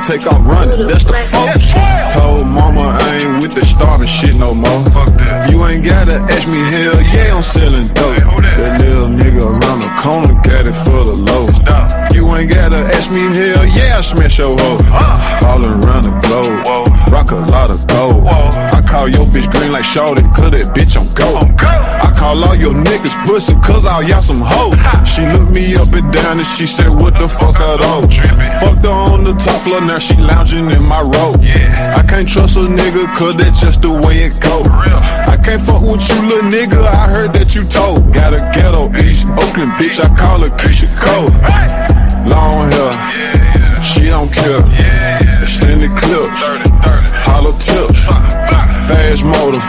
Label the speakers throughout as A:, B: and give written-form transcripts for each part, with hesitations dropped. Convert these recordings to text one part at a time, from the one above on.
A: Take off running, that's the focus. Told mama I ain't with the starving shit no more. You ain't gotta ask me, hell yeah, I'm selling dope. That little nigga around the corner got it for the low. You ain't gotta ask me, hell yeah, I smash your hoe. All around the globe, rock a lot of gold. I call your bitch green like Shorty, cause that bitch on go. I call all your niggas pussy, cause all y'all some hoes. She looked me up and down and she said, what the fuck are those? Fucked her on the top floor, now she lounging in my robe. I can't trust a nigga, cause that's just the way it go. I can't fuck with you, little nigga, I heard that you told. Got a ghetto East Oakland bitch, I call her Keisha Cole. Long hair, she don't care. Extended clips, hollow tips, fast motor,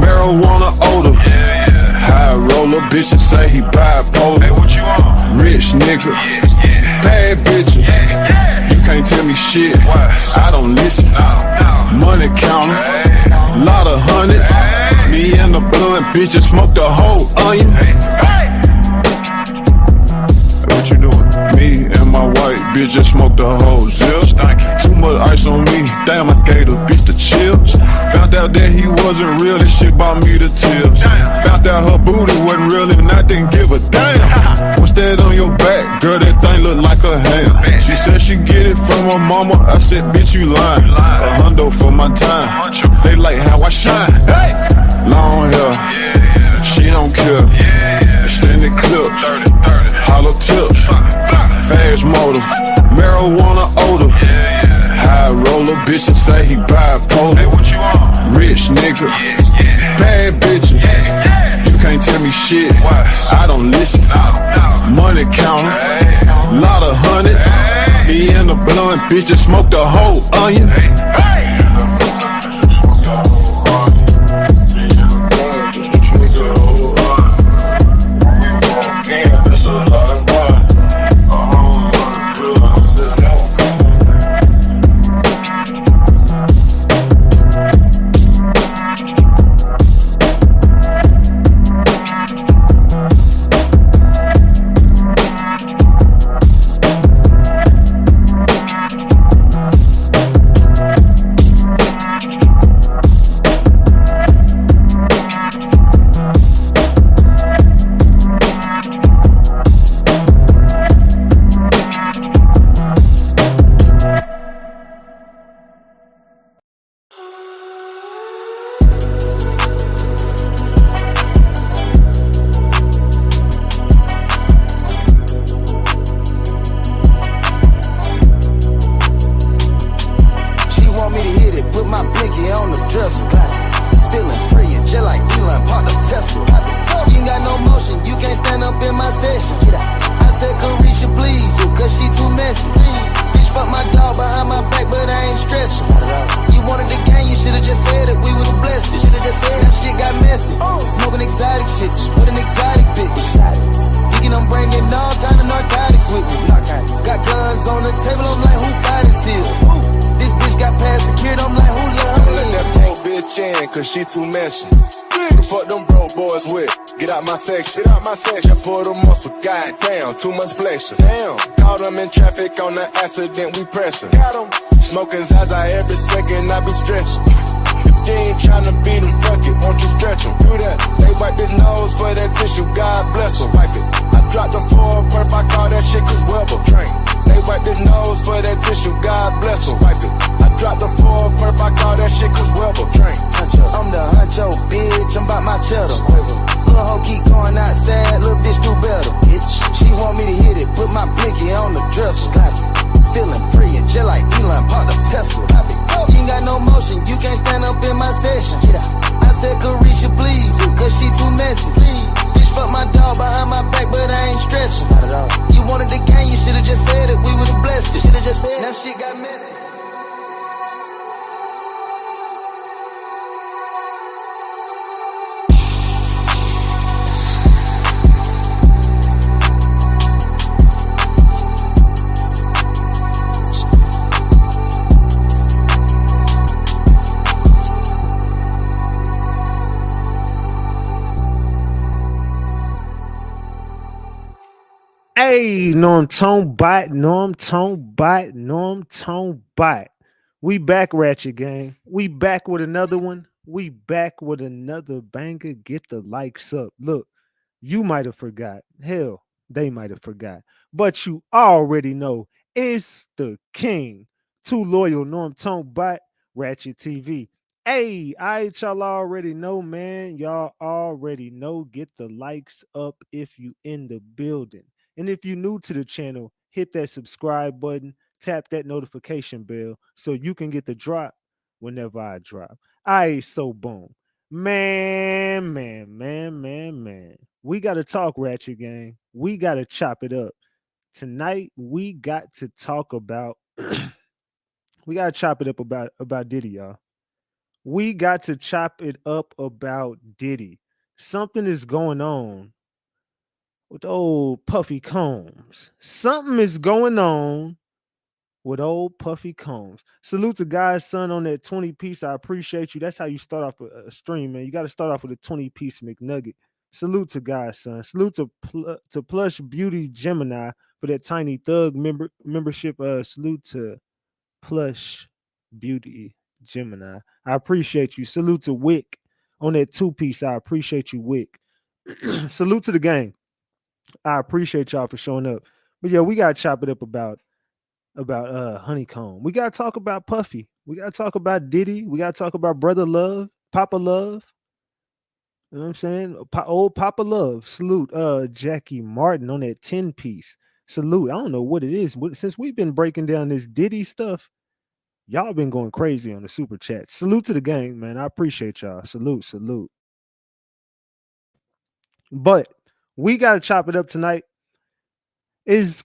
A: marijuana odor. High roller, bitches say he bipolar. Rich nigga, bad bitches. You can't tell me shit, I don't listen. Money counter, lot of hundred. Me and the blunt bitches smoke the whole onion. What you doing? Me and my white bitch just smoked the whole zip. Too much ice on me, damn, I gave the bitch the chips. Found out that he wasn't real, this shit bought me the tips. Found out her booty wasn't real and I didn't give a damn. What's that on your back? Girl, that thing look like a ham. She said she get it from her mama, I said, bitch, you lying. A hundo for my time, they like how I shine. Hey! Long hair, she don't care. Extended clips, hollow tips, fast motor, marijuana odor. High roller, bitches say he bipolar. Rich nigga, bad bitches. You can't tell me shit, I don't listen. Money counter, lot of hundred. Me and the blunt bitches smoke the whole onion.
B: Cause she too messy. The fuck them broke boys with? Get out my section. Get out my section. I pull the muscle. Goddamn, too much flexion. Damn. Caught them in traffic on the accident. We pressin'. Got them. Smoking Zaza every second. I be stretching. If they ain't tryna beat them, fuck it. Won't you stretch them? Do that. They wipe his nose for that tissue, God bless him. Wipe it. I dropped the 4 perp, I call that shit Chris Webber. Drink. They wipe his nose for that tissue, God bless him. Wipe it. I dropped the 4 perp, I call that shit Chris Webber. Drink. I'm the huncho, bitch, I'm about my cheddar. Little hoe keep going outside, little bitch do better. Bitch. She want me to hit it, put my blicky on the dresser. Feeling pretty, just like Elon, pop the Tesla. You ain't got no motion, you can't stand up in my session. I said Carisha, please, cause she too messy. Bitch, fuck my dog behind my back, but I ain't stressing. You wanted the game, you should've just said it, we would've blessed it. Now shit got messy.
C: Hey, Norm Tone Bot, Norm Tone Bot, Norm Tone Bot. We back, Ratchet Gang. We back with another one. We back with another banger. Get the likes up. Look, you might have forgot. Hell, they might have forgot. But you already know it's the king. Too loyal, Norm Tone Bot, Ratchet TV. Hey, y'all already know, man. Y'all already know. Get the likes up if you in the building. And if you're new to the channel, hit that subscribe button, tap that notification bell so you can get the drop whenever I drop. So boom. Man. We got to talk, Ratchet Gang. We got to chop it up. Tonight, we got to talk about, we got to chop it up about Diddy, y'all. We got to chop it up about Diddy. Something is going on with old Puffy Combs. Something is going on with old Puffy Combs. Salute to God's son on that 20 piece. I appreciate you. That's how you start off a stream, man. You got to start off with a 20 piece McNugget. Salute to God's son. Salute to Plush Beauty Gemini for that tiny thug membership. Salute to Plush Beauty Gemini. I appreciate you. Salute to Wick on that 2 piece. I appreciate you, Wick. Salute to the gang. I appreciate y'all for showing up. But yeah, we gotta chop it up about Honeycomb. We gotta talk about Puffy. We gotta talk about Diddy. We gotta talk about Brother Love, Papa Love. You know what I'm saying? Old Papa Love. Salute Jackie Martin on that 10 piece. Salute. I don't know what it is. Since we've been breaking down this Diddy stuff, y'all been going crazy on the super chat. Salute to the gang, man. I appreciate y'all. Salute. But we gotta chop it up tonight. Is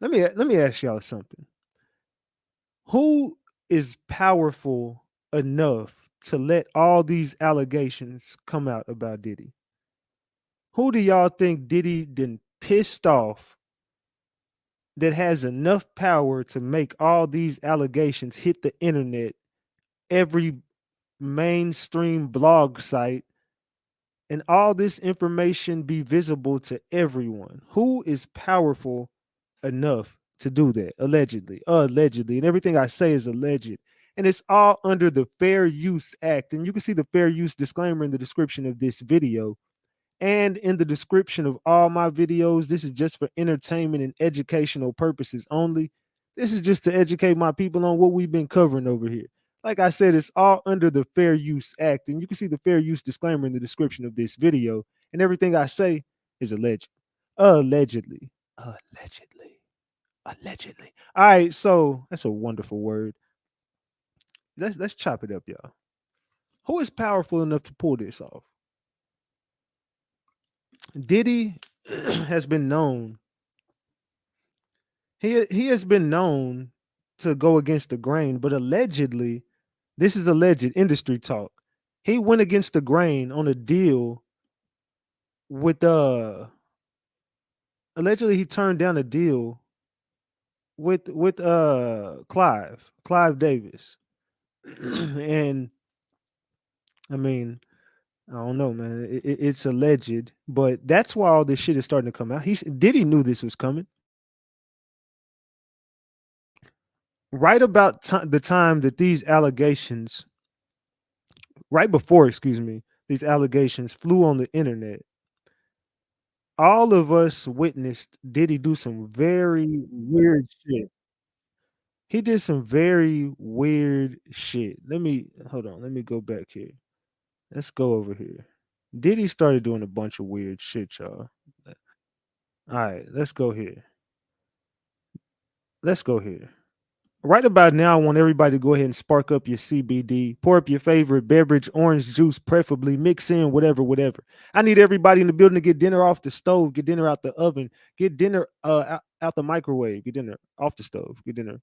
C: let me ask y'all something. Who is powerful enough to let all these allegations come out about Diddy? Who do y'all think Diddy done pissed off that has enough power to make all these allegations hit the internet, every mainstream blog site, and all this information be visible to everyone? Who is powerful enough to do that? Allegedly, and everything I say is alleged. And it's all under the Fair Use Act. And you can see the fair use disclaimer in the description of this video and in the description of all my videos. This is just for entertainment and educational purposes only. This is just to educate my people on what we've been covering over here. Like I said, it's all under the Fair Use Act. And you can see the fair use disclaimer in the description of this video. And everything I say is alleged. Allegedly. Allegedly. All right, so that's a wonderful word. Let's chop it up, y'all. Who is powerful enough to pull this off? Diddy has been known. He has been known to go against the grain, but allegedly, this is alleged industry talk. He went against the grain on a deal with allegedly he turned down a deal with Clive Davis. And I mean, I don't know, man. It's alleged, but that's why all this shit is starting to come out. Diddy knew this was coming. Right about the time that these allegations, right before, excuse me, these allegations flew on the internet, all of us witnessed Diddy do some very weird shit. He did some very weird shit. Let me hold on. Let me go back here. Let's go over here. Diddy started doing a bunch of weird shit, y'all. All right, let's go here. Let's go here. Right about now, I want everybody to go ahead and spark up your CBD, pour up your favorite beverage, orange juice, preferably, mix in whatever. I need everybody in the building to get dinner off the stove, get dinner out the oven, get dinner out the microwave, get dinner off the stove, get dinner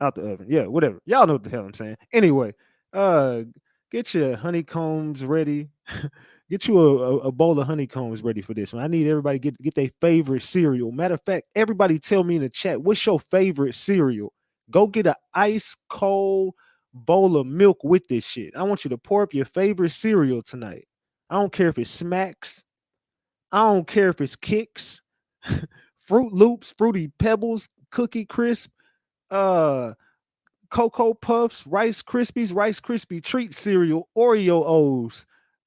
C: out the oven. Yeah, whatever. Y'all know what the hell I'm saying. Anyway, uh, get your honeycombs ready. Get you a bowl of honeycombs ready for this one. I need everybody to get their favorite cereal. Matter of fact, everybody tell me in the chat, what's your favorite cereal? Go get an ice cold bowl of milk with this shit. I want you to pour up your favorite cereal tonight. I don't care if it's Smacks. I don't care if it's Kicks, Fruit Loops, Fruity Pebbles, Cookie Crisp, uh, Cocoa Puffs, Rice Krispies, Rice Krispie Treat cereal, Oreo O's,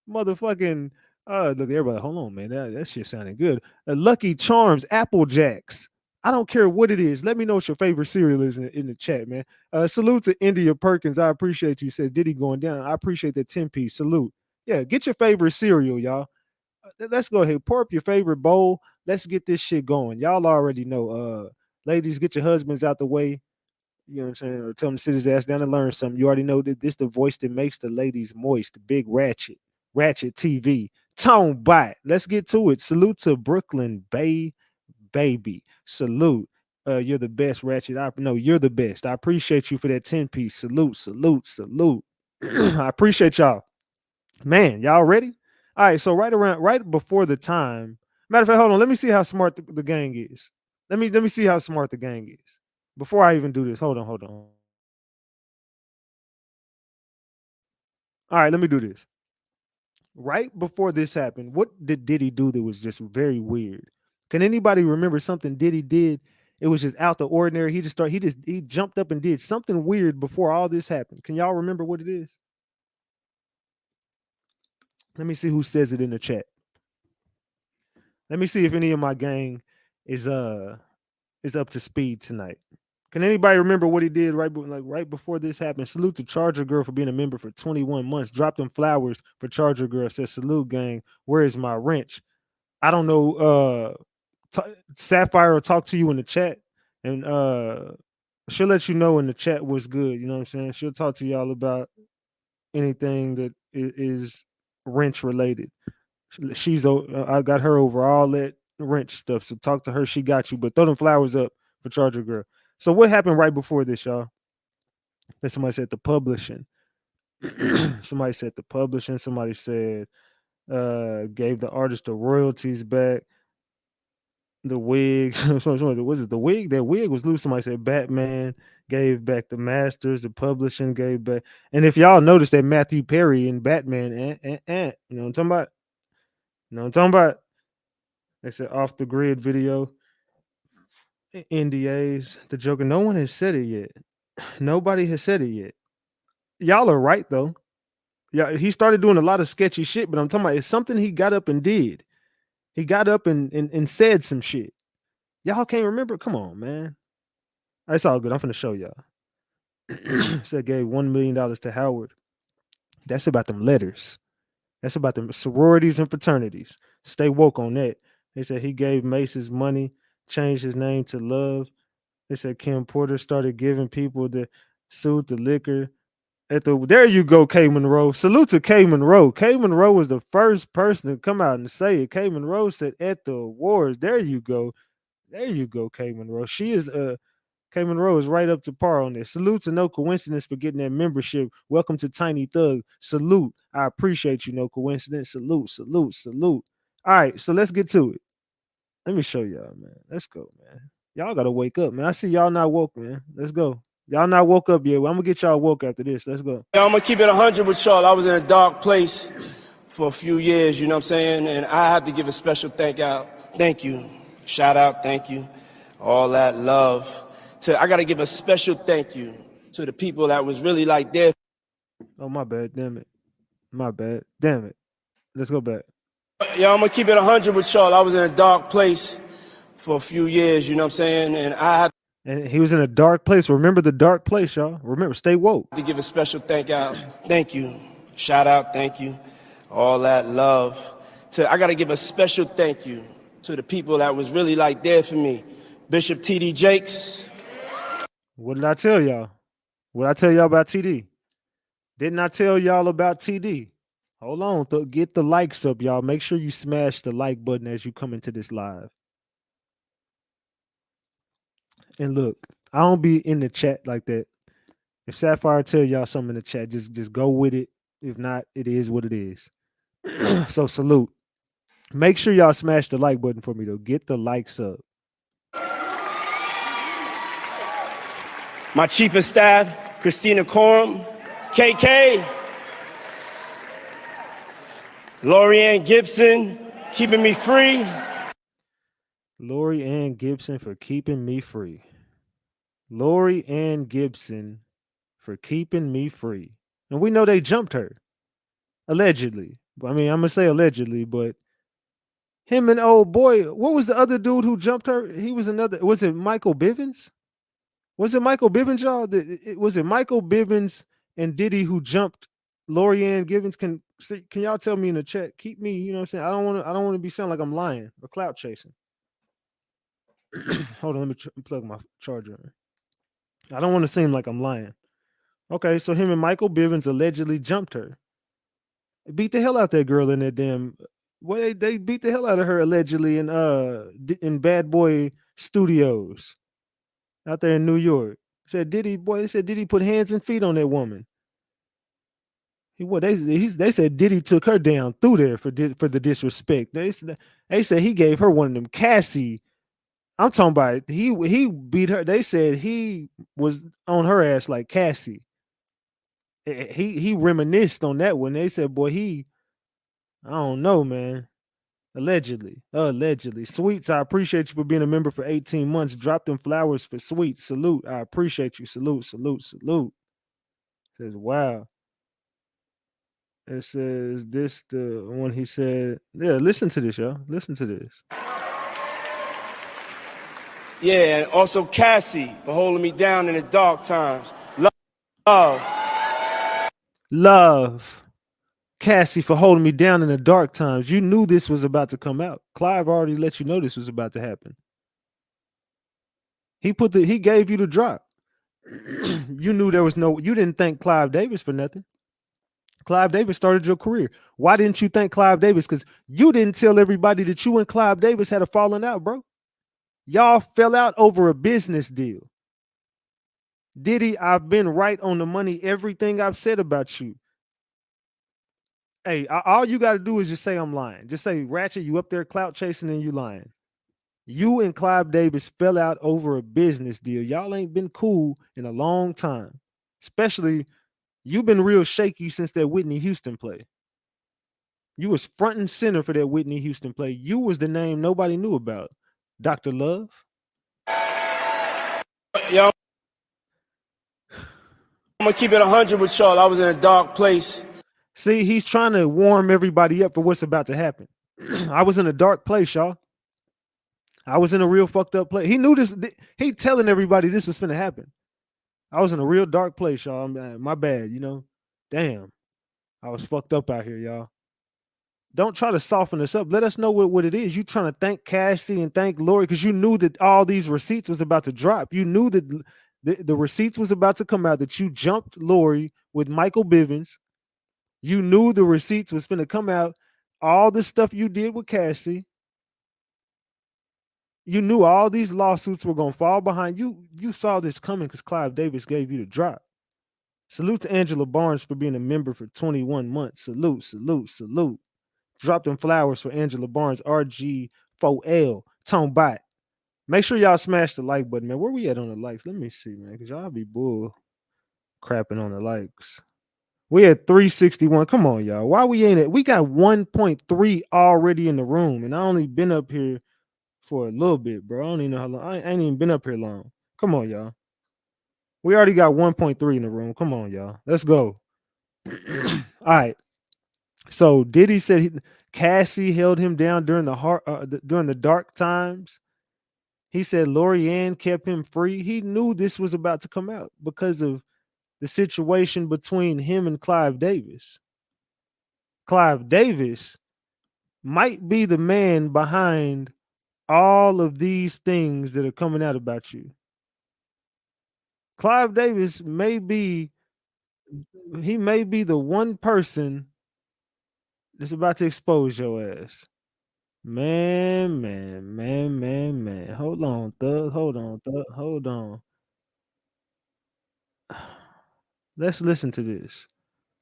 C: motherfucking. Look, everybody, hold on, man. That shit sounding good. Lucky Charms, Apple Jacks. I don't care what it is. Let me know what your favorite cereal is in the chat, man. Salute to India Perkins. I appreciate you. Says Diddy going down. I appreciate that 10-piece. Salute. Yeah, get your favorite cereal, y'all. Let's go ahead. Pour up your favorite bowl. Let's get this shit going. Y'all already know. Ladies, get your husbands out the way. You know what I'm saying? Or tell him to sit his ass down and learn something. You already know that this the voice that makes the ladies moist. The big ratchet. Ratchet TV. Tone bite. Let's get to it. Salute to Brooklyn Bay baby. Salute. You're the best, Ratchet. I know you're the best. I appreciate you for that 10-piece. Salute, salute, salute. I appreciate y'all. Man, y'all ready? All right, so right before the time. Matter of fact, hold on. Let me see how smart the gang is. Let me see how smart the gang is. Before I even do this, hold on. All right, let me do this. Right before this happened, what did Diddy do that was just very weird? Can anybody remember something Diddy did? It was just out the ordinary. He jumped up and did something weird before all this happened. Can y'all remember what it is? Let me see who says it in the chat. Let me see if any of my gang is up to speed tonight. Can anybody remember what he did right before this happened? Salute to Charger Girl for being a member for 21 months. Drop them flowers for Charger Girl. Says salute gang. Where is my wrench? I don't know. Sapphire will talk to you in the chat, and she'll let you know in the chat what's good. You know what I'm saying? She'll talk to y'all about anything that is wrench related. I got her over all that wrench stuff. So talk to her. She got you. But throw them flowers up for Charger Girl. So what happened right before this, y'all? That somebody said the publishing. Somebody said the publishing. Somebody said gave the artist the royalties back. The wig. Was it the wig? That wig was loose. Somebody said Batman gave back the masters. The publishing gave back. And if y'all noticed that Matthew Perry and Batman, you know what I'm talking about? You know what I'm talking about? They said off the grid video. NDAs. The Joker. No one has said it yet. Nobody has said it yet. Y'all are right though. Yeah, he started doing a lot of sketchy shit, but I'm talking about it's something he got up and did. He got up and said some shit. Y'all can't remember? Come on, man. It's all good. I'm finna show y'all. Said gave $1 million to Howard. That's about them letters. That's about them sororities and fraternities. Stay woke on that. They said he gave Mace's money, changed his name to Love. They said Kim Porter started giving people the sued the liquor. There you go, K Monroe. Salute to K Monroe. K Monroe was the first person to come out and say it. K Monroe said at the awards. There you go. There you go, K Monroe. K Monroe is right up to par on this. Salute to No Coincidence for getting that membership. Welcome to Tiny Thug. Salute. I appreciate you, No Coincidence. Salute, salute, salute. All right, so let's get to it. Let me show y'all, man. Let's go, man. Y'all gotta wake up, man. I see y'all not woke, man. Let's go. Y'all not woke up yet. Well, I'm gonna get y'all woke after this. Let's go.
D: I'm gonna keep it 100 with y'all. I was in a dark place for a few years, you know what I'm saying? And I have to give a special thank you, shout out, thank you, all that love. I gotta give a special thank you to the people that was really like there.
C: Oh, my bad. Damn it. My bad. Damn it. Let's go back.
D: Yeah, I'm gonna keep it 100 with y'all. I was in a dark place for a few years, you know what I'm saying? And I had
C: And he was in a dark place. Remember the dark place, y'all. Remember, stay woke.
D: to give a special thank you, shout out, thank you, all that love. I gotta give a special thank you to the people that was really like there for me. Bishop T.D. Jakes.
C: What did I tell y'all? What did I tell y'all about TD? Didn't I tell y'all about TD? Hold on, get the likes up, y'all. Make sure you smash the like button as you come into this live. And look, I don't be in the chat like that. If Sapphire tell y'all something in the chat, just go with it. If not, it is what it is. So salute. Make sure y'all smash the like button for me though. Get the likes up.
D: My chief of staff, Christina Coram, KK, Lorianne Gibson, keeping me free.
C: Lori Ann Gibson for keeping me free. Lori Ann Gibson for keeping me free. And we know they jumped her. Allegedly. I mean, I'm going to say allegedly, but him and old boy, what was the other dude who jumped her? He was another, was it Michael Bivins? Was it Michael Bivins, y'all? Was it Michael Bivins and Diddy who jumped Lori Ann Givens? Can y'all tell me in the chat? Keep me, you know what I'm saying? I don't want to be sound like I'm lying or clout chasing. Hold on, let me plug my charger in. I don't want to seem like I'm lying. Okay, so him and Michael Bivins allegedly jumped her. Beat the hell out that girl in that damn. Well, they beat the hell out of her allegedly in Bad Boy Studios out there in New York. Said Diddy, boy, they said Diddy put hands and feet on that woman. They said Diddy took her down through there for the disrespect. They said he gave her one of them Cassie. I'm talking about he beat her. They said he was on her ass like Cassie. He reminisced on that one. They said, boy, I don't know, man. Allegedly. Sweets, I appreciate you for being a member for 18 months. Drop them flowers for Sweets. Salute. I appreciate you. Salute. It says, wow. It says this the one he said. Yeah, listen to this, y'all. Listen to this.
D: Yeah, and also Cassie for holding me down in the dark times.
C: Love. Cassie for holding me down in the dark times. You knew this was about to come out. Clive already let you know this was about to happen. He gave you the drop. You knew you didn't thank Clive Davis for nothing. Clive Davis started your career. Why didn't you thank Clive Davis? Because you didn't tell everybody that you and Clive Davis had a falling out, bro. Y'all fell out over a business deal. Diddy, I've been right on the money. Everything I've said about you. Hey, all you got to do is just say I'm lying. Just say, Ratchet, you up there clout chasing and you lying. You and Clive Davis fell out over a business deal. Y'all ain't been cool in a long time. Especially, you've been real shaky since that Whitney Houston play. You was front and center for that Whitney Houston play. You was the name nobody knew about. Dr. Love.
D: Yo, I'm gonna keep it 100 with y'all. I was in a dark place.
C: See, he's trying to warm everybody up for what's about to happen. I was in a dark place, y'all. I was in a real fucked up place. He knew this. He telling everybody this was finna happen. I was in a real dark place, y'all. My bad, you know. Damn. I was fucked up out here, y'all. Don't try to soften us up. Let us know what it is. You trying to thank Cassie and thank Lori because you knew that all these receipts was about to drop. You knew that the receipts was about to come out, that you jumped Lori with Michael Bivins. You knew the receipts was finna come out. All the stuff you did with Cassie. You knew all these lawsuits were going to fall behind you. You saw this coming because Clive Davis gave you the drop. Salute to Angela Barnes for being a member for 21 months. Salute. Drop them flowers for Angela Barnes, RG4L, Tone Bot. Make sure y'all smash the like button, man. Where we at on the likes? Let me see, man, because y'all be bull crapping on the likes. We at 361. Come on, y'all. Why we ain't at? We got 1.3 already in the room, and I only been up here for a little bit, bro. I don't even know how long. I ain't even been up here long. Come on, y'all. We already got 1.3 in the room. Come on, y'all. Let's go. All right. So Diddy said Cassie held him down during during the dark times. He said Lorianne kept him free. He knew this was about to come out because of the situation between him and Clive Davis. Clive Davis might be the man behind all of these things that are coming out about you. Clive Davis may be the one person that's about to expose your ass. Man. Hold on, Thug. Hold on. Let's listen to this.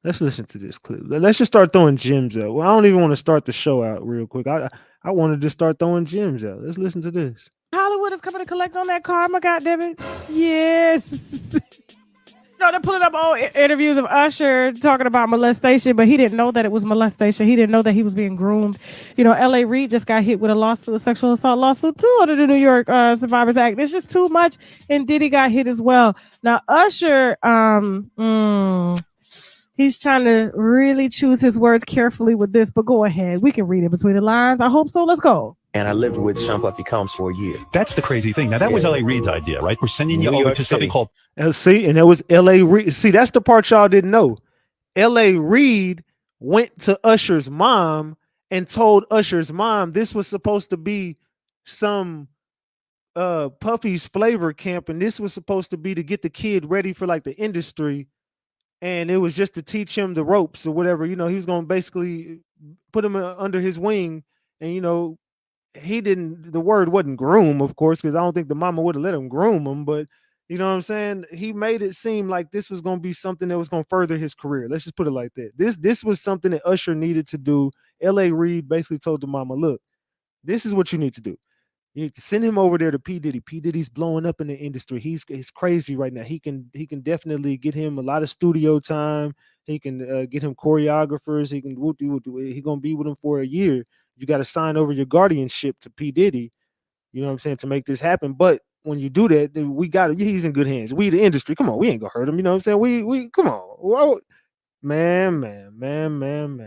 C: Let's listen to this clip. Let's just start throwing gems out. Well, I don't even want to start the show out real quick. I wanted to start throwing gems out. Let's listen to this.
E: Hollywood is coming to collect on that karma, goddammit. Yes. No, they're pulling up old interviews of Usher talking about molestation, but he didn't know that it was molestation. He didn't know that he was being groomed. You know, L.A. Reid just got hit with a sexual assault lawsuit too under the New York Survivors Act. It's just too much, and Diddy got hit as well. Now, Usher, he's trying to really choose his words carefully with this, but go ahead. We can read it between the lines. I hope so. Let's go.
F: And I lived with Sean Puffy Combs for a year.
G: That's the crazy thing. Now, that was L.A. Reid's idea, right? We're sending you over to something called...
C: See, and it was L.A. Reid. See, that's the part y'all didn't know. L.A. Reid went to Usher's mom and told Usher's mom this was supposed to be some Puffy's flavor camp, and this was supposed to be to get the kid ready for like the industry, and it was just to teach him the ropes or whatever. You know, he was going to basically put him under his wing, and you know, the word wasn't groom, of course, because I don't think the mama would have let him groom him, but you know what I'm saying? He made it seem like this was going to be something that was going to further his career. Let's just put it like that. This was something that Usher needed to do. L.A. Reid basically told the mama, look, this is what you need to do. You need to send him over there to P. Diddy. P. Diddy's blowing up in the industry. He's crazy right now. He can definitely get him a lot of studio time. He can get him choreographers. He can He's gonna be with him for a year. You got to sign over your guardianship to P. Diddy. You know what I'm saying, to make this happen. But when you do that, then he's in good hands. We the industry. Come on, we ain't gonna hurt him. You know what I'm saying? We come on. Whoa. Man.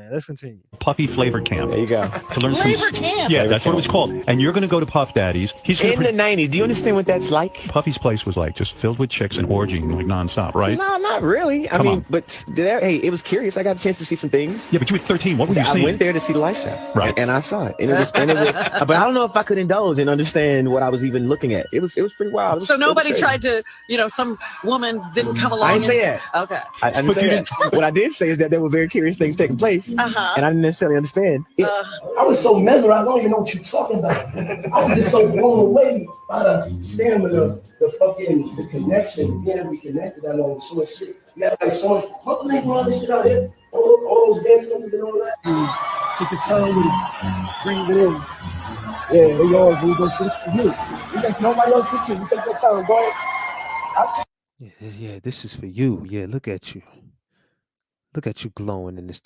C: Let's continue.
G: Puffy Flavor Camp.
F: There you go.
G: To learn
E: Flavor Camp?
G: Yeah, that's what it was called. And you're going to go to Puff Daddy's. He's
F: In the 90s, do you understand what that's like?
G: Puffy's place was like just filled with chicks and orgying like nonstop, right?
F: No, not really. I mean, but hey, it was curious. I got a chance to see some things.
G: Yeah, but you were 13. What were you seeing?
F: I went there to see the lifestyle,
G: right?
F: And I saw it, and it was, but I don't know if I could indulge and understand what I was even looking at. It was pretty wild.
H: So nobody tried to, some woman didn't come along.
F: I didn't say that.
H: Okay.
F: I didn't say that. What I did say is that there were very curious things taking place, and I didn't necessarily understand.
I: I was so mesmerized, I don't even know what you're talking about. I was just so blown away by the stamina, the connection, being reconnected. I know so much shit. You got like so much, what name all this shit out here? All those dance numbers and all that. Take your time and bring it in. Yeah, they always do those shit for you. You think nobody else gets you. You take your time, bro.
C: Yeah, this is for you. Yeah, look at you. Look at you glowing in this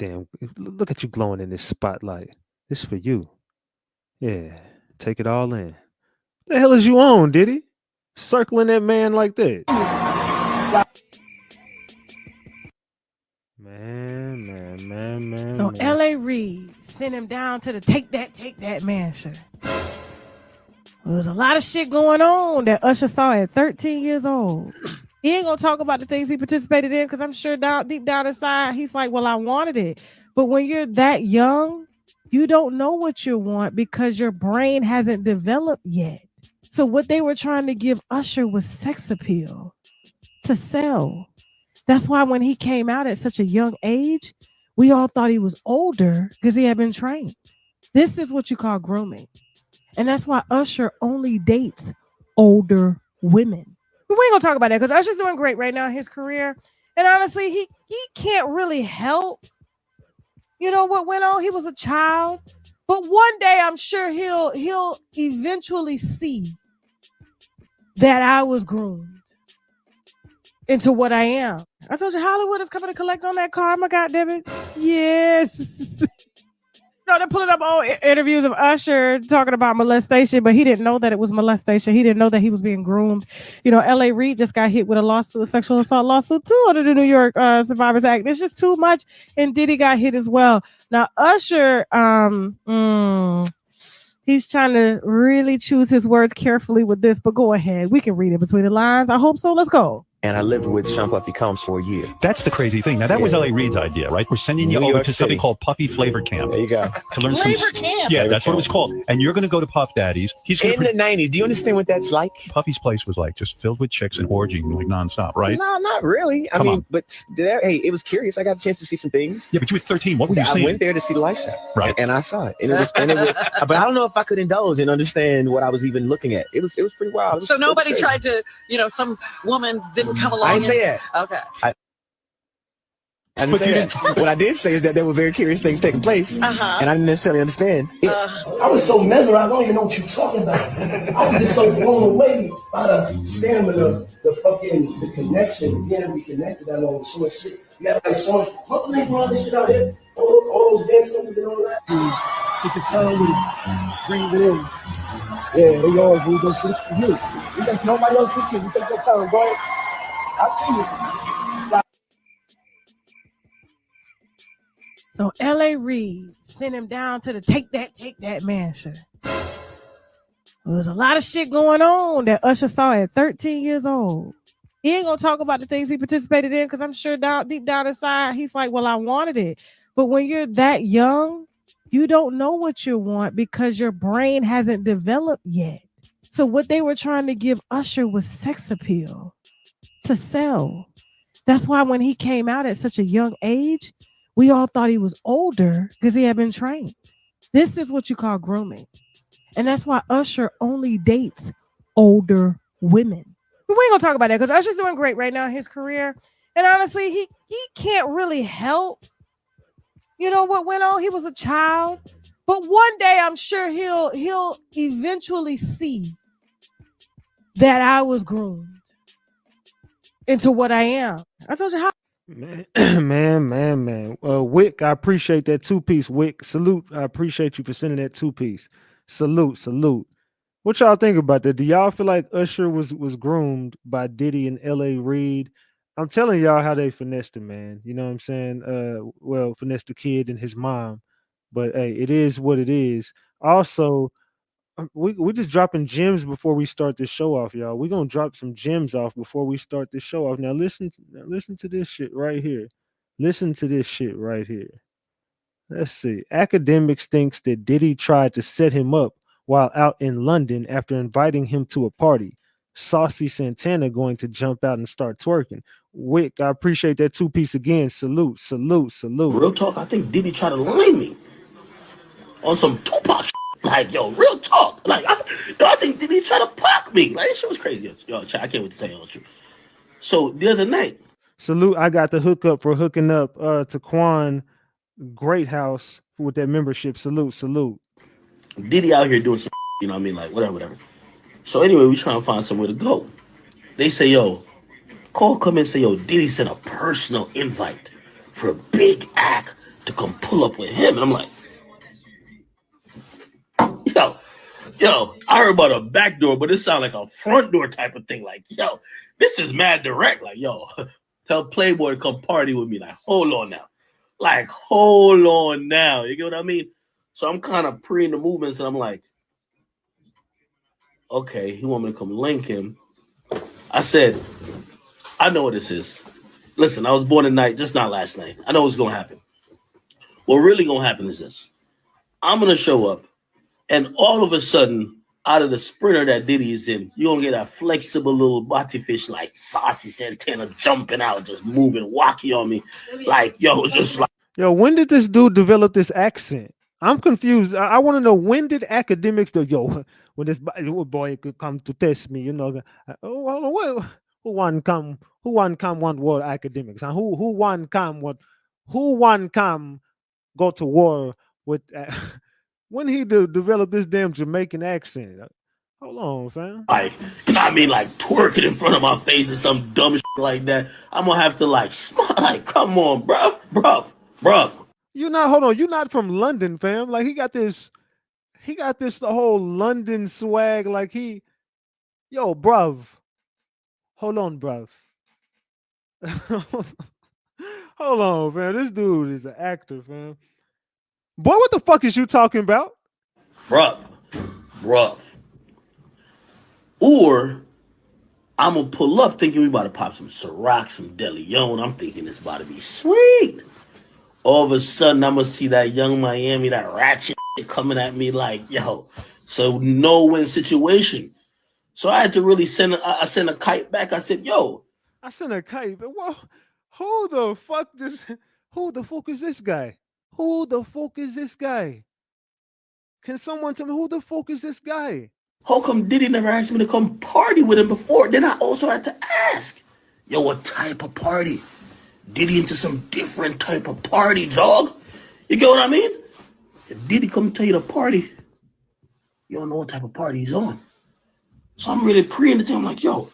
C: look at you glowing in this spotlight. This is for you. Yeah, take it all in. The hell is you on, Diddy? Circling that man like that. Man.
E: So L.A. Reid sent him down to the take that mansion. There was a lot of shit going on that Usher saw at 13 years old. He ain't gonna talk about the things he participated in because I'm sure deep down inside he's like, well, I wanted it. But when you're that young, you don't know what you want because your brain hasn't developed yet. So what they were trying to give Usher was sex appeal to sell. That's why when he came out at such a young age, we all thought he was older because he had been trained. This is what you call grooming. And that's why Usher only dates older women. But we ain't gonna talk about that because Usher's doing great right now in his career. And honestly, he can't really help, what went on. He was a child. But one day I'm sure he'll eventually see that I was groomed into what I am. I told you Hollywood is coming to collect on that karma, goddammit. Yes. they're pulling up old interviews of Usher talking about molestation, but he didn't know that it was molestation. He didn't know that he was being groomed. You know, L.A. Reid just got hit with a sexual assault lawsuit too under the New York Survivors Act. It's just too much, and Diddy got hit as well. Now Usher, he's trying to really choose his words carefully with this, but go ahead. We can read it between the lines. I hope so. Let's go.
F: And I lived with Sean Puffy Combs for a year.
G: That's the crazy thing. Now, that was L.A. Reid's idea, right? We're sending you
F: New
G: over
F: York
G: to something
F: City.
G: called Puffy Flavor Camp.
F: There you go.
G: To learn
H: Flavor Camp.
G: Yeah,
F: Flavor
G: that's what it was
F: Camp.
G: called. And you're going to go to Puff Daddy's. He's
F: In
G: gonna
F: the 90s, do you understand what that's like?
G: Puffy's place was like just filled with chicks and orgying like nonstop, right?
F: No, not really. I
G: Come
F: mean,
G: on.
F: but hey, it was curious. I got a chance to see some things.
G: Yeah, but you were 13. What were you
F: I
G: seeing?
F: went there to see the lifestyle,
G: Right.
F: And I saw it, and it was, but I don't know if I could indulge and understand what I was even looking at. It was pretty wild. It was,
H: So nobody
F: it was
H: tried to, some woman didn't come along.
F: I didn't say that.
H: Okay.
F: I didn't say that. What I did say is that there were very curious things taking place, and I didn't necessarily understand it.
I: I was so mesmerized, I don't even know what you're talking about. I was just so blown away by the stamina, the connection, being able to be connected. I know so much shit. You got like so much, what the all this shit out here? All those dance numbers and all that. She could tell me, bring it in. Yeah, they always do those shit for you. You think nobody else fits you. You take your time, go ahead. I see you.
E: So L.A. Reid sent him down to the take that mansion. There was a lot of shit going on that Usher saw at 13 years old. He ain't gonna talk about the things he participated in because I'm sure deep down inside he's like, well, I wanted it. But when you're that young, you don't know what you want because your brain hasn't developed yet. So what they were trying to give Usher was sex appeal to sell. That's why when he came out at such a young age, we all thought he was older because he had been trained. This is what you call grooming. And that's why Usher only dates older women. But we ain't gonna talk about that because Usher's doing great right now in his career. And honestly, he can't really help, what went on. He was a child. But one day I'm sure he'll eventually see that I was groomed into what I am. I told you how.
C: Man. Wick, I appreciate that 2-piece. Wick, salute. I appreciate you for sending that 2-piece. Salute. What y'all think about that? Do y'all feel like Usher was groomed by Diddy and L.A. Reid? I'm telling y'all how they finessed him, man. You know what I'm saying? Finessed the kid and his mom. But hey, it is what it is. Also, we're just dropping gems before we start this show off, y'all. We're gonna drop some gems off before we start this show off. Now listen to this shit right here. Listen to this shit right here. Let's see. Akademiks thinks that Diddy tried to set him up while out in London after inviting him to a party. Saucy Santana going to jump out and start twerking. Wick, I appreciate that 2-piece again. Salute.
I: Real talk, I think Diddy tried to line me on some Tupac shit. Like, yo, real talk. Like, I think Diddy tried to pack me. Like, this shit was crazy. Yo, I can't wait to tell you all the truth. So, the other night.
C: Salute, I got the hookup for hooking up to Quan Great House with that membership. Salute.
I: Diddy out here doing some, like, whatever. So, anyway, we trying to find somewhere to go. They say, yo, come in and say, yo, Diddy sent a personal invite for a big act to come pull up with him. And I'm like, yo, I heard about a back door, but it sounded like a front door type of thing. Like, yo, this is mad direct. Like, yo, tell Playboy to come party with me. Like, hold on now. You get what I mean? So I'm kind of pre in the movements, and I'm like, okay, he want me to come link him. I said, I know what this is. Listen, I was born tonight, just not last night. I know what's going to happen. What really going to happen is this. I'm going to show up, and all of a sudden, out of the sprinter that Diddy is in, you're going to get a flexible little body fish like Saucy Santana jumping out, just moving wacky on me. Like, yo, just like.
C: Yo, when did this dude develop this accent? I'm confused. I want to know, when did Akademiks when this boy could come to test me, who want come want war Akademiks? And who want come go to war with when he developed this damn Jamaican accent? Hold on, fam.
I: Like, like twerking in front of my face or some dumb shit like that. I'm gonna have to smile. Like, come on, bruv.
C: You're not. Hold on. You're not from London, fam. Like he got this. He got this the whole London swag. Like yo, bruv. Hold on, bruv. Hold on, fam. This dude is an actor, fam. Boy, what the fuck is you talking about?
J: Bruh. Or I'm gonna pull up thinking we about to pop some Ciroc, some DeLeon. I'm thinking it's about to be sweet. All of a sudden, I'm gonna see that young Miami, that ratchet coming at me like, yo. So no win situation. So I had to really send a kite back. I said, yo.
C: I sent a kite. But who the fuck is this guy? Who the fuck is this guy? Can someone tell me who the fuck is this guy?
J: How come Diddy never asked me to come party with him before? Then I also had to ask, yo, what type of party? Diddy into some different type of party, dog. You get what I mean? If Diddy come tell you to party, you don't know what type of party he's on. So I'm really preying to him like, yo,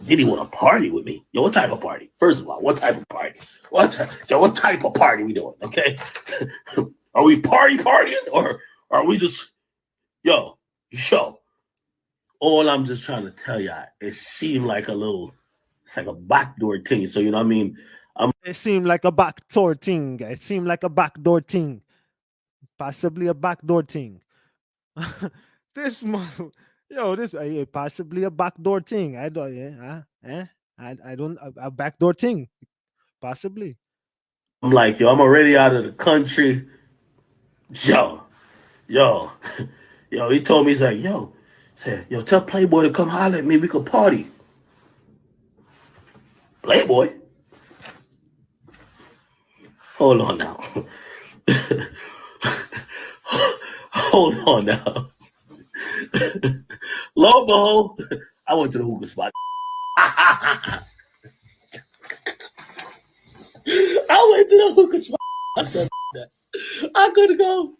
J: Diddy want to party with me. Yo, what type of party? First of all, what type of party? What type of party we doing? Okay. Are we partying or are we just, yo. All I'm just trying to tell y'all, it seemed like it's like a backdoor thing. So, you know what I mean?
C: It seemed like a backdoor thing. It seemed like a backdoor thing. Possibly a backdoor thing. This possibly a backdoor thing. I don't, I don't, a backdoor thing. Possibly.
J: I'm like, yo, I'm already out of the country. Yo, he told me, he's like, yo, tell Playboy to come holler at me. We could party. Playboy? Hold on now. Hold on now. Lo and behold, I went to the hookah spot. I went to the hookah spot. I said that. I couldn't go.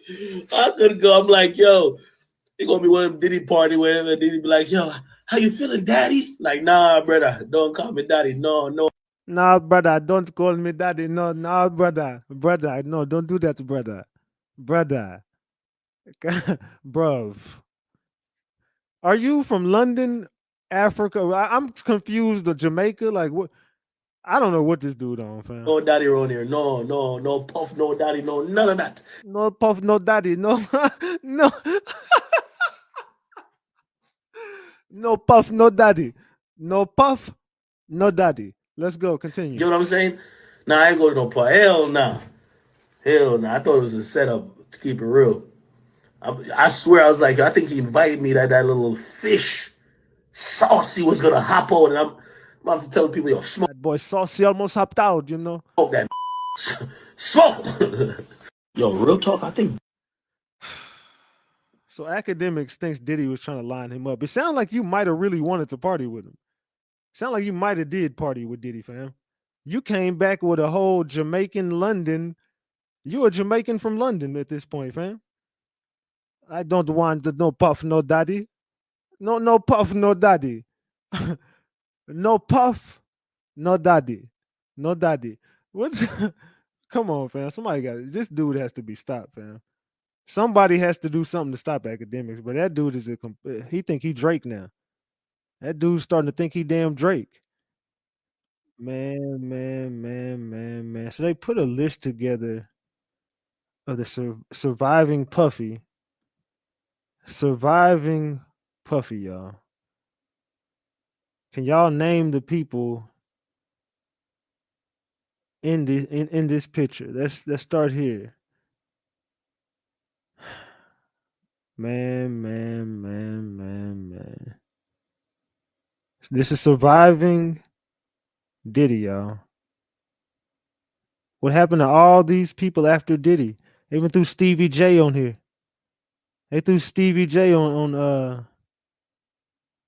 J: I'm like, yo, it's gonna be one of them Diddy party where Diddy be like, yo, how you feeling, daddy? Like, nah, brother, don't call me daddy. No.
C: Nah, brother, don't call me daddy. No, nah, brother. Brother, no, don't do that, brother. Brother. Bruv. Are you from London, Africa? I'm confused. Or Jamaica? Like what? I don't know what this dude on, fam.
J: No daddy around here. No puff, no daddy, no none of that.
C: No puff, no daddy, no, no. No puff, no daddy. No puff, no daddy. Let's go. Continue.
J: You know what I'm saying? Nah, I ain't going to no puff. Hell nah. I thought it was a setup to keep it real. I swear, I was like, I think he invited me that little fish Saucy was gonna hop on, and I'm about to tell people, yo, smoke.
C: That boy Saucy almost hopped out, you know.
J: Smoke that. Smoke. Yo, real talk, I think.
C: So Akademiks thinks Diddy was trying to line him up. It sounds like you might have really wanted to party with him. Sound like you might have did party with Diddy, fam. You came back with a whole Jamaican London. You a Jamaican from London at this point, fam. I don't want no puff, no daddy. No puff, no daddy. No puff, no daddy. No daddy. What? Come on, fam. Somebody got it. This dude has to be stopped, fam. Somebody has to do something to stop Akademiks, but that dude is he think he Drake now. That dude's starting to think he damn Drake. Man. So they put a list together of the surviving Puffy. Surviving Puffy, y'all. Can y'all name the people in this picture? Let's start here. Man. This is surviving Diddy, y'all. What happened to all these people after Diddy? They even threw Stevie J on here. They threw Stevie J on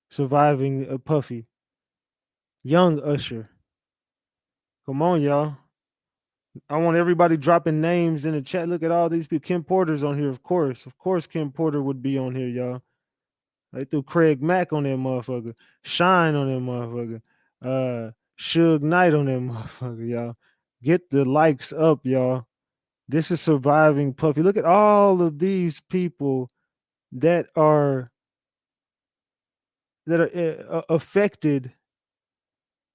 C: surviving Puffy. Young Usher. Come on, y'all. I want everybody dropping names in the chat. Look at all these people. Kim Porter's on here, of course. Of course, Kim Porter would be on here, y'all. They threw Craig Mack on that motherfucker. Shine on that motherfucker. Suge Knight on that motherfucker, y'all. Get the likes up, y'all. This is surviving Puffy. Look at all of these people that are affected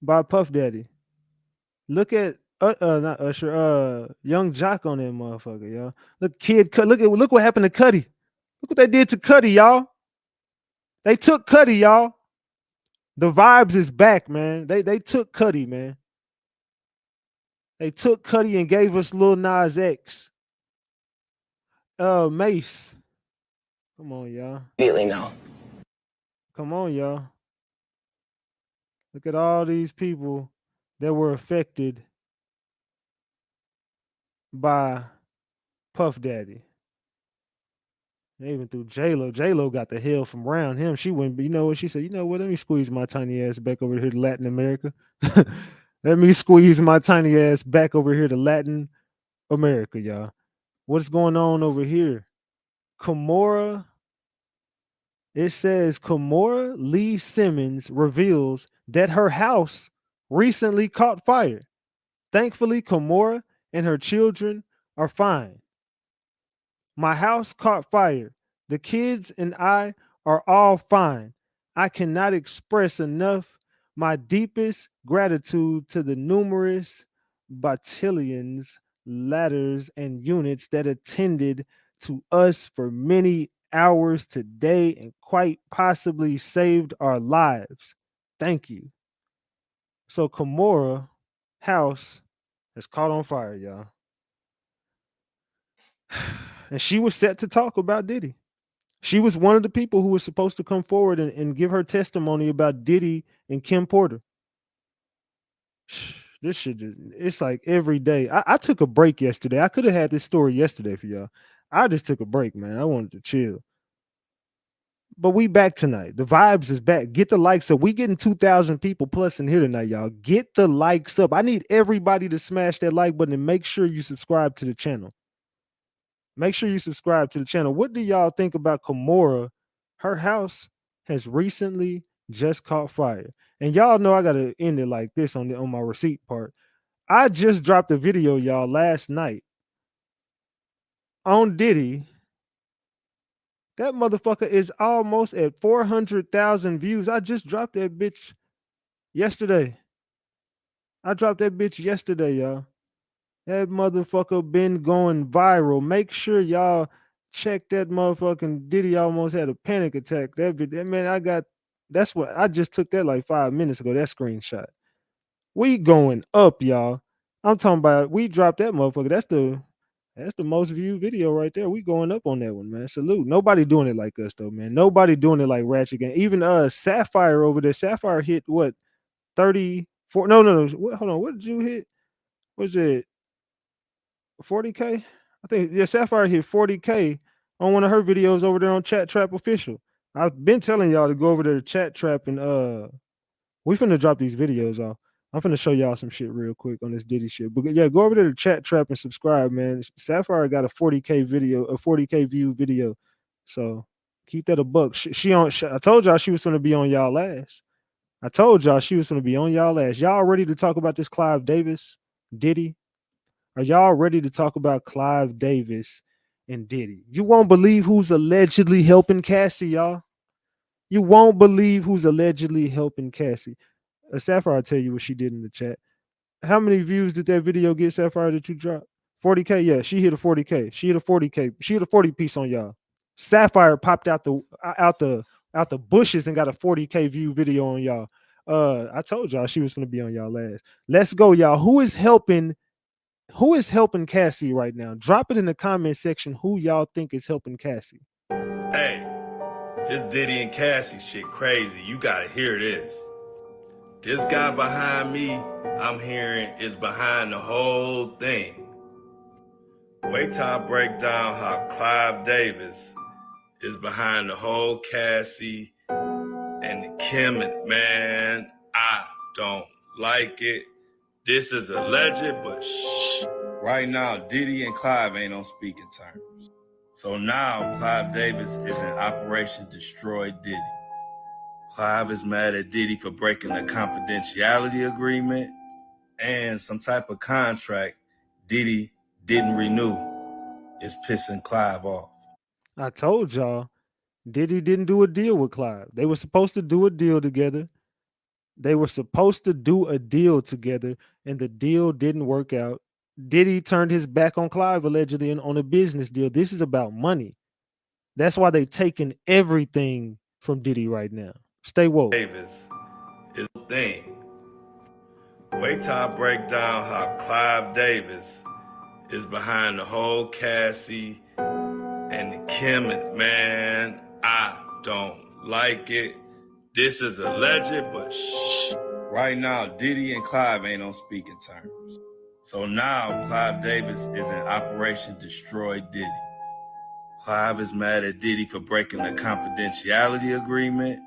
C: by Puff Daddy. Look at not Usher, Young Jock on that motherfucker, y'all. Look, look what happened to Cuddy. Look what they did to Cuddy, y'all. They took Cuddy, y'all. The vibes is back, man. They took Cuddy, man. They took Cuddy and gave us Lil Nas X. Mace. Come on, y'all.
F: Immediately now.
C: Come on, y'all. Look at all these people that were affected by Puff Daddy. Even through J-Lo. J-Lo got the hell from around him. She wouldn't, you know what she said? You know what? Let me squeeze my tiny ass back over here to Latin America. Let me squeeze my tiny ass back over here to Latin America, y'all. What's going on over here? Kimora. It says Kimora Lee Simmons reveals that her house recently caught fire. Thankfully, Kimora and her children are fine. My house caught fire. The kids and I are all fine. I cannot express enough my deepest gratitude to the numerous battalions, ladders, and units that attended to us for many hours today and quite possibly saved our lives. Thank you. So Kimora house has caught on fire, y'all. And she was set to talk about Diddy. She was one of the people who was supposed to come forward and give her testimony about Diddy and Kim Porter. This shit, it's like every day. I took a break yesterday. I could have had this story yesterday for y'all. I just took a break, man. I wanted to chill. But we back tonight. The vibes is back. Get the likes up. We getting 2,000 people plus in here tonight, y'all. Get the likes up. I need everybody to smash that like button and make sure you subscribe to the channel. Make sure you subscribe to the channel. What do y'all think about Kimora? Her house has recently just caught fire. And y'all know I got to end it like this on my receipt part. I just dropped a video, y'all, last night on Diddy. That motherfucker is almost at 400,000 views. I just dropped that bitch yesterday. Y'all. That motherfucker been going viral. Make sure y'all check that motherfucking Diddy almost had a panic attack. That man, that's what I just took that like 5 minutes ago. That screenshot. We going up, y'all. I'm talking about we dropped that motherfucker. That's the most viewed video right there. We going up on that one, man. Salute. Nobody doing it like us though, man. Nobody doing it like Ratchet Gang. Even Sapphire over there. Sapphire hit what? 34. No. Hold on. What did you hit? Was it 40K? I think Sapphire hit 40K on one of her videos over there on Chat Trap Official. I've been telling y'all to go over there to Chat Trap and we finna drop these videos off. I'm finna show y'all some shit real quick on this Diddy shit. But yeah, go over there to Chat Trap and subscribe, man. Sapphire got a 40K video, a 40K view video. So keep that a buck. I told y'all she was gonna be on y'all last. Y'all ready to talk about this Clive Davis, Diddy? Are y'all ready to talk about Clive Davis and Diddy? You won't believe who's allegedly helping Cassie, y'all. You won't believe who's allegedly helping Cassie. Sapphire, I'll tell you what she did in the chat. How many views did that video get, Sapphire, that you dropped? 40K? Yeah, she hit a 40K. She hit a 40 piece on y'all. Sapphire popped out the bushes and got a 40K view video on y'all. I told y'all she was gonna be on y'all last. Let's go, y'all. Who is helping Cassie right now? Drop it in the comment section who y'all think is helping Cassie.
K: Hey, this Diddy and Cassie shit crazy. You gotta hear this. This guy behind me, I'm hearing, is behind the whole thing. Wait till I break down how Clive Davis is behind the whole Cassie and the Kim. Man, I don't like it. This is alleged, but shh. Right now, Diddy and Clive ain't on speaking terms. So now Clive Davis is in Operation Destroy Diddy. Clive is mad at Diddy for breaking a confidentiality agreement and some type of contract Diddy didn't renew is pissing Clive off.
C: I told y'all, Diddy didn't do a deal with Clive. They were supposed to do a deal together. And the deal didn't work out. Diddy turned his back on Clive allegedly and on a business deal. This is about money. That's why they taking everything from Diddy right now. Stay woke.
K: Davis is the thing. Wait till I break down how Clive Davis is behind the whole Cassie and the Kim. Man, I don't like it. This is alleged, but shh. Right now, Diddy and Clive ain't on speaking terms. So now Clive Davis is in Operation Destroy Diddy. Clive is mad at Diddy for breaking the confidentiality agreement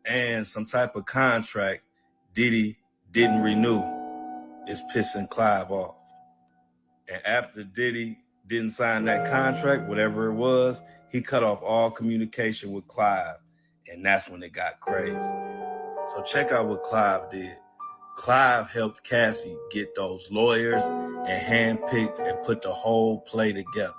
K: and some type of contract Diddy didn't renew is pissing Clive off. And after Diddy didn't sign that contract, whatever it was, he cut off all communication with Clive. And that's when it got crazy. So check out what Clive did. Clive helped Cassie get those lawyers and handpicked and put the whole play together.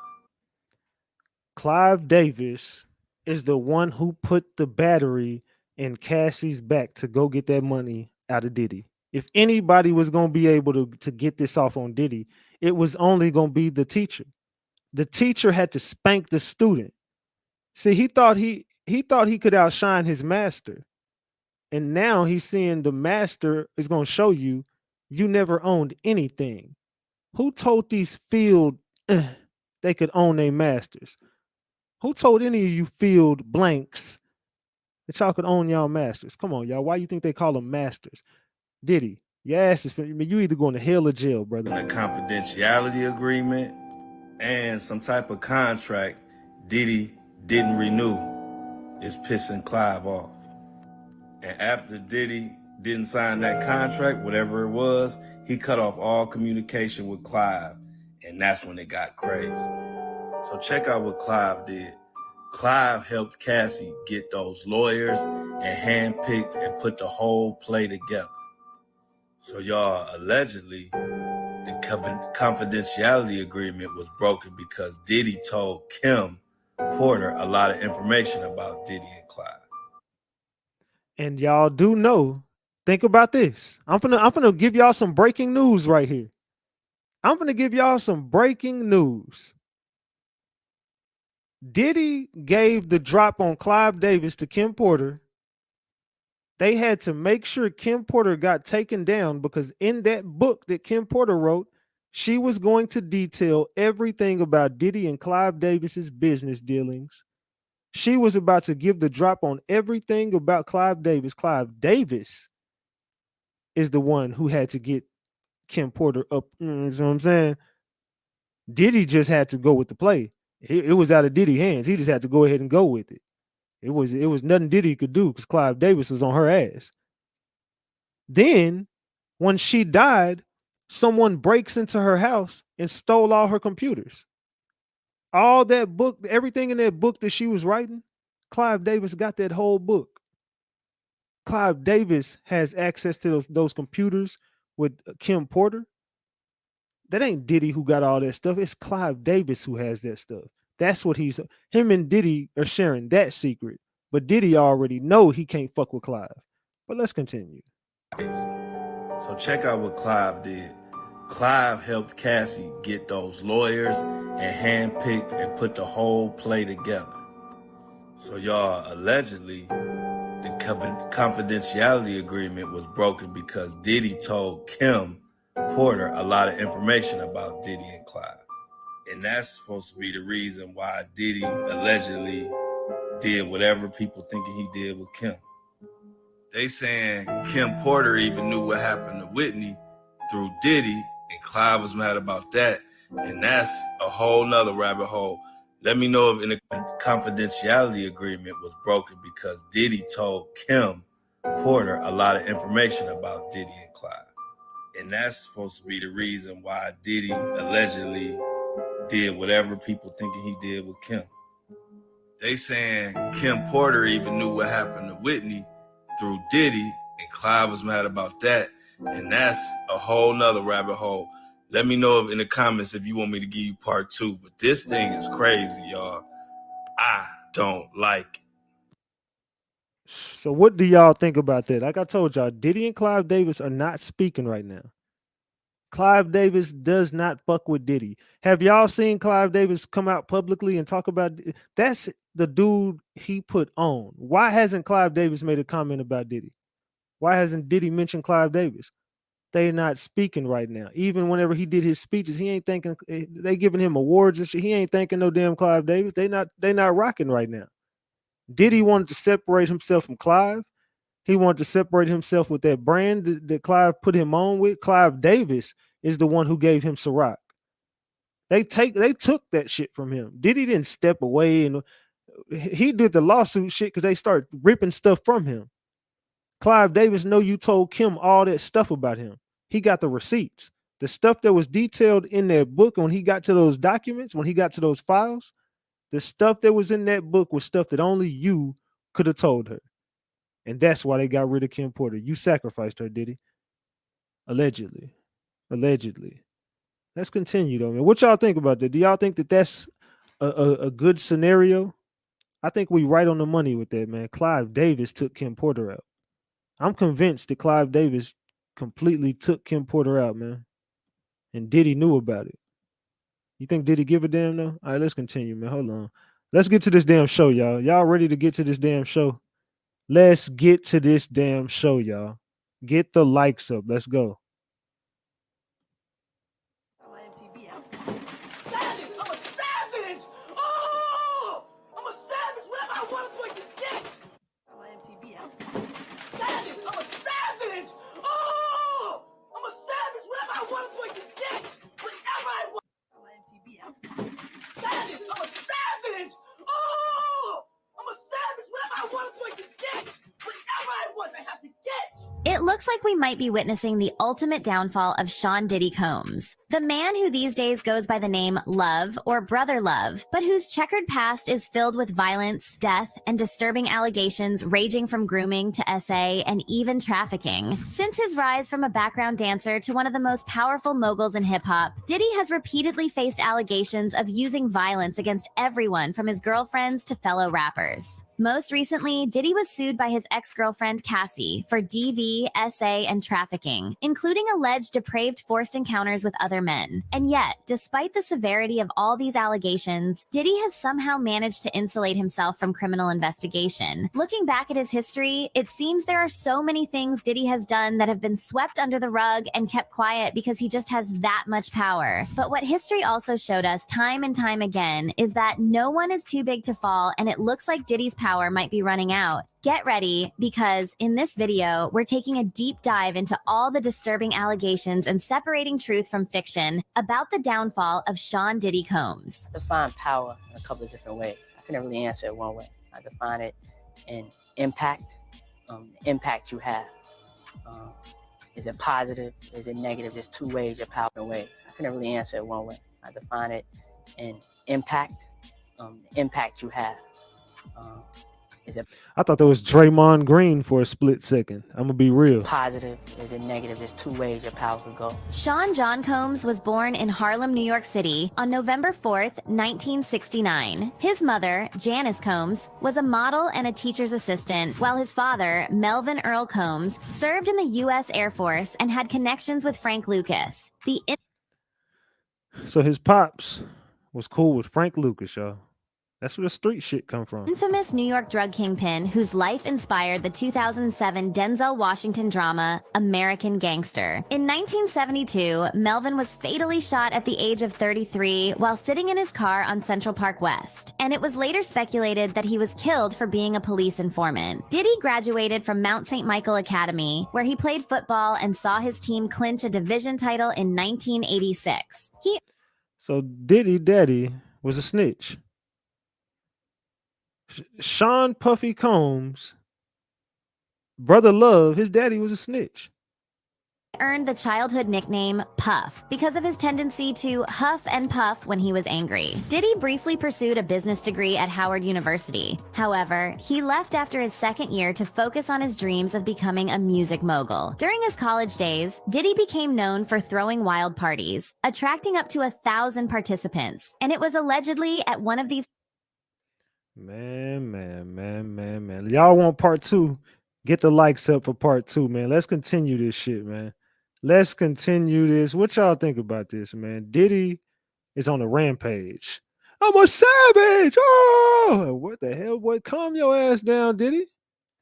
C: Clive Davis is the one who put the battery in Cassie's back to go get that money out of Diddy. If anybody was going to be able to get this off on Diddy, it was only going to be the teacher. The teacher had to spank the student. See, he thought he could outshine his master. And now he's seeing the master is going to show you never owned anything. Who told these field they could own their masters? Who told any of you field blanks that y'all could own y'all masters? Come on, y'all. Why you think they call them masters? Diddy, your ass is, you either going to hell or jail, brother.
K: A confidentiality agreement and some type of contract Diddy didn't renew is pissing Clive off. And after Diddy didn't sign that contract, whatever it was, he cut off all communication with Clive. And that's when it got crazy. So check out what Clive did. Clive helped Cassie get those lawyers and handpicked and put the whole play together. So y'all, allegedly, the confidentiality agreement was broken because Diddy told Kim Porter a lot of information about Diddy and Clive.
C: And y'all do know, think about this. I'm gonna give y'all some breaking news right here. I'm gonna give y'all some breaking news. Diddy gave the drop on Clive Davis to Kim Porter. They had to make sure Kim Porter got taken down because in that book that Kim Porter wrote, she was going to detail everything about Diddy and Clive Davis's business dealings. She was about to give the drop on everything about Clive Davis. Clive Davis is the one who had to get Kim Porter up. You know what I'm saying? Diddy just had to go with the play. It was out of Diddy's hands. He just had to go ahead and go with it. It was nothing Diddy could do because Clive Davis was on her ass. Then, when she died, someone breaks into her house and stole all her computers. All that book, everything in that book that she was writing, Clive Davis got that whole book. Clive Davis has access to those computers with Kim Porter. That ain't Diddy who got all that stuff. It's Clive Davis who has that stuff. That's what him and Diddy are sharing that secret. But Diddy already know he can't fuck with Clive. But let's continue.
K: So check out what Clive did. Clive helped Cassie get those lawyers and handpicked and put the whole play together. So y'all, allegedly, the confidentiality agreement was broken because Diddy told Kim Porter a lot of information about Diddy and Clive. And that's supposed to be the reason why Diddy allegedly did whatever people thinking he did with Kim. They saying Kim Porter even knew what happened to Whitney through Diddy, and Clive was mad about that. And that's a whole nother rabbit hole. Let me know if a confidentiality agreement was broken because Diddy told Kim Porter a lot of information about Diddy and Clive. And that's supposed to be the reason why Diddy allegedly did whatever people thinking he did with Kim. They saying Kim Porter even knew what happened to Whitney through Diddy, and Clive was mad about that. And that's a whole nother rabbit hole. Let me know in the comments if you want me to give you part 2. But this thing is crazy, y'all. I don't like it.
C: So what do y'all think about that? Like I told y'all, Diddy and Clive Davis are not speaking right now. Clive Davis does not fuck with Diddy. Have y'all seen Clive Davis come out publicly and talk about that's the dude he put on? Why hasn't Clive Davis made a comment about Diddy? Why hasn't Diddy mentioned Clive Davis? They're not speaking right now. Even whenever he did his speeches, he ain't thinking they giving him awards and shit. He ain't thanking no damn Clive Davis. They not rocking right now. Diddy wanted to separate himself from Clive. He wanted to separate himself with that brand that Clive put him on with. Clive Davis is the one who gave him Ciroc. They took that shit from him. Diddy didn't step away, and he did the lawsuit shit because they started ripping stuff from him. Clive Davis know you told Kim all that stuff about him. He got the receipts. The stuff that was detailed in that book, when he got to those documents, when he got to those files, the stuff that was in that book was stuff that only you could have told her. And that's why they got rid of Kim Porter. You sacrificed her, Diddy. Allegedly. Let's continue, though, man. What y'all think about that? Do y'all think that that's a good scenario? I think we right on the money with that, man. Clive Davis took Kim Porter out. I'm convinced that Clive Davis completely took Kim Porter out, man. And Diddy knew about it. You think Diddy give a damn, though? All right, let's continue, man. Hold on. Let's get to this damn show, y'all. Y'all ready to get to this damn show? Let's get to this damn show, y'all. Get the likes up. Let's go.
L: I'm a savage! Oh! I'm a savage! Whatever I want, I'm going to get! My MTV out. Savage! I'm a savage! Oh! I'm a savage! Whatever I want, I'm going to get! Whatever I want! My MTV out. Savage! I'm a savage! Oh! I'm a savage! Whatever I want, I'm going to get! Whatever I want, I have to get!
M: It looks like we might be witnessing the ultimate downfall of Sean Diddy Combs, the man who these days goes by the name Love or Brother Love, but whose checkered past is filled with violence, death, and disturbing allegations ranging from grooming to SA and even trafficking. Since his rise from a background dancer to one of the most powerful moguls in hip-hop, Diddy has repeatedly faced allegations of using violence against everyone from his girlfriends to fellow rappers. Most recently, Diddy was sued by his ex-girlfriend Cassie for DV, SA, and trafficking, including alleged depraved forced encounters with other men. And yet, despite the severity of all these allegations, Diddy has somehow managed to insulate himself from criminal investigation. Looking back at his history, it seems there are so many things Diddy has done that have been swept under the rug and kept quiet because he just has that much power. But what history also showed us time and time again is that no one is too big to fall, and it looks like Diddy's power might be running out. Get ready, because in this video, we're taking a deep dive into all the disturbing allegations and separating truth from fiction about the downfall of Sean Diddy Combs.
N: Define power in a couple of different ways. I can never really answer it one way. I define it in impact, the impact you have. Is it positive? Is it negative? There's two ways your power in ways. I can never really answer it one way. I define it in impact, the impact you have.
C: I thought that was Draymond Green for a split second. I'm gonna be real.
N: Positive? Is it negative? There's two ways your power could go.
M: Sean John Combs was born in Harlem, New York City on November 4th, 1969. His mother, Janice Combs, was a model and a teacher's assistant, while his father, Melvin Earl Combs, served in the U.S. Air Force and had connections with Frank Lucas.
C: So his pops was cool with Frank Lucas, y'all. That's where the street shit come from.
M: Infamous New York drug kingpin whose life inspired the 2007 Denzel Washington drama American Gangster. In 1972, Melvin was fatally shot at the age of 33 while sitting in his car on Central Park West, and it was later speculated that he was killed for being a police informant. Diddy graduated from Mount St. Michael Academy, where he played football and saw his team clinch a division title in 1986.
C: So Diddy Daddy was a snitch. Sean Puffy Combs, Brother Love, his daddy was a snitch.
M: earned the childhood nickname Puff because of his tendency to huff and puff when he was angry. Diddy briefly pursued a business degree at Howard University. However, he left after his second year to focus on his dreams of becoming a music mogul. During his college days, Diddy became known for throwing wild parties, attracting up to 1,000 participants, and it was allegedly at one of these.
C: Man. Y'all want part 2? Get the likes up for part 2, man. Let's continue this shit, man. Let's continue this. What y'all think about this, man? Diddy is on a rampage. I'm a savage. Oh, what the hell, boy? Calm your ass down, Diddy.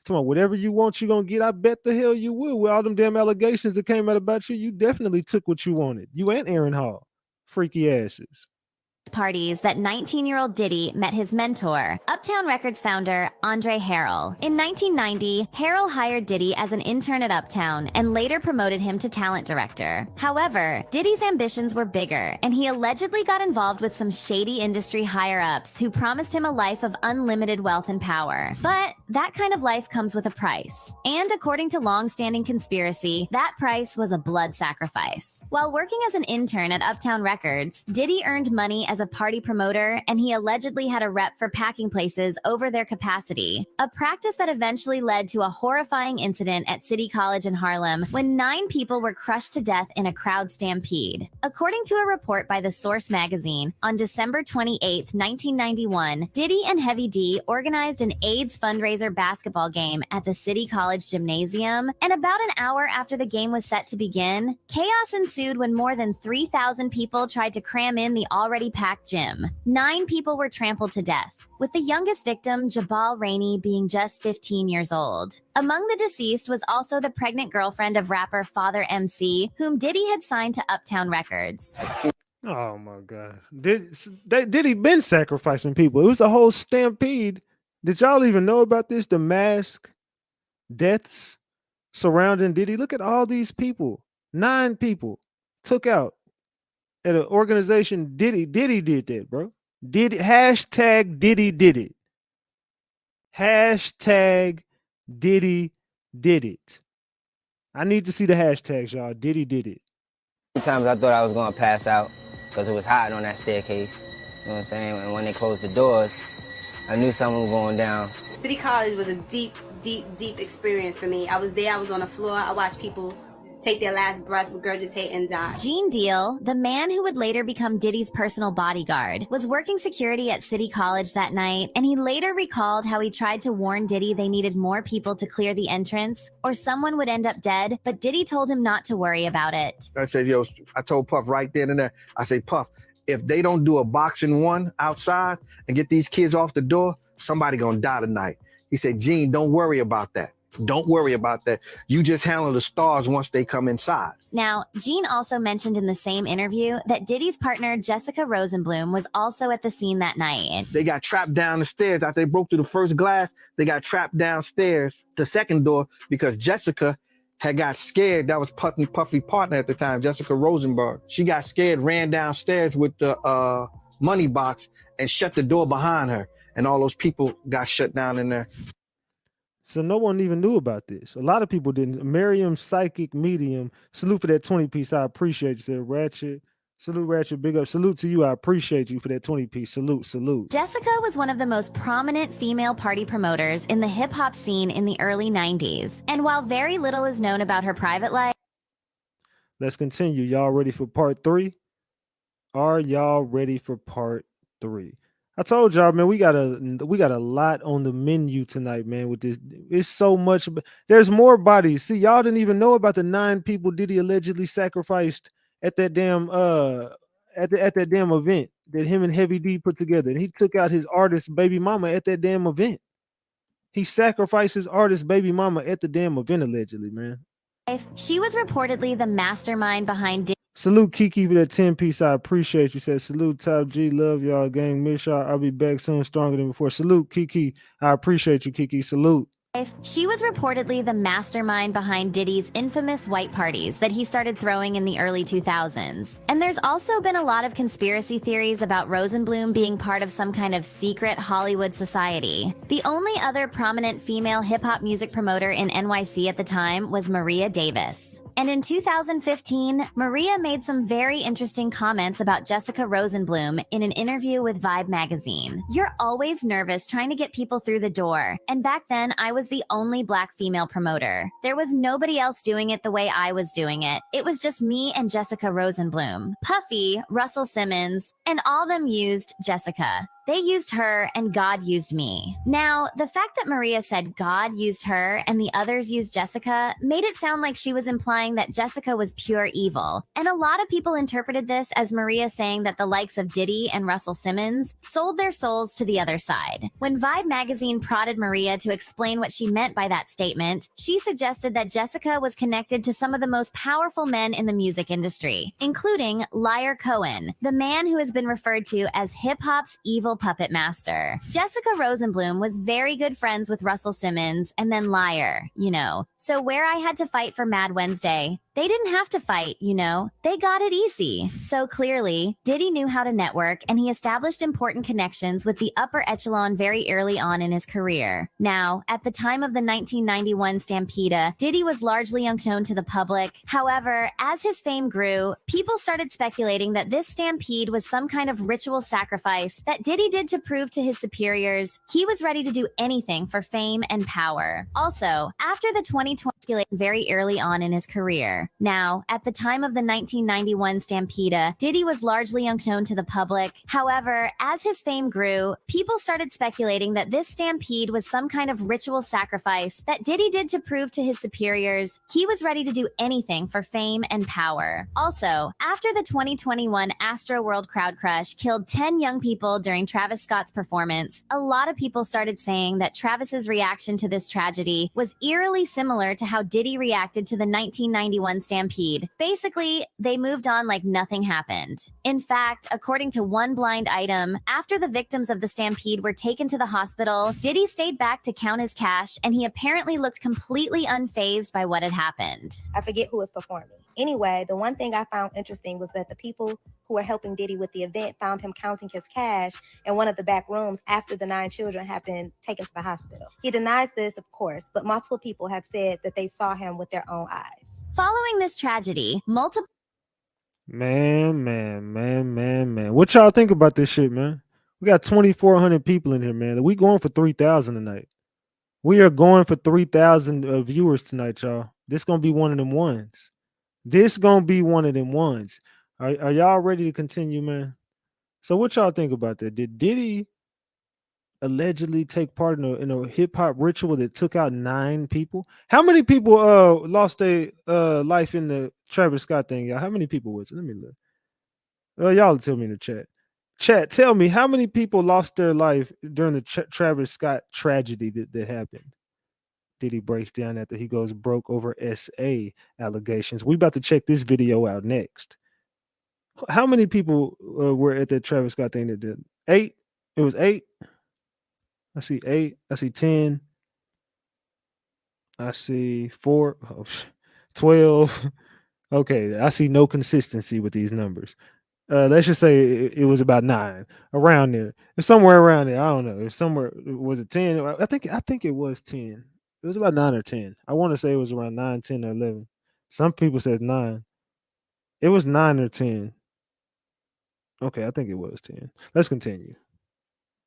C: Come on, whatever you want, you're going to get. I bet the hell you will. With all them damn allegations that came out about you, you definitely took what you wanted. You and Aaron Hall. Freaky asses.
M: Parties that 19-year-old Diddy met his mentor, Uptown Records founder Andre Harrell. In 1990, Harrell hired Diddy as an intern at Uptown and later promoted him to talent director. However, Diddy's ambitions were bigger, and he allegedly got involved with some shady industry higher-ups who promised him a life of unlimited wealth and power. But that kind of life comes with a price. And according to long-standing conspiracy, that price was a blood sacrifice. While working as an intern at Uptown Records, Diddy earned money as a party promoter, and he allegedly had a rep for packing places over their capacity, a practice that eventually led to a horrifying incident at City College in Harlem when 9 people were crushed to death in a crowd stampede. According to a report by The Source magazine, on December 28, 1991, Diddy and Heavy D organized an AIDS fundraiser basketball game at the City College gymnasium, and about an hour after the game was set to begin, chaos ensued when more than 3,000 people tried to cram in the already packed gym. 9 people were trampled to death, with the youngest victim, Jabal Rainey, being just 15 years old. Among the deceased was also the pregnant girlfriend of rapper Father MC, whom Diddy had signed to Uptown Records.
C: Oh my God. Diddy been sacrificing people. It was a whole stampede. Did y'all even know about this? The mass deaths surrounding Diddy. Look at all these people. 9 people took out at an organization. Diddy did that, bro. Diddy, hashtag Diddy did it. Hashtag Diddy did it. I need to see the hashtags, y'all. Diddy did it.
O: Sometimes I thought I was gonna pass out because it was hot on that staircase. You know what I'm saying? And when they closed the doors, I knew something was going down.
P: City College was a deep experience for me. I was there, I was on the floor, I watched people take their last breath, regurgitate, and die.
M: Gene Deal, the man who would later become Diddy's personal bodyguard, was working security at City College that night, and he later recalled how he tried to warn Diddy they needed more people to clear the entrance, or someone would end up dead, but Diddy told him not to worry about it.
Q: I said, yo, I told Puff right then and there, I say, Puff, if they don't do a boxing one outside and get these kids off the door, somebody gonna die tonight. He said, Gene, don't worry about that. Don't worry about that. You just handle the stars once they come inside.
M: Now, Gene also mentioned in the same interview that Diddy's partner, Jessica Rosenblum, was also at the scene that night.
Q: They got trapped down the stairs. After they broke through the first glass, they got trapped downstairs, the second door, because Jessica had got scared. That was Puffy's partner at the time, Jessica Rosenberg. She got scared, ran downstairs with the money box and shut the door behind her. And all those people got shut down in there.
C: So no one even knew about this. A lot of people didn't. Miriam, psychic medium. Salute for that 20-piece. I appreciate you. Said Ratchet. Salute, Ratchet. Big up. Salute to you. I appreciate you for that 20-piece. Salute.
M: Jessica was one of the most prominent female party promoters in the hip-hop scene in the early 90s. And while very little is known about her private life...
C: Let's continue. Y'all ready for part 3? Are y'all ready for part 3? I told y'all, man, we got a lot on the menu tonight, man. With this, it's so much. There's more bodies. See, y'all didn't even know about the 9 people Diddy allegedly sacrificed at that damn at that damn event that him and Heavy D put together. And he took out his artist baby mama at that damn event. He sacrificed his artist baby mama at the damn event allegedly, man.
M: She was reportedly the mastermind behind Diddy.
C: Salute Kiki for that 10-piece. I appreciate you. Said salute Top G. Love y'all, gang. Miss y'all. I'll be back soon, stronger than before. Salute Kiki. I appreciate you, Kiki. Salute.
M: She was reportedly the mastermind behind Diddy's infamous white parties that he started throwing in the early 2000s. And there's also been a lot of conspiracy theories about Rosenblum being part of some kind of secret Hollywood society. The only other prominent female hip-hop music promoter in NYC at the time was Maria Davis. And in 2015, Maria made some very interesting comments about Jessica Rosenblum in an interview with Vibe magazine. "You're always nervous trying to get people through the door. And back then, I was the only Black female promoter. There was nobody else doing it the way I was doing it. It was just me and Jessica Rosenblum. Puffy, Russell Simmons, and all them used Jessica. They used her and God used me." Now, the fact that Maria said God used her and the others used Jessica made it sound like she was implying that Jessica was pure evil. And a lot of people interpreted this as Maria saying that the likes of Diddy and Russell Simmons sold their souls to the other side. When Vibe magazine prodded Maria to explain what she meant by that statement, she suggested that Jessica was connected to some of the most powerful men in the music industry, including Liar Cohen, the man who has been referred to as hip-hop's evil puppet master. Jessica Rosenblum was very good friends with Russell Simmons and then Liar, So where I had to fight for Mad Wednesday, they didn't have to fight, They got it easy. So clearly, Diddy knew how to network and he established important connections with the upper echelon very early on in his career. Now, at the time of the 1991 Stampede, Diddy was largely unknown to the public. However, as his fame grew, people started speculating that this stampede was some kind of ritual sacrifice that Diddy did to prove to his superiors he was ready to do anything for fame and power. Also, after the 2020 very early on in his career. Now, at the time of the 1991 Stampede, Diddy was largely unknown to the public. However, as his fame grew, people started speculating that this stampede was some kind of ritual sacrifice that Diddy did to prove to his superiors he was ready to do anything for fame and power. Also, after the 2021 Astro World crowd crush killed 10 young people during Travis Scott's performance, a lot of people started saying that Travis's reaction to this tragedy was eerily similar to how Diddy reacted to the 1991 Stampede. Basically, they moved on like nothing happened. In fact, according to one blind item, after the victims of the Stampede were taken to the hospital, Diddy stayed back to count his cash, and he apparently looked completely unfazed by what had happened.
R: I forget who was performing. Anyway, the one thing I found interesting was that the people who were helping Diddy with the event found him counting his cash in one of the back rooms after the 9 children had been taken to the hospital. He denies this, of course, but multiple people have said that they saw him with their own eyes.
M: Following this tragedy, multiple
C: Man. What y'all think about this shit, man? We got 2,400 people in here, man. We going for 3,000 tonight. We are going for 3,000 viewers tonight, y'all. This gonna be one of them ones. Are y'all ready to continue, man? So what y'all think about that? Did Diddy allegedly take part in a hip hop ritual that took out 9 people? How many people lost their life in the Travis Scott thing, y'all? How many people was it? Let me look. Y'all tell me in the chat. Chat, tell me how many people lost their life during the Travis Scott tragedy that happened. Diddy breaks down after he goes broke over SA allegations. We about to check this video out next. How many people were at the Travis Scott thing that did? 8? It was 8. I see 8. I see 10. I see 4. 12. Okay, I see no consistency with these numbers. Let's just say it was about 9, around there. It's somewhere around there. I don't know. It's somewhere. Was it 10? I think it was 10. It was about 9 or 10. I want to say it was around 9, 10, or 11. Some people says 9. It was 9 or 10. Okay, I think it was 10. Let's continue.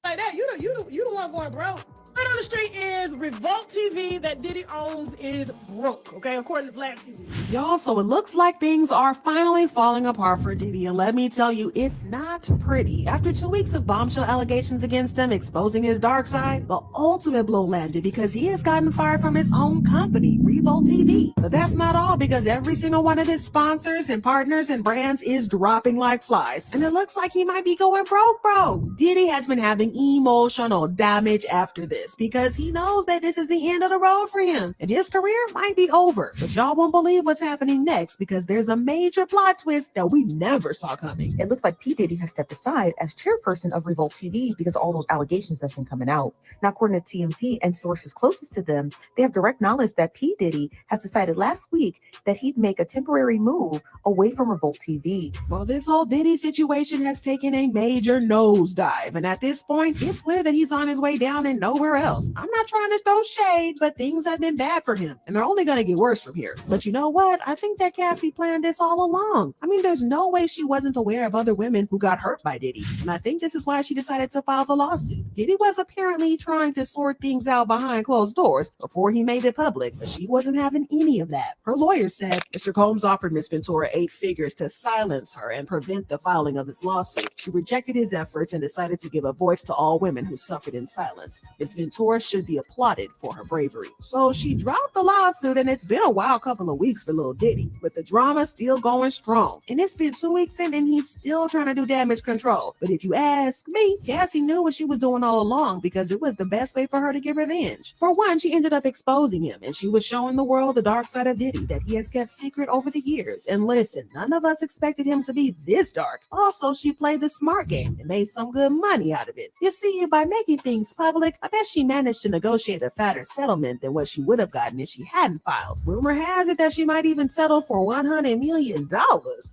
E: Like that, you the one going broke. Right on the street is Revolt TV that Diddy owns is broke, okay, according to Black TV.
H: Y'all, so it looks like things are finally falling apart for Diddy, and let me tell you, it's not pretty. After 2 weeks of bombshell allegations against him exposing his dark side, the ultimate blow landed because he has gotten fired from his own company, Revolt TV. But that's not all, because every single one of his sponsors and partners and brands is dropping like flies, and it looks like he might be going broke. Diddy has been having emotional damage after this because he knows that this is the end of the road for him and his career might be over. But y'all won't believe what's happening next because there's a major plot twist that we never saw coming.
S: It looks like P. Diddy has stepped aside as chairperson of Revolt TV because of all those allegations that's been coming out. Now, according to TMZ and sources closest to them, they have direct knowledge that P. Diddy has decided last week that he'd make a temporary move away from Revolt TV.
H: Well, this whole Diddy situation has taken a major nosedive, and at this point, it's clear that he's on his way down and nowhere anywhere else. I'm not trying to throw shade, but things have been bad for him, and they're only going to get worse from here. But you know what? I think that Cassie planned this all along. I mean, there's no way she wasn't aware of other women who got hurt by Diddy, and I think this is why she decided to file the lawsuit. Diddy was apparently trying to sort things out behind closed doors before he made it public, but she wasn't having any of that. Her lawyer said Mr. Combs offered Miss Ventura 8 figures to silence her and prevent the filing of this lawsuit. She rejected his efforts and decided to give a voice to all women who suffered in silence. Miss Ventura should be applauded for her bravery. So she dropped the lawsuit, and it's been a wild couple of weeks for Lil Diddy, with the drama still going strong. And it's been 2 weeks in, and he's still trying to do damage control. But if you ask me, Cassie knew what she was doing all along because it was the best way for her to get revenge. For one, she ended up exposing him, and she was showing the world the dark side of Diddy that he has kept secret over the years. And listen, none of us expected him to be this dark. Also, she played the smart game and made some good money out of it. You see, by making things public, I bet she managed to negotiate a fatter settlement than what she would have gotten if she hadn't filed. Rumor has it that she might even settle for $100 million.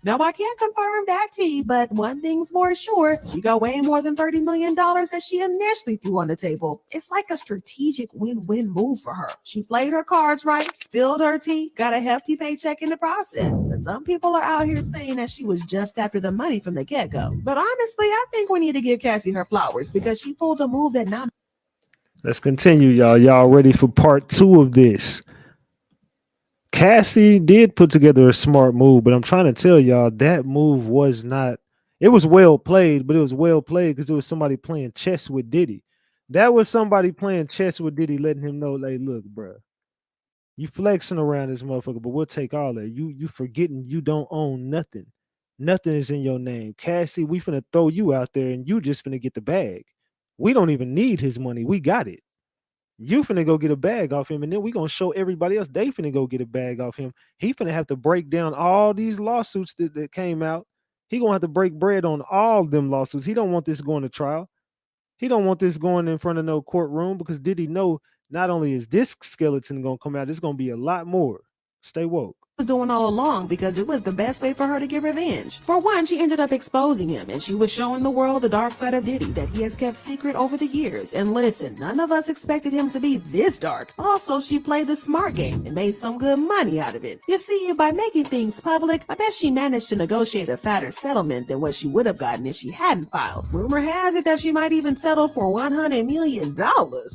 H: Now, I can't confirm that tea, but one thing's more sure, she got way more than $30 million that she initially threw on the table. It's like a strategic win-win move for her. She played her cards right, spilled her tea, got a hefty paycheck in the process. But some people are out here saying that she was just after the money from the get-go. But honestly, I think we need to give Cassie her flowers because she pulled a move that not.
C: Let's continue, y'all. Y'all ready for part 2 of this? Cassie did put together a smart move, but I'm trying to tell y'all that move was not. It was well played, but it was well played because it was somebody playing chess with Diddy. That was somebody playing chess with Diddy, letting him know, like, look, bro, you flexing around this motherfucker, but we'll take all that. You forgetting you don't own nothing. Nothing is in your name. Cassie, we finna throw you out there and you just finna get the bag. We don't even need his money. We got it. You finna go get a bag off him, and then we gonna show everybody else they finna go get a bag off him. He finna have to break down all these lawsuits that came out. He gonna have to break bread on all them lawsuits. He don't want this going to trial. He don't want this going in front of no courtroom because Diddy know not only is this skeleton gonna come out, it's gonna be a lot more. Stay woke.
H: Was doing all along because it was the best way for her to get revenge. For one, she ended up exposing him, and she was showing the world the dark side of Diddy that he has kept secret over the years. And listen, none of us expected him to be this dark. Also, she played the smart game and made some good money out of it. You see, by making things public, I bet she managed to negotiate a fatter settlement than what she would have gotten if she hadn't filed. Rumor has it that she might even settle for $100 million.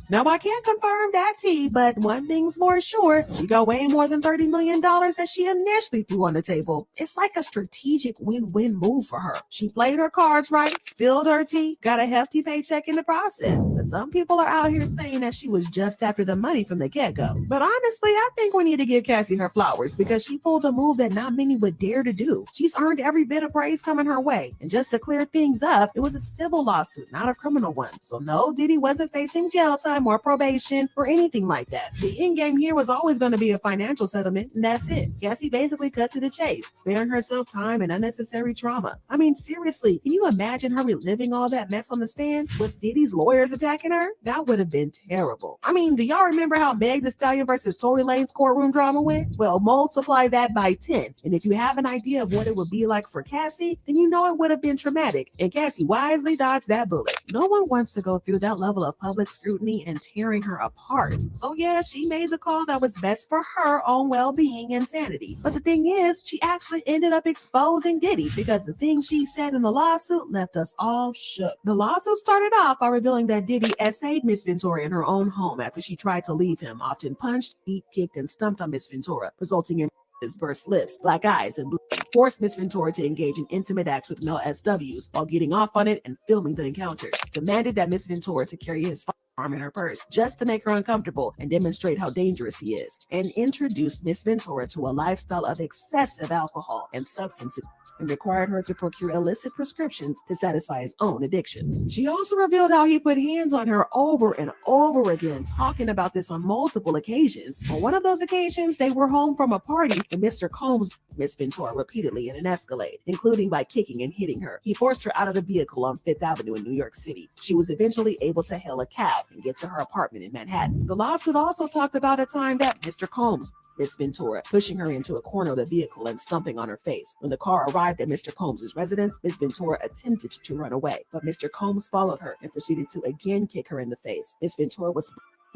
H: Now, I can't confirm that tea, but one thing's more sure, she got way more than $30 million that she initially threw on the table. It's like a strategic win-win move for her. She played her cards right, spilled her tea, got a hefty paycheck in the process. But some people are out here saying that she was just after the money from the get-go. But honestly, I think we need to give Cassie her flowers because she pulled a move that not many would dare to do. She's earned every bit of praise coming her way. And just to clear things up, it was a civil lawsuit, not a criminal one. So no, Diddy wasn't facing jail time or probation or anything like that. The end game here was always going to be a financial settlement, and that's it. Cassie basically cut to the chase, sparing herself time and unnecessary trauma. I mean, seriously, can you imagine her reliving all that mess on the stand with Diddy's lawyers attacking her? That would have been terrible. I mean, do y'all remember how Meg Thee Stallion versus Tory Lanez courtroom drama went? Well, multiply that by 10. And if you have an idea of what it would be like for Cassie, then you know it would have been traumatic. And Cassie wisely dodged that bullet. No one wants to go through that level of public scrutiny and tearing her apart. So yeah, she made the call that was best for her own well-being and sanity. But the thing is, she actually ended up exposing Diddy because the things she said in the lawsuit left us all shook. The lawsuit started off by revealing that Diddy essayed Miss Ventura in her own home after she tried to leave him, often punched, beat, kicked, and stumped on Miss Ventura, resulting in his burst lips, black eyes, and bleeding. Forced Miss Ventura to engage in intimate acts with male SWs while getting off on it and filming the encounter. Demanded that Miss Ventura to carry his firearm in her purse just to make her uncomfortable and demonstrate how dangerous he is, and introduced Miss Ventura to a lifestyle of excessive alcohol and substances and required her to procure illicit prescriptions to satisfy his own addictions. She also revealed how he put hands on her over and over again, talking about this on multiple occasions. On one of those occasions, they were home from a party and Mr. Combs Miss Ventura repeatedly in an Escalade, including by kicking and hitting her. He forced her out of the vehicle on Fifth Avenue in New York City. She was eventually able to hail a cab and get to her apartment in Manhattan. The lawsuit also talked about a time that Mr. Combs Miss Ventura, pushing her into a corner of the vehicle and stomping on her face. When the car arrived at Mr. Combs' residence, Miss Ventura attempted to run away, but Mr. Combs followed her and proceeded to again kick her in the face. Miss Ventura was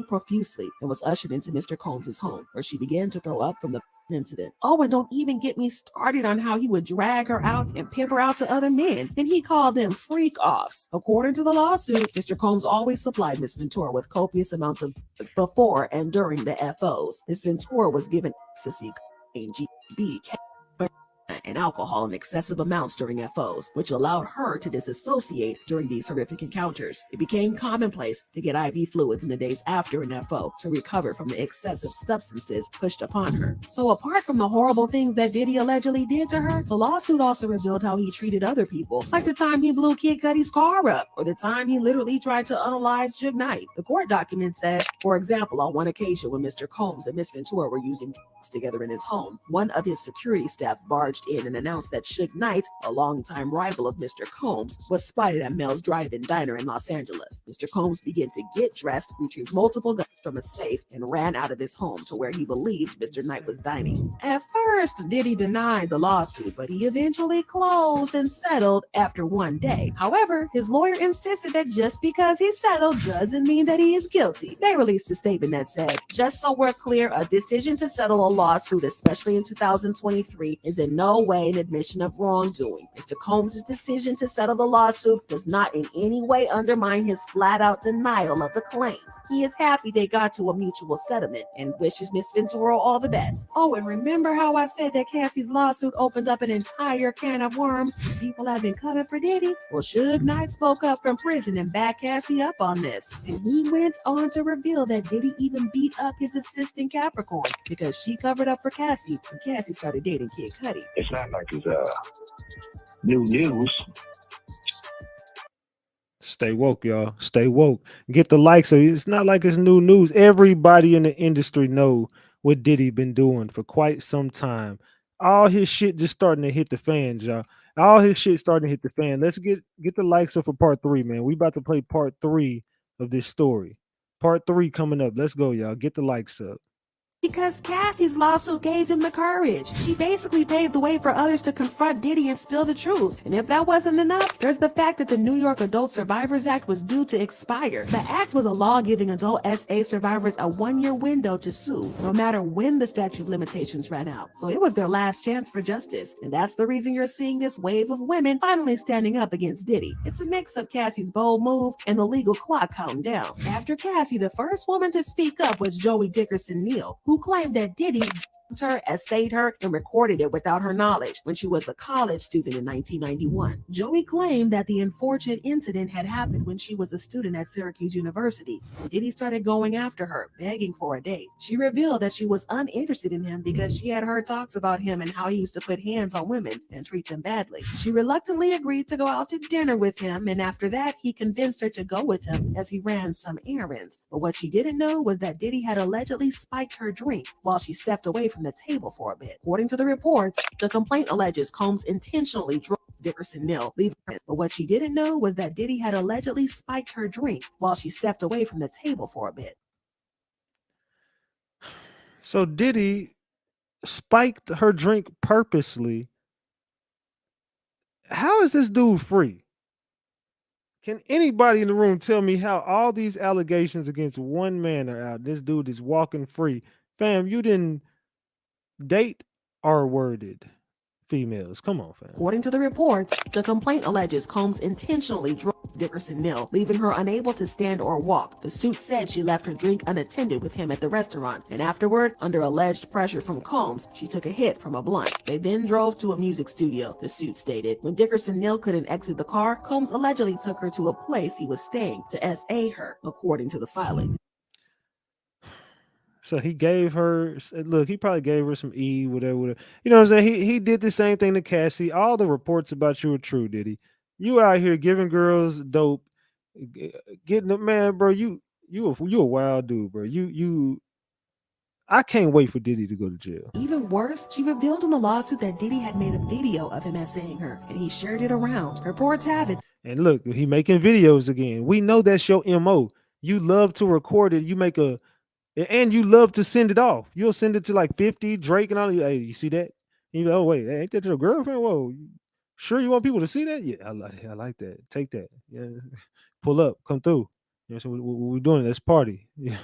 H: profusely and was ushered into Mr. Combs' home, where she began to throw up from the incident. Oh, and don't even get me started on how he would drag her out and pimp her out to other men, and he called them freak-offs. According to the lawsuit, Mr. Combs always supplied Miss Ventura with copious amounts of drugs before and during the FOs. Miss Ventura was given ecstasy, GB, and alcohol in excessive amounts during FOs, which allowed her to disassociate during these horrific encounters. It became commonplace to get IV fluids in the days after an FO to recover from the excessive substances pushed upon her. So apart from the horrible things that Diddy allegedly did to her, the lawsuit also revealed how he treated other people, like the time he blew Kid Cudi's car up, or the time he literally tried to unalive Suge Knight. The court document said, for example, on one occasion when Mr. Combs and Miss Ventura were using drugs together in his home, one of his security staff barged in and announced that Suge Knight, a longtime rival of Mr. Combs, was spotted at Mel's Drive-In Diner in Los Angeles. Mr. Combs began to get dressed, retrieved multiple guns from a safe, and ran out of his home to where he believed Mr. Knight was dining. At first, Diddy denied the lawsuit, but he eventually closed and settled after one day. However, his lawyer insisted that just because he settled doesn't mean that he is guilty. They released a statement that said, just so we're clear, a decision to settle a lawsuit, especially in 2023, is in no way an admission of wrongdoing. Mr. Combs' decision to settle the lawsuit does not in any way undermine his flat-out denial of the claims. He is happy they got to a mutual settlement and wishes Miss Ventura all the best. Oh, and remember how I said that Cassie's lawsuit opened up an entire can of worms? People have been coming for Diddy. Well, Suge Knight spoke up from prison and backed Cassie up on this. And he went on to reveal that Diddy even beat up his assistant Capricorn because she covered up for Cassie when Cassie started dating Kid Cudi.
T: It's not like it's new news.
C: Stay woke, y'all. Stay woke. Get the likes. So it's not like it's new news. Everybody in the industry know what Diddy been doing for quite some time. All his shit just starting to hit the fans, y'all. All his shit starting to hit the fan. Let's get the likes up for part 3, man. We about to play part 3 of this story. Part 3 coming up. Let's go, y'all. Get the likes up.
H: Because Cassie's lawsuit gave him the courage. She basically paved the way for others to confront Diddy and spill the truth. And if that wasn't enough, there's the fact that the New York Adult Survivors Act was due to expire. The act was a law giving adult SA survivors a 1-year window to sue, no matter when the statute of limitations ran out. So it was their last chance for justice. And that's the reason you're seeing this wave of women finally standing up against Diddy. It's a mix of Cassie's bold move and the legal clock counting down. After Cassie, the first woman to speak up was Joey Dickerson Neal, who claimed that Diddy her, essayed her, and recorded it without her knowledge when she was a college student in 1991. Joey claimed that the unfortunate incident had happened when she was a student at Syracuse University. Diddy started going after her, begging for a date. She revealed that she was uninterested in him because she had heard talks about him and how he used to put hands on women and treat them badly. She reluctantly agreed to go out to dinner with him, and after that, he convinced her to go with him as he ran some errands. But what she didn't know was that Diddy had allegedly spiked her drink while she stepped away from the table for a bit. According to the reports, the complaint alleges Combs intentionally drove Dickerson Neal, leaving her. But what she didn't know was that Diddy had allegedly spiked her drink while she stepped away from the table for a bit.
C: So Diddy spiked her drink purposely. How is this dude free? Can anybody in the room tell me how all these allegations against one man are out? This dude is walking free. Fam, you didn't date R-worded females. Come on, fam.
H: According to the reports, the complaint alleges Combs intentionally drove Dickerson Neal, leaving her unable to stand or walk. The suit said she left her drink unattended with him at the restaurant, and afterward, under alleged pressure from Combs, she took a hit from a blunt. They then drove to a music studio, the suit stated. When Dickerson Neal couldn't exit the car, Combs allegedly took her to a place he was staying to SA her, according to the filing.
C: So he gave her, look, he probably gave her some E, whatever. You know what I'm saying? He did the same thing to Cassie. All the reports about you are true, Diddy. You out here giving girls dope, getting the man, bro. You a wild dude, bro. I can't wait for Diddy to go to jail.
H: Even worse, she revealed in the lawsuit that Diddy had made a video of him essaying her, and he shared it around. Reports have it.
C: And look, he making videos again. We know that's your MO. You love to record it. You make and you love to send it off. You'll send it to like 50, Drake and all. Hey, you see that? You go, oh wait, ain't that your girlfriend? Whoa, sure you want people to see that? Yeah, I like that. Take that. Yeah, pull up, come through. You know, so what we doing? Let's party. Yeah.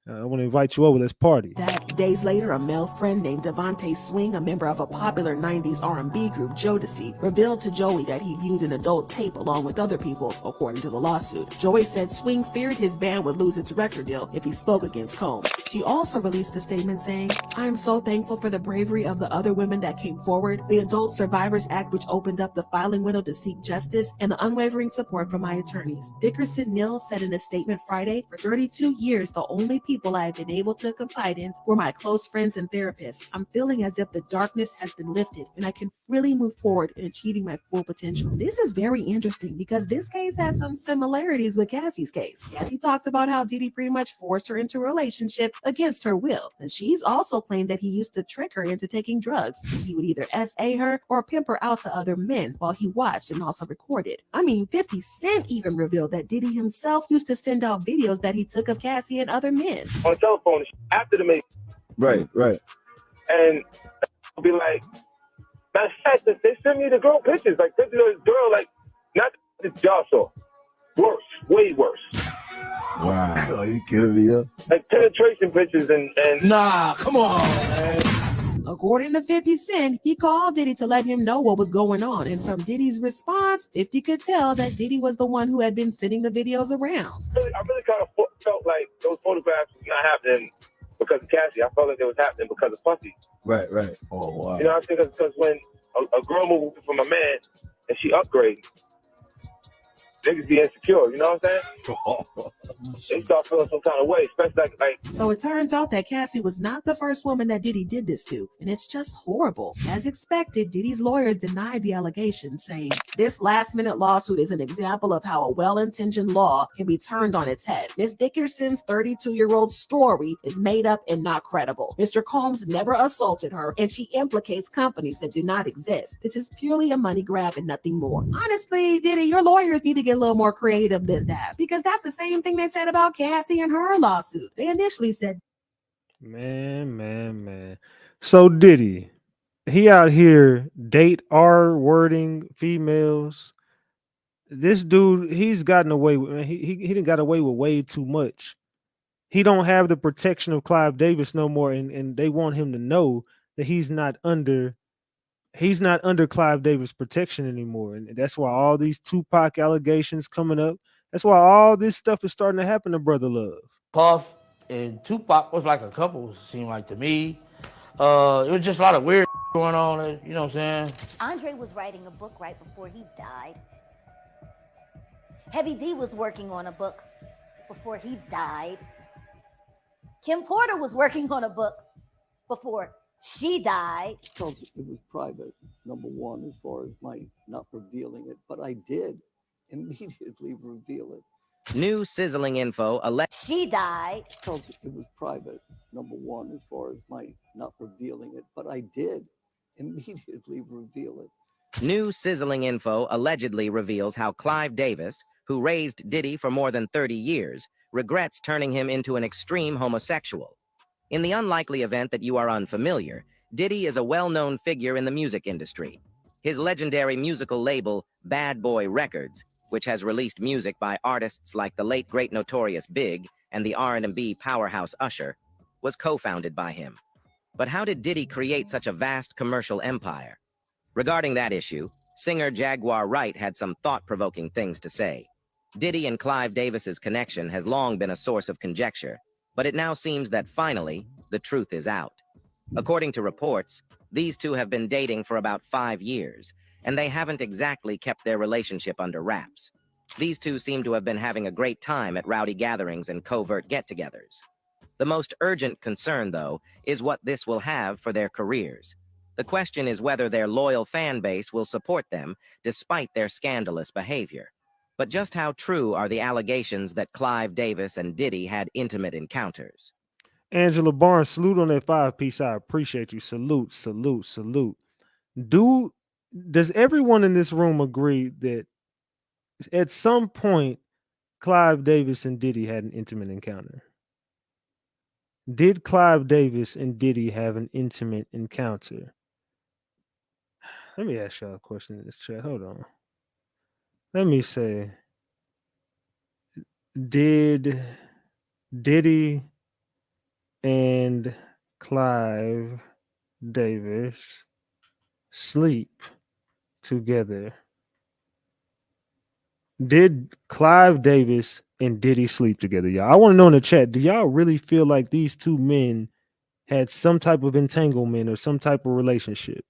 C: I want to invite you over. Let's party.
H: Days later, a male friend named Devontae Swing, a member of a popular 90s R&B group, Jodeci, revealed to Joey that he viewed an adult tape along with other people, according to the lawsuit. Joey said Swing feared his band would lose its record deal if he spoke against Combs. She also released a statement saying, "I am so thankful for the bravery of the other women that came forward, the Adult Survivors Act which opened up the filing window to seek justice, and the unwavering support from my attorneys." Dickerson Neal said in a statement Friday, "For 32 years, the only people I have been able to confide in were my close friends and therapists. I'm feeling as if the darkness has been lifted and I can really move forward in achieving my full potential." This is very interesting because this case has some similarities with Cassie's case. Cassie talked about how Diddy pretty much forced her into a relationship against her will. And she's also claimed that he used to trick her into taking drugs. He would either SA her or pimp her out to other men while he watched and also recorded. I mean, 50 Cent even revealed that Diddy himself used to send out videos that he took of Cassie and other men.
U: On telephone after the meeting.
V: Right.
U: And I'll be like, matter of fact, they send me the girl pictures, like pictures of this girl, like, not the y'all saw. Worse, way worse.
V: Wow. Oh, you killing me up.
U: Like penetration pictures and
J: Nah, come on, man.
H: According to 50 Cent, he called Diddy to let him know what was going on. And from Diddy's response, 50 could tell that Diddy was the one who had been sending the videos around.
U: I really kind of felt like those photographs was not happening because of Cassie. I felt like it was happening because of Puffy.
V: Right. Oh, wow.
U: You know what I'm saying? Because when a girl moves from a man and she upgrades, niggas be insecure, you know what I'm saying? They start feeling some kind of way, especially like.
H: So it turns out that Cassie was not the first woman that Diddy did this to, and it's just horrible. As expected, Diddy's lawyers denied the allegations, saying, "This last-minute lawsuit is an example of how a well-intentioned law can be turned on its head. Ms. Dickerson's 32-year-old story is made up and not credible. Mr. Combs never assaulted her, and she implicates companies that do not exist. This is purely a money grab and nothing more." Honestly, Diddy, your lawyers need to get a little more creative than that, because that's the same thing they said about Cassie and her lawsuit. They initially said,
C: Man. So Diddy, he out here date R-wording females. This dude, he's gotten away with, he didn't got away with way too much. He don't have the protection of Clive Davis no more, and they want him to know that he's not under Clive Davis protection anymore. And that's why all these Tupac allegations coming up. That's why all this stuff is starting to happen to Brother Love.
W: Puff and Tupac was like a couple, seemed like to me. It was just a lot of weird going on, you know what I'm saying?
X: Andre was writing a book right before he died. Heavy D was working on a book before he died. Kim Porter was working on a book before she died.
Y: It was private, number one, as far as my not revealing it, but I did immediately reveal it.
Z: New sizzling info.
X: She died.
Y: It was private, number one, as far as my not revealing it, but I did immediately reveal it.
Z: New sizzling info allegedly reveals how Clive Davis, who raised Diddy for more than 30 years, regrets turning him into an extreme homosexual. In the unlikely event that you are unfamiliar, Diddy is a well-known figure in the music industry. His legendary musical label, Bad Boy Records, which has released music by artists like the late great Notorious Big and the R&B powerhouse Usher, was co-founded by him. But how did Diddy create such a vast commercial empire? Regarding that issue, singer Jaguar Wright had some thought-provoking things to say. Diddy and Clive Davis's connection has long been a source of conjecture, but it now seems that finally, the truth is out. According to reports, these two have been dating for about 5 years, and they haven't exactly kept their relationship under wraps. These two seem to have been having a great time at rowdy gatherings and covert get-togethers. The most urgent concern, though, is what this will have for their careers. The question is whether their loyal fan base will support them despite their scandalous behavior. But just how true are the allegations that Clive Davis and Diddy had intimate encounters?
C: Angela Barnes, salute on that 5-piece. I appreciate you. Salute, salute, salute. Dude, does everyone in this room agree that at some point Clive Davis and Diddy had an intimate encounter? Did Clive Davis and Diddy have an intimate encounter? Let me ask y'all a question in this chat. Hold on. Let me say, did Diddy and Clive Davis sleep together? Did Clive Davis and Diddy sleep together, y'all? I want to know in the chat, do y'all really feel like these two men had some type of entanglement or some type of relationship?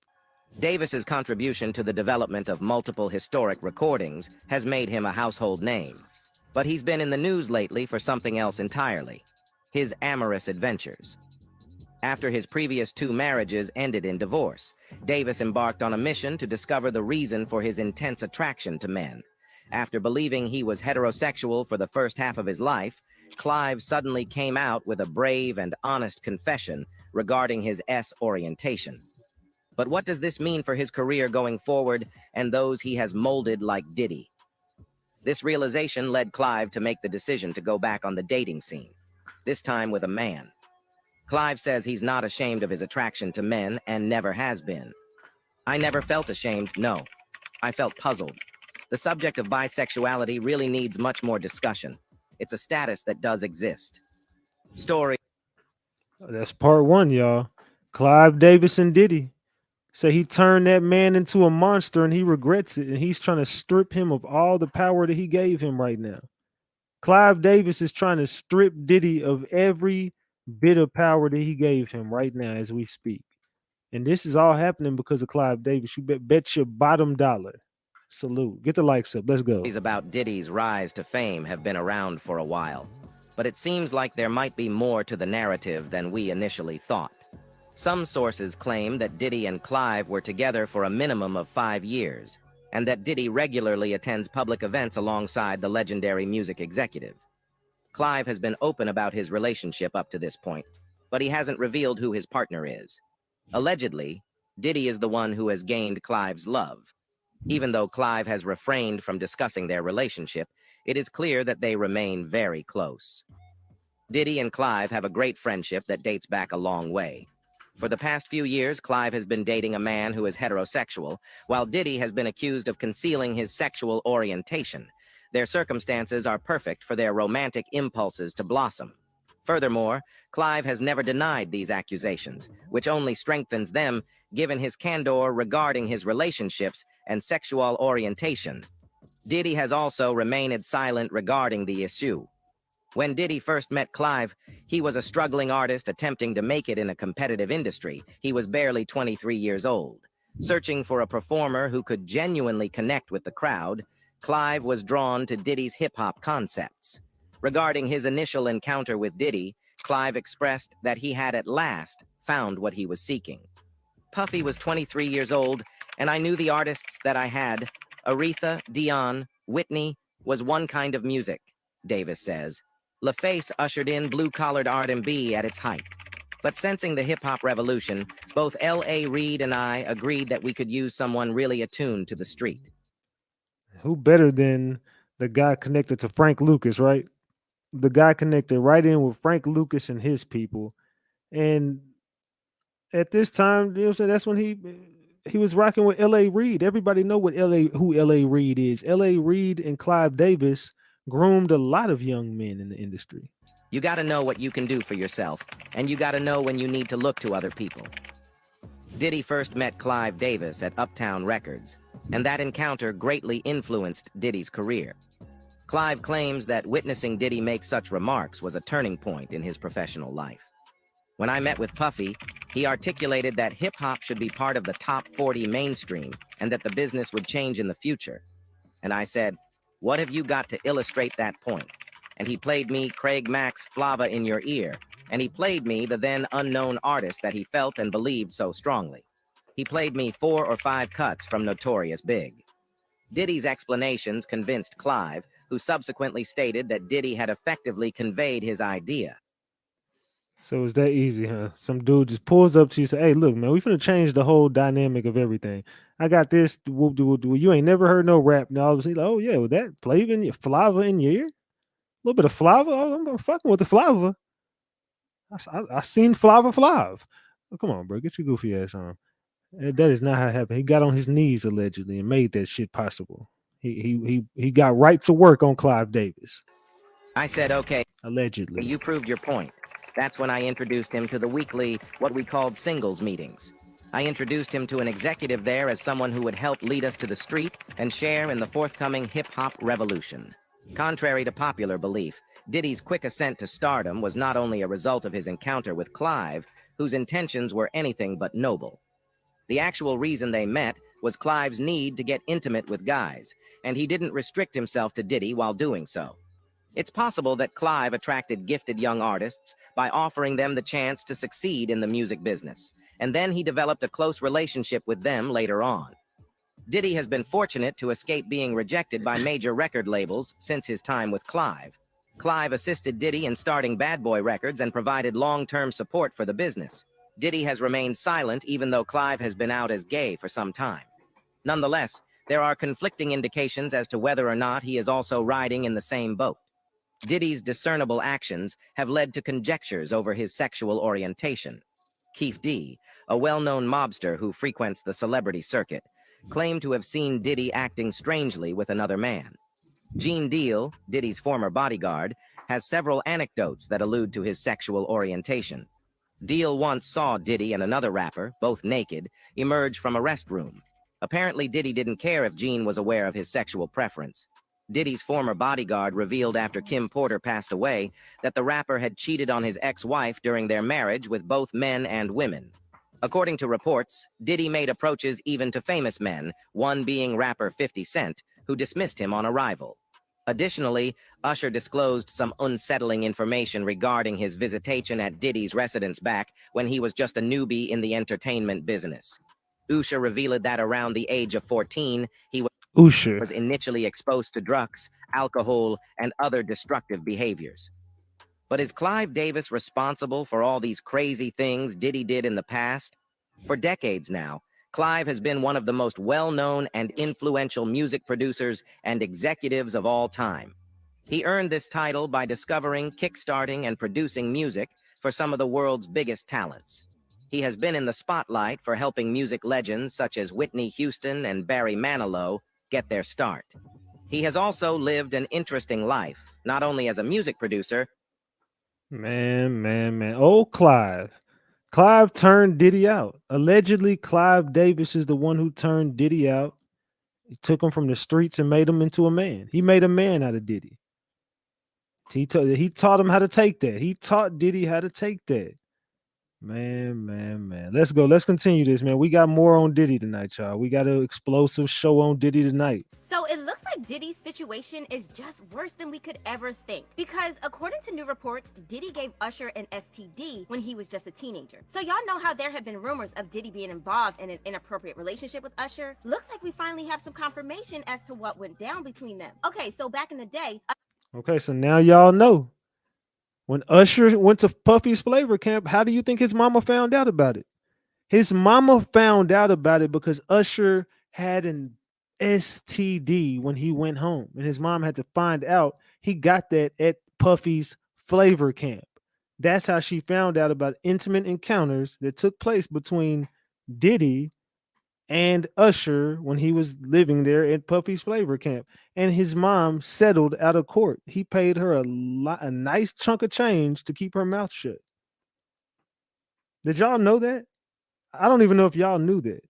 Z: Davis's contribution to the development of multiple historic recordings has made him a household name. But he's been in the news lately for something else entirely: his amorous adventures. After his previous 2 marriages ended in divorce, Davis embarked on a mission to discover the reason for his intense attraction to men. After believing he was heterosexual for the first half of his life, Clive suddenly came out with a brave and honest confession regarding his S orientation. But what does this mean for his career going forward and those he has molded like Diddy? This realization led Clive to make the decision to go back on the dating scene, this time with a man. Clive says he's not ashamed of his attraction to men and never has been. I never felt ashamed, no. I felt puzzled. The subject of bisexuality really needs much more discussion. It's a status that does exist. Story.
C: That's part 1, y'all. Clive Davis and Diddy say he turned that man into a monster and he regrets it, and he's trying to strip him of all the power that he gave him right now. Clive Davis is trying to strip Diddy of every bit of power that he gave him right now as we speak. And this is all happening because of Clive Davis. You bet your bottom dollar. Salute. Get the likes up. Let's go.
Z: Stories about Diddy's rise to fame have been around for a while, but it seems like there might be more to the narrative than we initially thought. Some sources claim that Diddy and Clive were together for a minimum of 5 years, and that Diddy regularly attends public events alongside the legendary music executive. Clive has been open about his relationship up to this point, but he hasn't revealed who his partner is. Allegedly, Diddy is the one who has gained Clive's love. Even though Clive has refrained from discussing their relationship, it is clear that they remain very close. Diddy and Clive have a great friendship that dates back a long way. For the past few years, Clive has been dating a man who is heterosexual, while Diddy has been accused of concealing his sexual orientation. Their circumstances are perfect for their romantic impulses to blossom. Furthermore, Clive has never denied these accusations, which only strengthens them given his candor regarding his relationships and sexual orientation. Diddy has also remained silent regarding the issue. When Diddy first met Clive, he was a struggling artist attempting to make it in a competitive industry. He was barely 23 years old. Searching for a performer who could genuinely connect with the crowd, Clive was drawn to Diddy's hip-hop concepts. Regarding his initial encounter with Diddy, Clive expressed that he had at last found what he was seeking. Puffy was 23 years old, and I knew the artists that I had, Aretha, Dion, Whitney, was one kind of music, Davis says. LaFace ushered in blue-collared R&B at its height. But sensing the hip-hop revolution, both L.A. Reid and I agreed that we could use someone really attuned to the street.
C: Who better than the guy connected to Frank Lucas, right? The guy connected right in with Frank Lucas and his people. And at this time, you know what I'm saying, that's when he was rocking with L.A. Reid. Everybody know who L.A. Reid is. L.A. Reid and Clive Davis groomed a lot of young men in the industry.
Z: You got to know what you can do for yourself, and you got to know when you need to look to other people. Diddy first met Clive Davis at Uptown Records, and that encounter greatly influenced Diddy's career. Clive claims that witnessing Diddy make such remarks was a turning point in his professional life. When I met with Puffy, he articulated that hip-hop should be part of the top 40 mainstream and that the business would change in the future. And I said, "What have you got to illustrate that point?" And he played me Craig Mack's Flava in Your Ear, and he played me the then unknown artist that he felt and believed so strongly. He played me 4 or 5 cuts from Notorious Big. Diddy's explanations convinced Clive, who subsequently stated that Diddy had effectively conveyed his idea.
C: So it's that easy, huh? Some dude just pulls up to you and say, "Hey, look, man, we finna change the whole dynamic of everything. I got this. Whoop, whoop, whoop. You ain't never heard no rap." And all of a sudden, like, oh yeah, with that flavor in your flava in your ear, a little bit of flava. Oh, I'm fucking with the flava. I seen flava flav. Oh, come on, bro, get your goofy ass on. That is not how it happened. He got on his knees allegedly and made that shit possible. He got right to work on Clive Davis.
Z: I said, okay,
C: allegedly.
Z: you proved your point. That's when I introduced him to the weekly, what we called singles meetings. I introduced him to an executive there as someone who would help lead us to the street and share in the forthcoming hip-hop revolution. Contrary to popular belief, Diddy's quick ascent to stardom was not only a result of his encounter with Clive, whose intentions were anything but noble. The actual reason they met was Clive's need to get intimate with guys, and he didn't restrict himself to Diddy while doing so. It's possible that Clive attracted gifted young artists by offering them the chance to succeed in the music business, and then he developed a close relationship with them later on. Diddy has been fortunate to escape being rejected by major record labels since his time with Clive. Clive assisted Diddy in starting Bad Boy Records and provided long-term support for the business. Diddy has remained silent even though Clive has been out as gay for some time. Nonetheless, there are conflicting indications as to whether or not he is also riding in the same boat. Diddy's discernible actions have led to conjectures over his sexual orientation. Keith D., a well-known mobster who frequents the celebrity circuit, claimed to have seen Diddy acting strangely with another man. Gene Deal, Diddy's former bodyguard, has several anecdotes that allude to his sexual orientation. Deal once saw Diddy and another rapper, both naked, emerge from a restroom. Apparently, Diddy didn't care if Gene was aware of his sexual preference. Diddy's former bodyguard revealed after Kim Porter passed away that the rapper had cheated on his ex-wife during their marriage with both men and women. According to reports, Diddy made approaches even to famous men, one being rapper 50 Cent, who dismissed him on arrival. Additionally, Usher disclosed some unsettling information regarding his visitation at Diddy's residence back when he was just a newbie in the entertainment business. Usher revealed that around the age of 14, he was initially exposed to drugs, alcohol, and other destructive behaviors. But is Clive Davis responsible for all these crazy things Diddy did in the past? For decades now, Clive has been one of the most well-known and influential music producers and executives of all time. He earned this title by discovering, kickstarting, and producing music for some of the world's biggest talents. He has been in the spotlight for helping music legends such as Whitney Houston and Barry Manilow get their start. He has also lived an interesting life, not only as a music producer.
C: Man. Oh, Clive. Clive turned Diddy out. Allegedly, Clive Davis is the one who turned Diddy out. He took him from the streets and made him into a man. He made a man out of Diddy. He taught him how to take that. He taught Diddy how to take that. Man. Let's go. Let's continue this, man. We got more on Diddy tonight, y'all. We got an explosive show on Diddy tonight.
A: So it looks like Diddy's situation is just worse than we could ever think. Because according to new reports, Diddy gave Usher an STD when he was just a teenager. So y'all know how there have been rumors of Diddy being involved in an inappropriate relationship with Usher? Looks like we finally have some confirmation as to what went down between them. Okay, so back in the day...
C: Okay, so now y'all know. When Usher went to Puffy's flavor camp, how do you think his mama found out about it? His mama found out about it because Usher had an STD when he went home. And his mom had to find out he got that at Puffy's flavor camp. That's how she found out about intimate encounters that took place between Diddy and Usher when he was living there at Puffy's flavor camp. And his mom settled out of court. He paid her a nice chunk of change to keep her mouth shut. Did y'all know that? I don't even know if y'all knew that.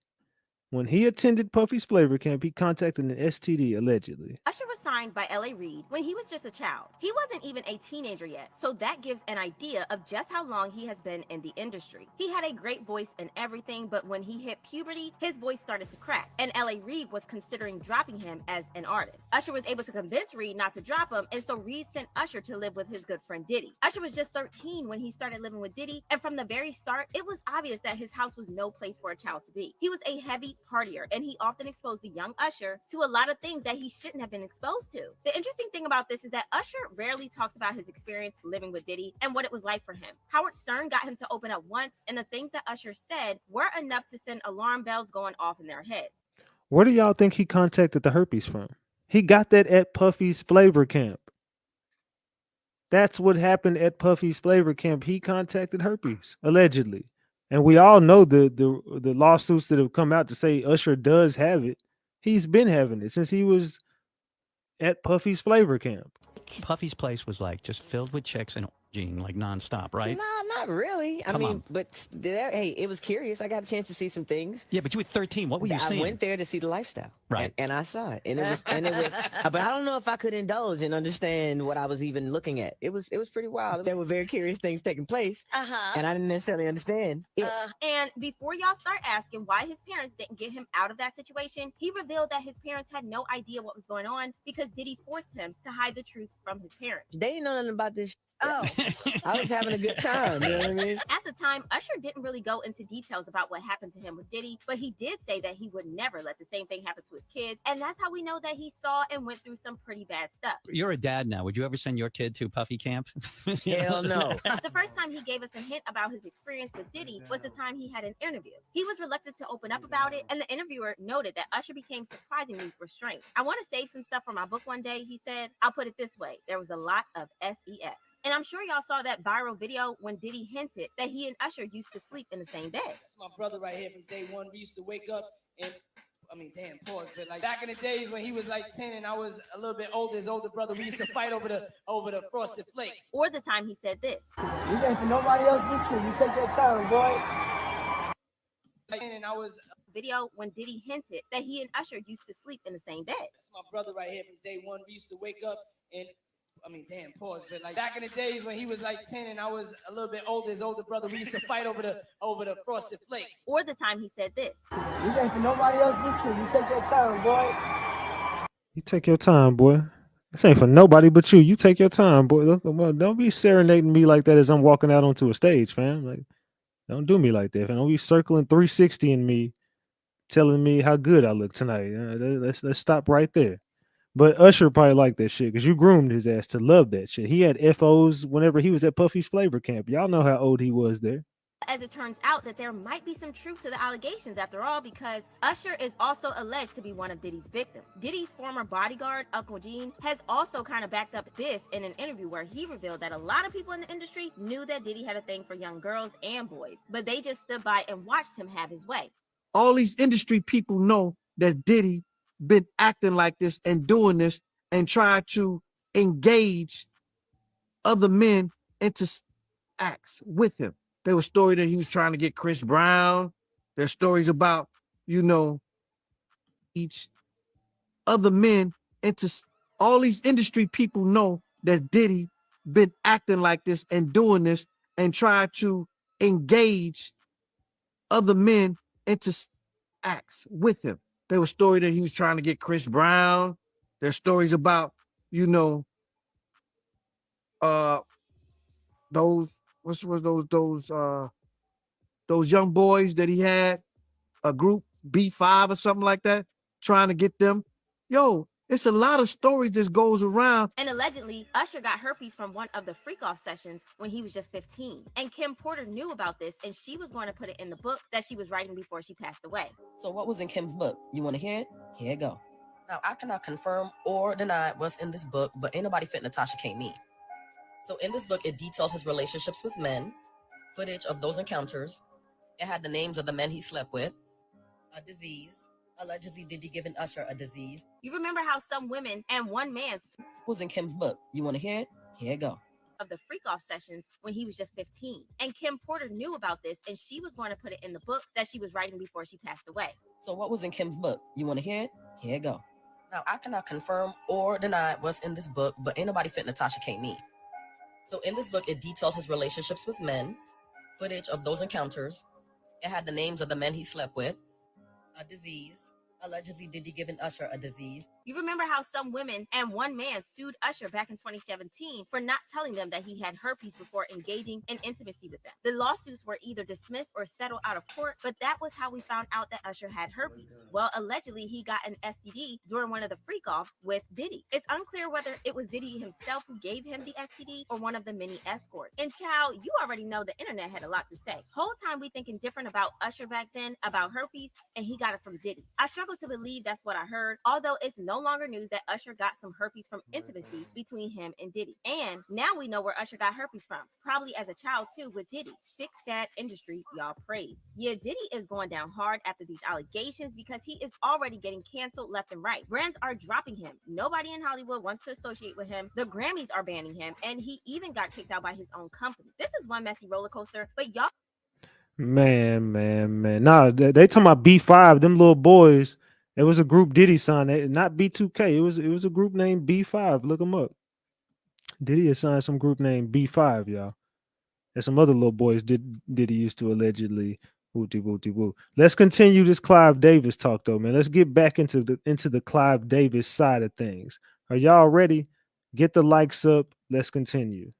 C: When he attended Puffy's flavor camp, he contacted an STD, allegedly.
A: Usher was signed by L.A. Reid when he was just a child. He wasn't even a teenager yet, so that gives an idea of just how long he has been in the industry. He had a great voice and everything, but when he hit puberty, his voice started to crack, and L.A. Reid was considering dropping him as an artist. Usher was able to convince Reid not to drop him, and so Reid sent Usher to live with his good friend Diddy. Usher was just 13 when he started living with Diddy, and from the very start, it was obvious that his house was no place for a child to be. He was a heavy elite partier, and he often exposed the young Usher to a lot of things that he shouldn't have been exposed to. The interesting thing about this is that Usher rarely talks about his experience living with Diddy and what it was like for him. Howard Stern got him to open up once, and the things that Usher said were enough to send alarm bells going off in their heads.
C: Where do y'all think he contacted the herpes from? He got that at Puffy's flavor camp. That's what happened at Puffy's flavor camp. He contacted herpes, allegedly. And we all know the lawsuits that have come out to say Usher does have it. He's been having it since he was at Puffy's flavor camp.
B: Puffy's place was like just filled with chicks and orgying like nonstop, right?
D: Nah, not really. I
B: Come
D: mean,
B: on.
D: but there, hey, it was curious. I got a chance to see some things.
B: Yeah, but you were 13. What were you
D: I
B: seeing?
D: went there to see the lifestyle,
B: Right.
D: And I saw it, and it was. But I don't know if I could indulge and understand what I was even looking at. It was pretty wild. There were very curious things taking place, and I didn't necessarily understand it.
A: And before y'all start asking why his parents didn't get him out of that situation, he revealed that his parents had no idea what was going on because Diddy forced him to hide the truth from his parents.
D: They didn't know nothing about this.
A: Oh.
D: I was having a good time. You know what I mean?
A: At the time, Usher didn't really go into details about what happened to him with Diddy, but he did say that he would never let the same thing happen to his kids. And that's how we know that he saw and went through some pretty bad stuff.
B: You're a dad now. Would you ever send your kid to Puffy camp?
D: Hell no.
A: The first time he gave us a hint about his experience with Diddy was the time he had an interview. He was reluctant to open up about it, and the interviewer noted that Usher became surprisingly restrained. I want to save some stuff for my book one day, he said. I'll put it this way. There was a lot of sex. And I'm sure y'all saw that viral video when Diddy hinted that he and Usher used to sleep in the same bed.
L: That's my brother right here from day one. We used to wake up and, pause, but like back in the days when he was like 10 and I was a little bit older, his older brother, we used to fight over the frosted flakes.
A: Or the time he said this.
L: This ain't for nobody else but you. You take your time, boy. And I was
A: video when Diddy hinted that he and Usher used to sleep in the same bed.
L: That's my brother right here from day one. We used to wake up and pause, but like back in the days when he was like 10 and I was a little bit older, his older brother, we used to fight over the frosted flakes.
A: Or the time he said this.
L: This ain't for nobody else but you. You take your time, boy.
C: You take your time, boy. This ain't for nobody but you. You take your time, boy. Look, well, don't be serenading me like that as I'm walking out onto a stage, fam. Like, don't do me like that, fam. Don't be circling 360 in me, telling me how good I look tonight. Let's stop right there. But Usher probably liked that shit because you groomed his ass to love that shit. He had FOs whenever he was at Puffy's flavor camp. Y'all know how old he was there.
A: As it turns out that there might be some truth to the allegations after all, because Usher is also alleged to be one of Diddy's victims. Diddy's former bodyguard, Uncle Gene, has also kind of backed up this in an interview where he revealed that a lot of people in the industry knew that Diddy had a thing for young girls and boys, but they just stood by and watched him have his way.
Q: All these industry people know that Diddy been acting like this and doing this and trying to engage other men into acts with him. There was story that he was trying to get Chris Brown. There's stories about, each other men into all these industry people know that Diddy been acting like this and doing this and trying to engage other men into acts with him. There was story that he was trying to get Chris Brown. There's stories about, those young boys that he had, a group B5 or something like that, trying to get them. Yo, it's a lot of stories that goes around.
A: And allegedly, Usher got herpes from one of the freak-off sessions when he was just 15. And Kim Porter knew about this, and she was going to put it in the book that she was writing before she passed away.
H: So what was in Kim's book? You want to hear it? Here it go. Now, I cannot confirm or deny what's in this book, but ain't nobody fit Natasha K. Me. So in this book, it detailed his relationships with men, footage of those encounters. It had the names of the men he slept with, a disease. Allegedly, Diddy giving Usher a disease.
A: You remember how some women and one man
H: was in Kim's book. You want to hear it? Here it go.
A: Of the freak-off sessions when he was just 15. And Kim Porter knew about this, and she was going to put it in the book that she was writing before she passed away.
H: So what was in Kim's book? You want to hear it? Here it go. Now, I cannot confirm or deny what's in this book, but ain't nobody fit Natasha K. Me. So in this book, it detailed his relationships with men, footage of those encounters. It had the names of the men he slept with, a disease. Allegedly, Diddy giving Usher a disease.
A: You remember how some women and one man sued Usher back in 2017 for not telling them that he had herpes before engaging in intimacy with them. The lawsuits were either dismissed or settled out of court, but that was how we found out that Usher had herpes. Well, allegedly, he got an STD during one of the freak-offs with Diddy. It's unclear whether it was Diddy himself who gave him the STD or one of the many escorts. And child, you already know the internet had a lot to say. Whole time we thinking different about Usher back then, about herpes, and he got it from Diddy. I struggle to believe that's what I heard, although it's no longer news that Usher got some herpes from intimacy between him and Diddy. And now we know where Usher got herpes from, probably as a child too with Diddy. Sick, sad industry, y'all praise. Yeah, Diddy is going down hard after these allegations because he is already getting canceled left and right. Brands are dropping him. Nobody in Hollywood wants to associate with him. The Grammys are banning him, and he even got kicked out by his own company. This is one messy roller coaster, but y'all.
C: Man. Nah, they talking about B5, them little boys. It was a group Diddy signed, not B2K. It was a group named B5. Look them up. Diddy assigned some group named B5, y'all. And some other little boys Diddy used to allegedly woo. Let's continue this Clive Davis talk though, man. Let's get back into the Clive Davis side of things. Are y'all ready? Get the likes up. Let's continue.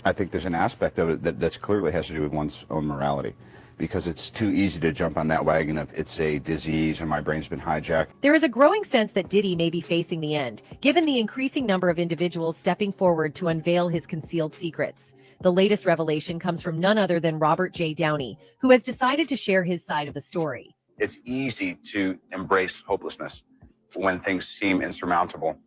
F: I think there's an aspect of it that's clearly has to do with one's own morality, because it's too easy to jump on that wagon of it's a disease or my brain's been hijacked.
G: There is a growing sense that Diddy may be facing the end, given the increasing number of individuals stepping forward to unveil his concealed secrets. The latest revelation comes from none other than Robert J. Downey, who has decided to share his side of the story.
F: It's easy to embrace hopelessness when things seem insurmountable,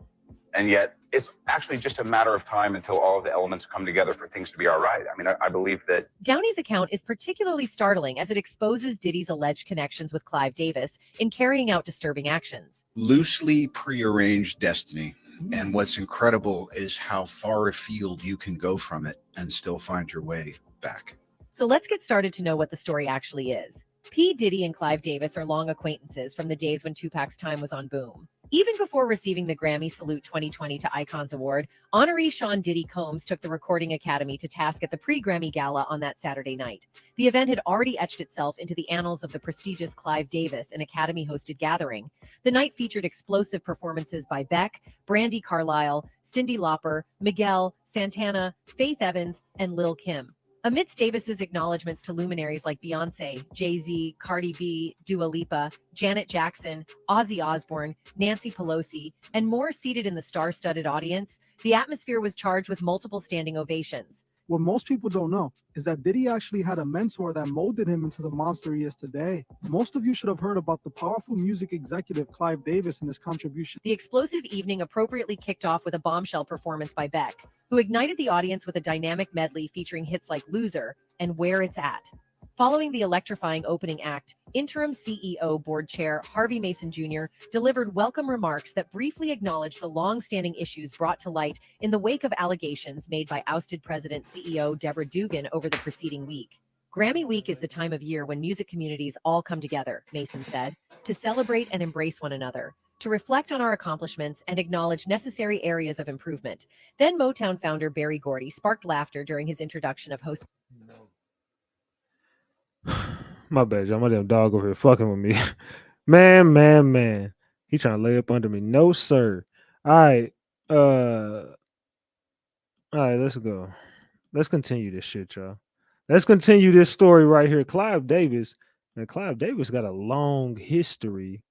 F: and yet it's actually just a matter of time until all of the elements come together for things to be all right. I mean, I believe that
G: Downey's account is particularly startling as it exposes Diddy's alleged connections with Clive Davis in carrying out disturbing actions.
I: Loosely prearranged destiny. And what's incredible is how far afield you can go from it and still find your way back.
G: So let's get started to know what the story actually is. P. Diddy and Clive Davis are long acquaintances from the days when Tupac's time was on Boom. Even before receiving the Grammy Salute 2020 to Icons Award, honoree Sean Diddy Combs took the Recording Academy to task at the pre-Grammy Gala on that Saturday night. The event had already etched itself into the annals of the prestigious Clive Davis, an Academy-hosted gathering. The night featured explosive performances by Beck, Brandi Carlile, Cyndi Lauper, Miguel, Santana, Faith Evans, and Lil' Kim. Amidst Davis's acknowledgments to luminaries like Beyonce, Jay-Z, Cardi B, Dua Lipa, Janet Jackson, Ozzy Osbourne, Nancy Pelosi, and more seated in the star-studded audience, the atmosphere was charged with multiple standing ovations.
K: What most people don't know is that Diddy actually had a mentor that molded him into the monster he is today. Most of you should have heard about the powerful music executive Clive Davis and his contribution.
G: The explosive evening appropriately kicked off with a bombshell performance by Beck, who ignited the audience with a dynamic medley featuring hits like Loser and Where It's At. Following the electrifying opening act, interim CEO board chair Harvey Mason Jr. delivered welcome remarks that briefly acknowledged the long-standing issues brought to light in the wake of allegations made by ousted President CEO Deborah Dugan over the preceding week. Grammy Week is the time of year when music communities all come together, Mason said, to celebrate and embrace one another, to reflect on our accomplishments and acknowledge necessary areas of improvement. Then Motown founder Berry Gordy sparked laughter during his introduction of host.
C: My bad, y'all. My damn dog over here fucking with me. Man. He trying to lay up under me. No, sir. All right. Let's go. Let's continue this shit, y'all. Let's continue this story right here. Clive Davis. Man, Clive Davis got a long history.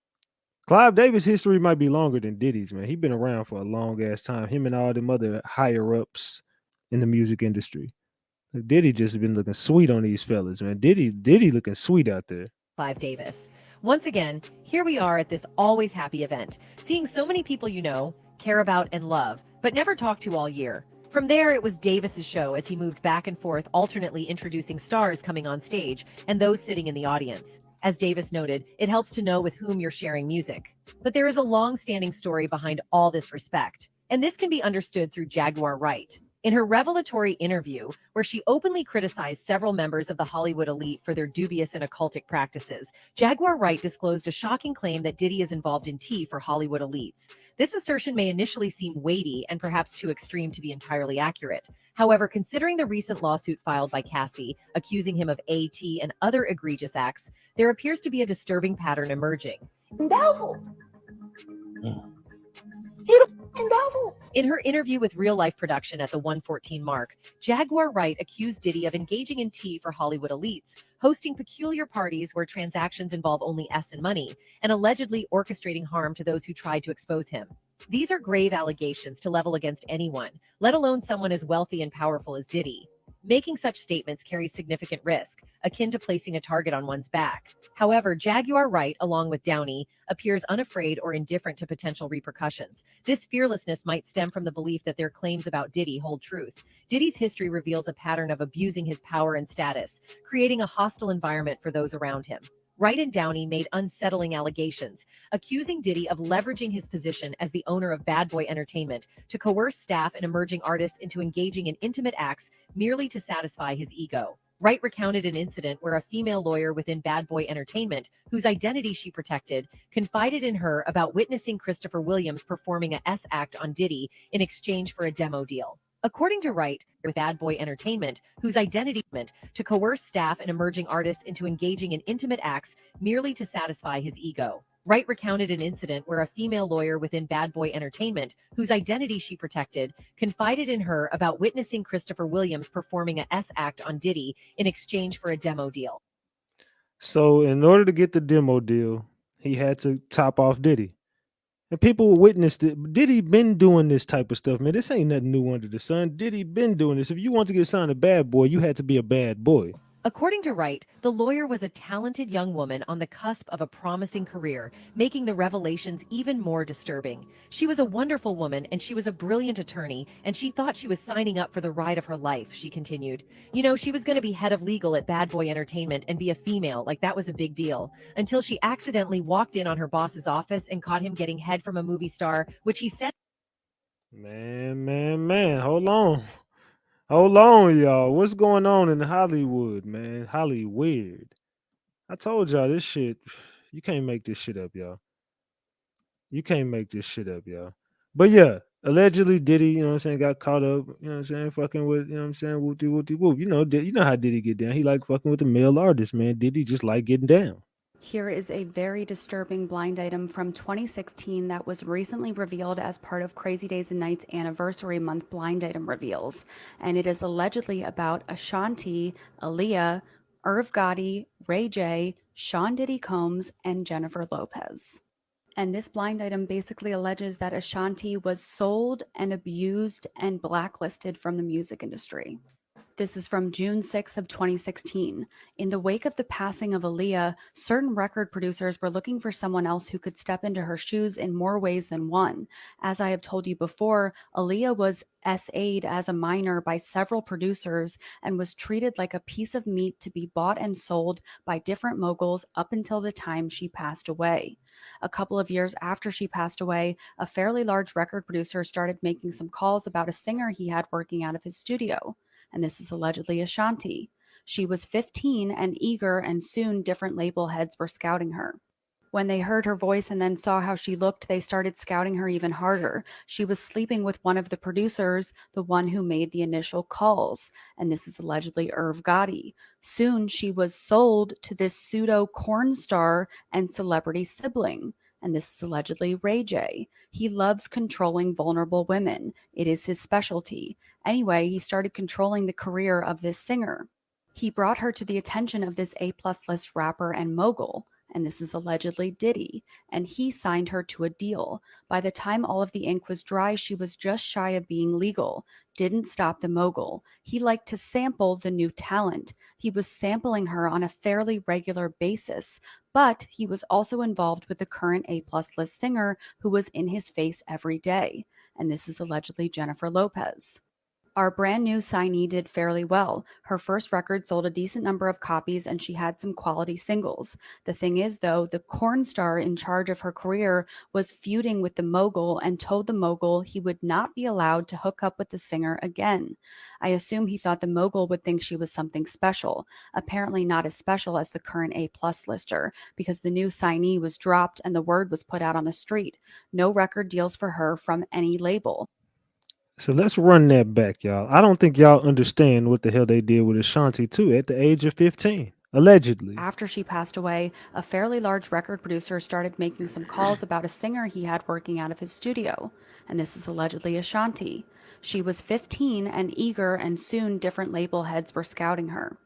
C: Clive Davis' history might be longer than Diddy's, man. He been around for a long ass time. Him and all them other higher ups in the music industry. Diddy just been looking sweet on these fellas, man. Diddy looking sweet out there.
G: Clive Davis. Once again, here we are at this always happy event, seeing so many people you know, care about, and love, but never talked to all year. From there, it was Davis's show as he moved back and forth, alternately introducing stars coming on stage and those sitting in the audience. As Davis noted, it helps to know with whom you're sharing music. But there is a long-standing story behind all this respect, and this can be understood through Jaguar Wright. In her revelatory interview, where she openly criticized several members of the Hollywood elite for their dubious and occultic practices, Jaguar Wright disclosed a shocking claim that Diddy is involved in tea for Hollywood elites. This assertion may initially seem weighty and perhaps too extreme to be entirely accurate. However, considering the recent lawsuit filed by Cassie, accusing him of AT and other egregious acts, there appears to be a disturbing pattern emerging.
X: Doubtful.
G: In her interview with Real Life Production at the 114 mark, Jaguar Wright accused Diddy of engaging in tea for Hollywood elites, hosting peculiar parties where transactions involve only S and money, and allegedly orchestrating harm to those who tried to expose him. These are grave allegations to level against anyone, let alone someone as wealthy and powerful as Diddy. Making such statements carries significant risk, akin to placing a target on one's back. However, Jaguar Wright, along with Downey, appears unafraid or indifferent to potential repercussions. This fearlessness might stem from the belief that their claims about Diddy hold truth. Diddy's history reveals a pattern of abusing his power and status, creating a hostile environment for those around him. Wright and Downey made unsettling allegations, accusing Diddy of leveraging his position as the owner of Bad Boy Entertainment to coerce staff and emerging artists into engaging in intimate acts merely to satisfy his ego. Wright recounted an incident where a female lawyer within Bad Boy Entertainment, whose identity she protected, confided in her about witnessing Christopher Williams performing a S act on Diddy in exchange for a demo deal. According to Wright, with Bad Boy Entertainment, whose identity meant to coerce staff and emerging artists into engaging in intimate acts merely to satisfy his ego. Wright recounted an incident where a female lawyer within Bad Boy Entertainment, whose identity she protected, confided in her about witnessing Christopher Williams performing a S act on Diddy in exchange for a demo deal.
C: So in order to get the demo deal, he had to top off Diddy. And people witnessed it. Diddy been doing this type of stuff, man. This ain't nothing new under the sun. Diddy been doing this. If you want to get signed a bad boy, you had to be a bad boy.
G: According to Wright, the lawyer was a talented young woman on the cusp of a promising career, making the revelations even more disturbing. She was a wonderful woman, and she was a brilliant attorney, and she thought she was signing up for the ride of her life, she continued. You know, she was going to be head of legal at Bad Boy Entertainment and be a female, like that was a big deal, until she accidentally walked in on her boss's office and caught him getting head from a movie star, which he said...
C: Man, hold on. Hold on, y'all. What's going on in Hollywood, man? Hollywood. I told y'all this shit. You can't make this shit up, y'all. You can't make this shit up, y'all. But yeah, allegedly Diddy, you know what I'm saying, got caught up, you know what I'm saying, fucking with, you know what I'm saying, whoop-de-whoop-de-whoop. You know how Diddy get down. He like fucking with the male artist, man. Diddy just like getting down.
E: Here is a very disturbing blind item from 2016 that was recently revealed as part of Crazy Days and Nights Anniversary Month blind item reveals. And it is allegedly about Ashanti, Aaliyah, Irv Gotti, Ray J, Sean Diddy Combs, and Jennifer Lopez. And this blind item basically alleges that Ashanti was sold and abused and blacklisted from the music industry. This is from June 6th of 2016. In the wake of the passing of Aaliyah, certain record producers were looking for someone else who could step into her shoes in more ways than one. As I have told you before, Aaliyah was SA'd as a minor by several producers and was treated like a piece of meat to be bought and sold by different moguls up until the time she passed away. A couple of years after she passed away, a fairly large record producer started making some calls about a singer he had working out of his studio. And this is allegedly Ashanti. She was 15 and eager, and soon different label heads were scouting her. When they heard her voice and then saw how she looked, they started scouting her even harder. She was sleeping with one of the producers, the one who made the initial calls, and this is allegedly Irv Gotti. Soon she was sold to this pseudo corn star and celebrity sibling. And this is allegedly Ray J. He loves controlling vulnerable women. It is his specialty. Anyway, he started controlling the career of this singer. He brought her to the attention of this A-plus list rapper and mogul. And this is allegedly Diddy. And he signed her to a deal. By the time all of the ink was dry, she was just shy of being legal. Didn't stop the mogul. He liked to sample the new talent. He was sampling her on a fairly regular basis. But he was also involved with the current A-plus list singer who was in his face every day. And this is allegedly Jennifer Lopez. Our brand new signee did fairly well. Her first record sold a decent number of copies and she had some quality singles. The thing is, though, the corn star in charge of her career was feuding with the mogul and told the mogul he would not be allowed to hook up with the singer again. I assume he thought the mogul would think she was something special. Apparently not as special as the current A-plus lister, because the new signee was dropped and the word was put out on the street. No record deals for her from any label.
C: So let's run that back, y'all. I don't think y'all understand what the hell they did with Ashanti too at the age of 15. Allegedly.
E: After she passed away, a fairly large record producer started making some calls about a singer he had working out of his studio, and this is allegedly Ashanti. She was 15 and eager, and soon different label heads were scouting her.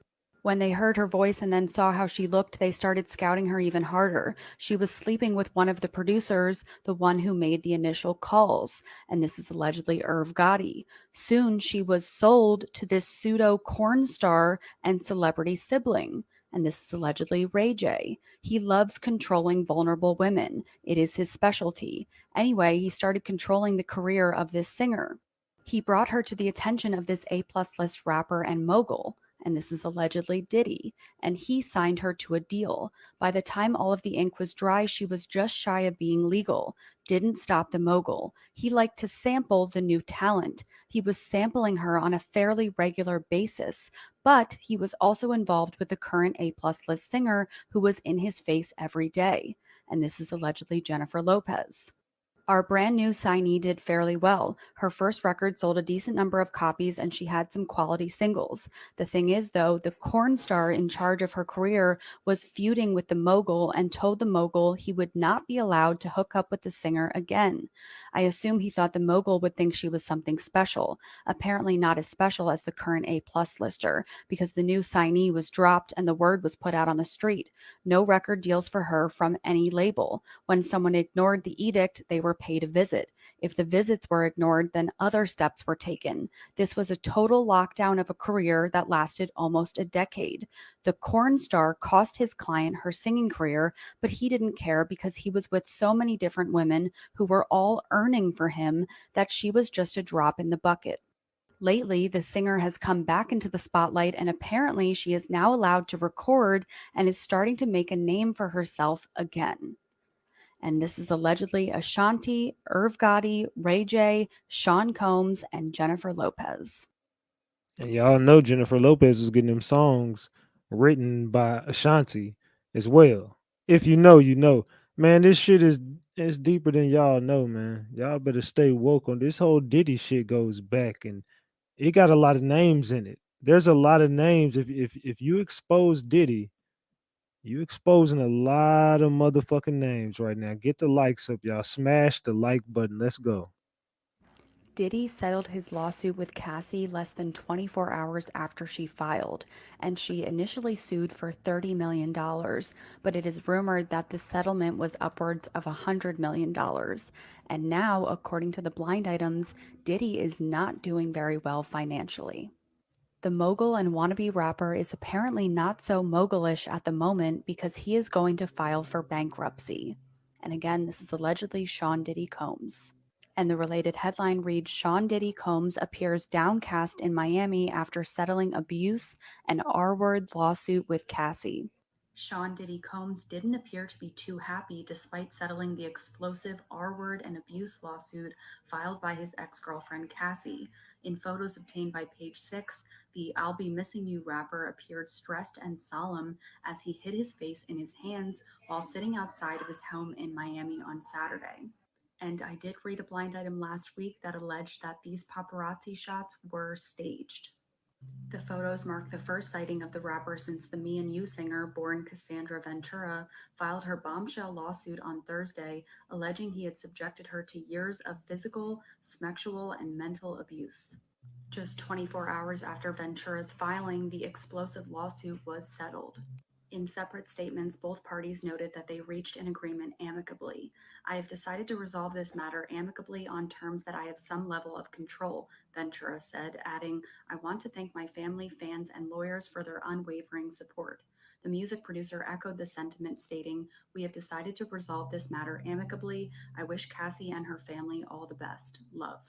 E: When they heard her voice and then saw how she looked, they started scouting her even harder. She was sleeping with one of the producers, the one who made the initial calls, and this is allegedly Irv Gotti. Soon she was sold to this pseudo corn star and celebrity sibling, and this is allegedly Ray J. He loves controlling vulnerable women. It is his specialty. Anyway, he started controlling the career of this singer. He brought her to the attention of this A-plus list rapper and mogul, and this is allegedly Diddy, and he signed her to a deal. By the time all of the ink was dry, she was just shy of being legal. Didn't stop the mogul. He liked to sample the new talent. He was sampling her on a fairly regular basis, but he was also involved with the current A-plus list singer who was in his face every day, and this is allegedly Jennifer Lopez. Our brand new signee did fairly well. Her first record sold a decent number of copies and she had some quality singles. The thing is, though, the corn star in charge of her career was feuding with the mogul and told the mogul he would not be allowed to hook up with the singer again. I assume he thought the mogul would think she was something special. Apparently not as special as the current A-plus lister, because the new signee was dropped and the word was put out on the street. No record deals for her from any label. When someone ignored the edict, they were paid a visit. If the visits were ignored, then other steps were taken. This was a total lockdown of a career that lasted almost a decade. The corn star cost his client her singing career, but he didn't care because he was with so many different women who were all earning for him that she was just a drop in the bucket. Lately, the singer has come back into the spotlight, and apparently she is now allowed to record and is starting to make a name for herself again. And this is allegedly Ashanti, Irv Gotti, Ray J, Sean Combs, and Jennifer Lopez.
C: And y'all know Jennifer Lopez was getting them songs written by Ashanti as well. If you know, you know. Man, this shit is deeper than y'all know, man. Y'all better stay woke on this whole Diddy shit goes back, and it got a lot of names in it. There's a lot of names. If you expose Diddy, you exposing a lot of motherfucking names right now. Get the likes up, y'all. Smash the like button. Let's go.
E: Diddy settled his lawsuit with Cassie less than 24 hours after she filed, and she initially sued for $30 million, but it is rumored that the settlement was upwards of $100 million. And now, according to the blind items, Diddy is not doing very well financially. The mogul and wannabe rapper is apparently not so mogulish at the moment because he is going to file for bankruptcy. And again, this is allegedly Sean Diddy Combs. And the related headline reads, Sean Diddy Combs appears downcast in Miami after settling abuse and R-word lawsuit with Cassie. Sean Diddy Combs didn't appear to be too happy despite settling the explosive R-word and abuse lawsuit filed by his ex-girlfriend Cassie. In photos obtained by Page 6, the I'll Be Missing You rapper appeared stressed and solemn as he hid his face in his hands while sitting outside of his home in Miami on Saturday. And I did read a blind item last week that alleged that these paparazzi shots were staged. The photos mark the first sighting of the rapper since the Me and You singer, born Cassandra Ventura, filed her bombshell lawsuit on Thursday, alleging he had subjected her to years of physical, sexual, and mental abuse. Just 24 hours after Ventura's filing, the explosive lawsuit was settled. In separate statements, both parties noted that they reached an agreement amicably. I have decided to resolve this matter amicably on terms that I have some level of control, Ventura said, adding, I want to thank my family, fans, and lawyers for their unwavering support. The music producer echoed the sentiment, stating, we have decided to resolve this matter amicably. I wish Cassie and her family all the best. Love.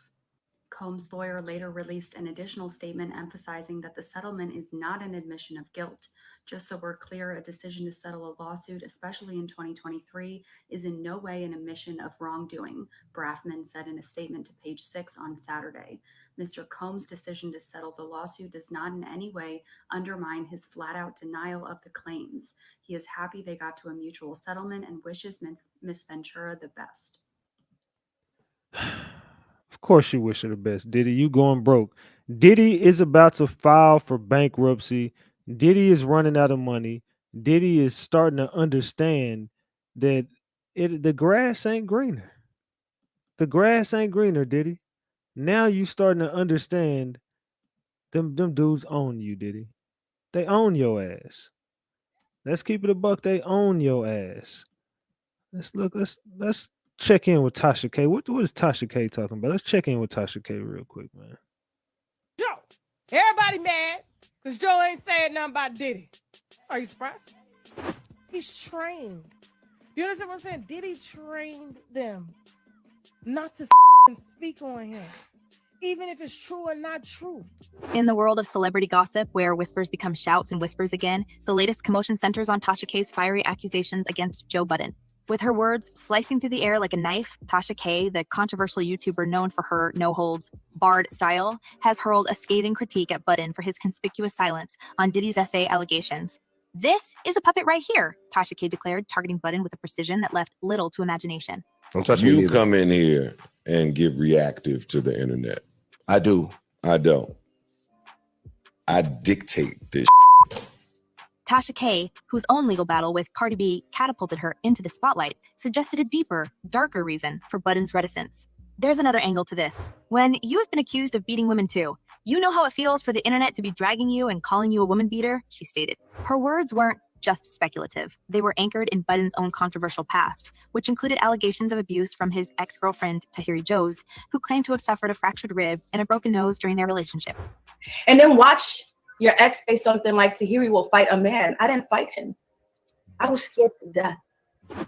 E: Combs' lawyer later released an additional statement emphasizing that the settlement is not an admission of guilt. Just so we're clear, a decision to settle a lawsuit, especially in 2023, is in no way an admission of wrongdoing, Braffman said in a statement to Page 6 on Saturday. Mr. Combs' decision to settle the lawsuit does not in any way undermine his flat-out denial of the claims. He is happy they got to a mutual settlement and wishes Miss Ventura the best.
C: Of course you wish her the best, Diddy. You going broke. Diddy is about to file for bankruptcy. Diddy is running out of money. Diddy is starting to understand that the grass ain't greener. The grass ain't greener, Diddy. Now you starting to understand them dudes own you, Diddy. They own your ass. Let's keep it a buck. They own your ass. Let's check in with Tasha K. What is Tasha K talking about? Let's check in with Tasha K real quick, man.
L: Joe. Everybody mad because Joe ain't saying nothing about Diddy. Are you surprised? He's trained. You understand what I'm saying? Diddy trained them not to speak on him, even if it's true or not true.
M: In the world of celebrity gossip, where whispers become shouts and whispers again, the latest commotion centers on Tasha K's fiery accusations against Joe Budden. With her words slicing through the air like a knife, Tasha K, the controversial YouTuber known for her no-holds-barred style, has hurled a scathing critique at Budden for his conspicuous silence on Diddy's essay allegations. This is a puppet right here, Tasha K declared, targeting Budden with a precision that left little to imagination.
N: Don't touch me. You come in here and give reactive to the internet. I do. I don't. I dictate this.
M: Tasha K, whose own legal battle with Cardi B catapulted her into the spotlight, suggested a deeper, darker reason for Budden's reticence. There's another angle to this. When you have been accused of beating women too, you know how it feels for the internet to be dragging you and calling you a woman beater, she stated. Her words weren't just speculative. They were anchored in Budden's own controversial past, which included allegations of abuse from his ex-girlfriend, Tahiri Joes, who claimed to have suffered a fractured rib and a broken nose during their relationship.
O: And then watch your ex say something like, Tahiri will fight a man. I didn't fight him. I was scared to death.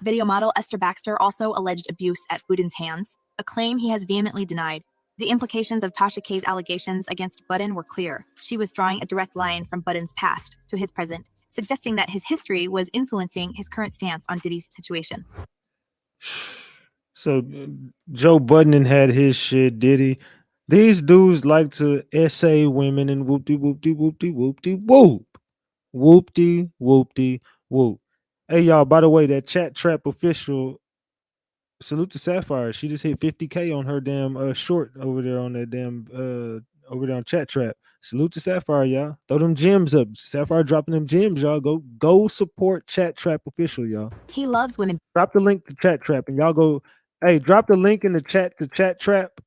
M: Video model Esther Baxter also alleged abuse at Budden's hands, a claim he has vehemently denied. The implications of Tasha K's allegations against Budden were clear. She was drawing a direct line from Budden's past to his present, suggesting that his history was influencing his current stance on Diddy's situation.
C: So Joe Budden had his shit, Diddy. These dudes like to essay women and whoop-de whoop-de whoop-de whoop-de whoop. Whoop-de whoop-de whoop. Hey y'all, by the way, that Chat Trap official, salute to Sapphire. She just hit 50K on her damn short over there on that damn over there on Chat Trap. Salute to Sapphire, y'all. Throw them gems up. Sapphire dropping them gems, y'all. Go support Chat Trap official, y'all.
M: He loves women.
C: Drop the link to Chat Trap and y'all go, hey, drop the link in the chat to Chat Trap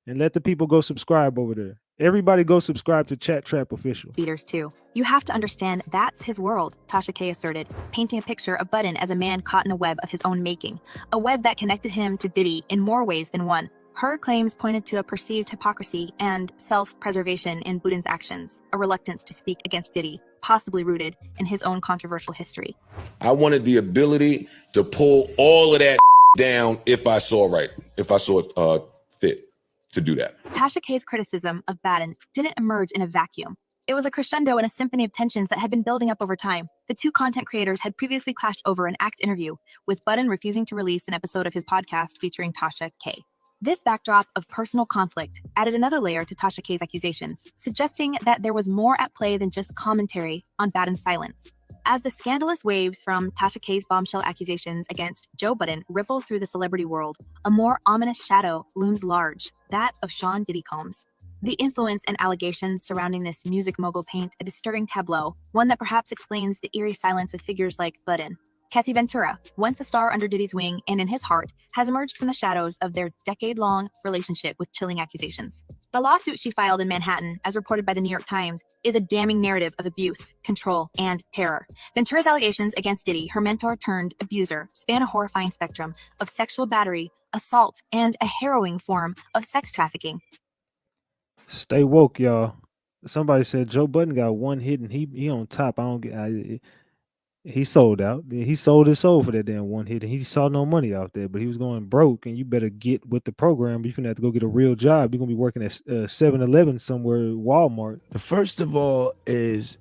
C: and let the people go subscribe over there. Everybody go subscribe to Chat Trap official.
M: Beaters too. You have to understand that's his world, Tasha K asserted, painting a picture of Budden as a man caught in a web of his own making, a web that connected him to Diddy in more ways than one. Her claims pointed to a perceived hypocrisy and self-preservation in Budden's actions, a reluctance to speak against Diddy, possibly rooted in his own controversial history.
N: I wanted the ability to pull all of that down if I saw it fit to do that.
M: Tasha K's criticism of Budden didn't emerge in a vacuum. It was a crescendo in a symphony of tensions that had been building up over time. The two content creators had previously clashed over an Act interview, with Budden refusing to release an episode of his podcast featuring Tasha K. This backdrop of personal conflict added another layer to Tasha K's accusations, suggesting that there was more at play than just commentary on Budden's silence. As the scandalous waves from Tasha K's bombshell accusations against Joe Budden ripple through the celebrity world, a more ominous shadow looms large, that of Sean Diddy Combs. The influence and allegations surrounding this music mogul paint a disturbing tableau, one that perhaps explains the eerie silence of figures like Budden. Cassie Ventura, once a star under Diddy's wing and in his heart, has emerged from the shadows of their decade-long relationship with chilling accusations. The lawsuit she filed in Manhattan, as reported by the New York Times, is a damning narrative of abuse, control, and terror. Ventura's allegations against Diddy, her mentor turned abuser, span a horrifying spectrum of sexual battery, assault, and a harrowing form of sex trafficking.
C: Stay woke, y'all. Somebody said Joe Budden got one hit and he on top. He sold out. He sold his soul for that damn one hit, and he saw no money out there. But he was going broke, and you better get with the program. You're gonna have to go get a real job. You're gonna be working at 7-Eleven somewhere, Walmart.
V: The first of all is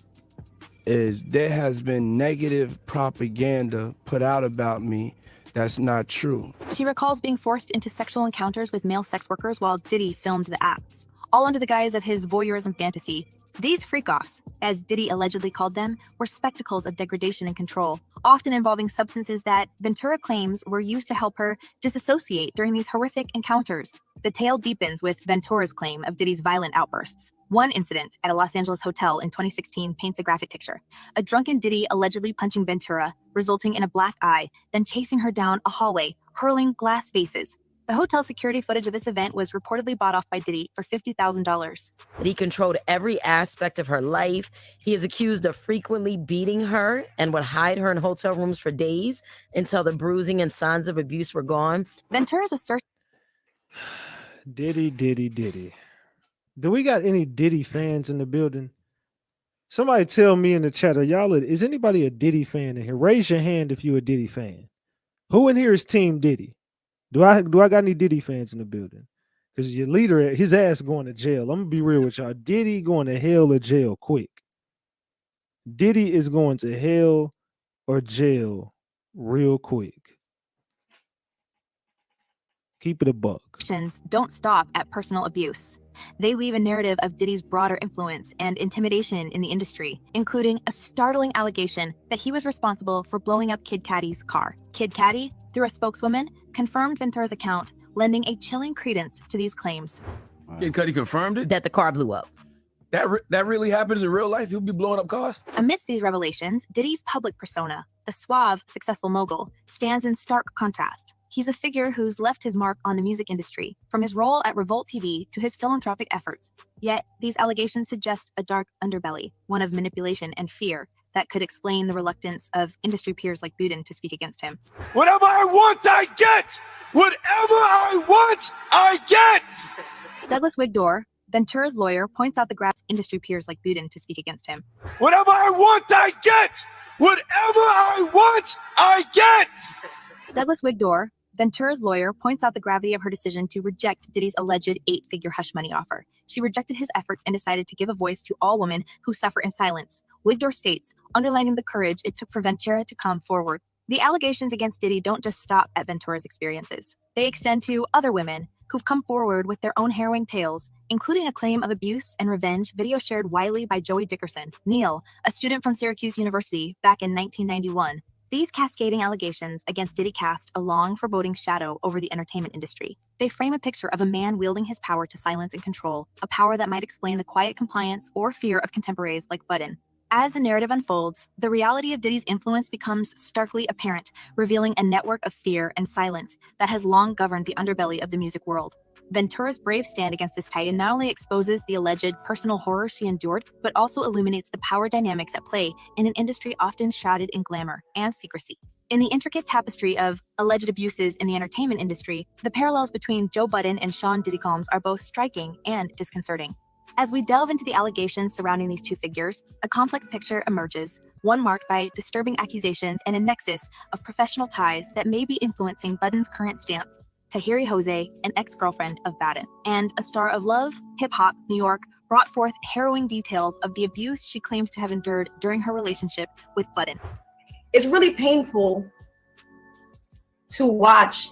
V: there has been negative propaganda put out about me that's not true.
M: She recalls being forced into sexual encounters with male sex workers while Diddy filmed the acts, all under the guise of his voyeurism fantasy. These freak-offs, as Diddy allegedly called them, were spectacles of degradation and control, often involving substances that Ventura claims were used to help her disassociate during these horrific encounters. The tale deepens with Ventura's claim of Diddy's violent outbursts. One incident at a Los Angeles hotel in 2016 paints a graphic picture. A drunken Diddy allegedly punching Ventura, resulting in a black eye, then chasing her down a hallway, hurling glass vases. The hotel security footage of this event was reportedly bought off by Diddy for $50,000.
J: That he controlled every aspect of her life. He is accused of frequently beating her and would hide her in hotel rooms for days until the bruising and signs of abuse were gone.
M: Ventura's assertion.
C: Diddy. Do we got any Diddy fans in the building? Somebody tell me in the chat, is anybody a Diddy fan in here? Raise your hand if you're a Diddy fan. Who in here is Team Diddy? Do I got any Diddy fans in the building? Because your leader, his ass going to jail. I'm gonna be real with y'all. Diddy going to hell or jail quick. Diddy is going to hell or jail real quick. Keep it a buck.
M: Don't stop at personal abuse. They weave a narrative of Diddy's broader influence and intimidation in the industry, including a startling allegation that he was responsible for blowing up Kid Cudi's car. Kid Cudi, through a spokeswoman, confirmed Ventura's account, lending a chilling credence to these claims.
P: Kid Cudi confirmed it?
J: That the car blew up.
P: That really happens in real life? People be blowing up cars?
M: Amidst these revelations, Diddy's public persona, the suave, successful mogul, stands in stark contrast. He's a figure who's left his mark on the music industry, from his role at Revolt TV to his philanthropic efforts. Yet, these allegations suggest a dark underbelly, one of manipulation and fear, that could explain the reluctance of industry peers like Budin to speak against him.
L: Whatever I want, I get! Whatever I want, I get!
M: Douglas Wigdor, Ventura's lawyer, points out the graph industry peers like Budin to speak against him.
L: Whatever I want, I get! Whatever I want, I get!
M: Douglas Wigdor, Ventura's lawyer, points out the gravity of her decision to reject Diddy's alleged 8-figure hush money offer. She rejected his efforts and decided to give a voice to all women who suffer in silence. Wigdor states, underlining the courage it took for Ventura to come forward. The allegations against Diddy don't just stop at Ventura's experiences. They extend to other women who've come forward with their own harrowing tales, including a claim of abuse and revenge video shared widely by Joey Dickerson, Neil, a student from Syracuse University, back in 1991. These cascading allegations against Diddy cast a long, foreboding shadow over the entertainment industry. They frame a picture of a man wielding his power to silence and control, a power that might explain the quiet compliance or fear of contemporaries like Budin. As the narrative unfolds, the reality of Diddy's influence becomes starkly apparent, revealing a network of fear and silence that has long governed the underbelly of the music world. Ventura's brave stand against this titan not only exposes the alleged personal horror she endured, but also illuminates the power dynamics at play in an industry often shrouded in glamour and secrecy. In the intricate tapestry of alleged abuses in the entertainment industry, the parallels between Joe Budden and Sean Diddy Combs are both striking and disconcerting. As we delve into the allegations surrounding these two figures, a complex picture emerges, one marked by disturbing accusations and a nexus of professional ties that may be influencing Budden's current stance. Tahiri Jose, an ex-girlfriend of Badden, and a star of Love, Hip Hop, New York, brought forth harrowing details of the abuse she claims to have endured during her relationship with Budden.
O: It's really painful to watch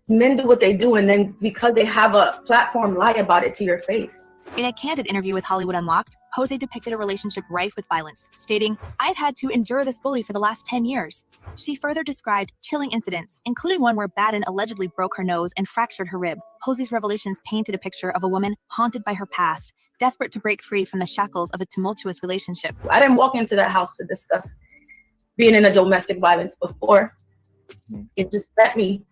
O: men do what they do, and then because they have a platform, lie about it to your face.
M: In a candid interview with Hollywood Unlocked, Jose depicted a relationship rife with violence, stating, "I've had to endure this bully for the last 10 years. She further described chilling incidents, including one where Badden allegedly broke her nose and fractured her rib. Jose's revelations painted a picture of a woman haunted by her past, desperate to break free from the shackles of a tumultuous relationship.
O: I didn't walk into that house to discuss being in a domestic violence before. It just met me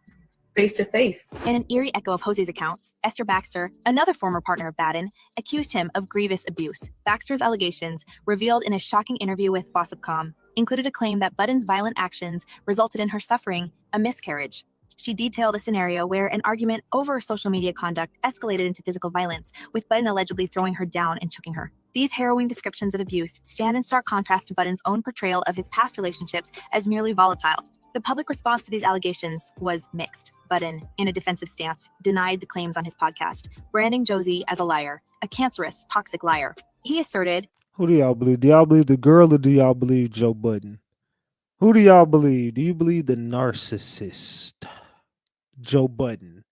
O: face to face.
M: In an eerie echo of Jose's accounts, Esther Baxter, another former partner of Badden, accused him of grievous abuse. Baxter's allegations, revealed in a shocking interview with Gossip.com, included a claim that Budden's violent actions resulted in her suffering a miscarriage. She detailed a scenario where an argument over social media conduct escalated into physical violence, with Budden allegedly throwing her down and choking her. These harrowing descriptions of abuse stand in stark contrast to Budden's own portrayal of his past relationships as merely volatile. The public response to these allegations was mixed. Budden, in a defensive stance, denied the claims on his podcast, branding Josie as a liar, a cancerous, toxic liar. He asserted,
C: Who do y'all believe? Do y'all believe the girl or do y'all believe Joe Budden? Who do y'all believe? Do you believe the narcissist, Joe Budden?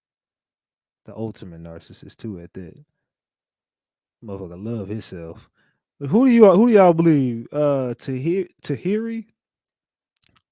C: The ultimate narcissist, too, at that. Motherfucker love himself. Who do y'all believe? Tahiri,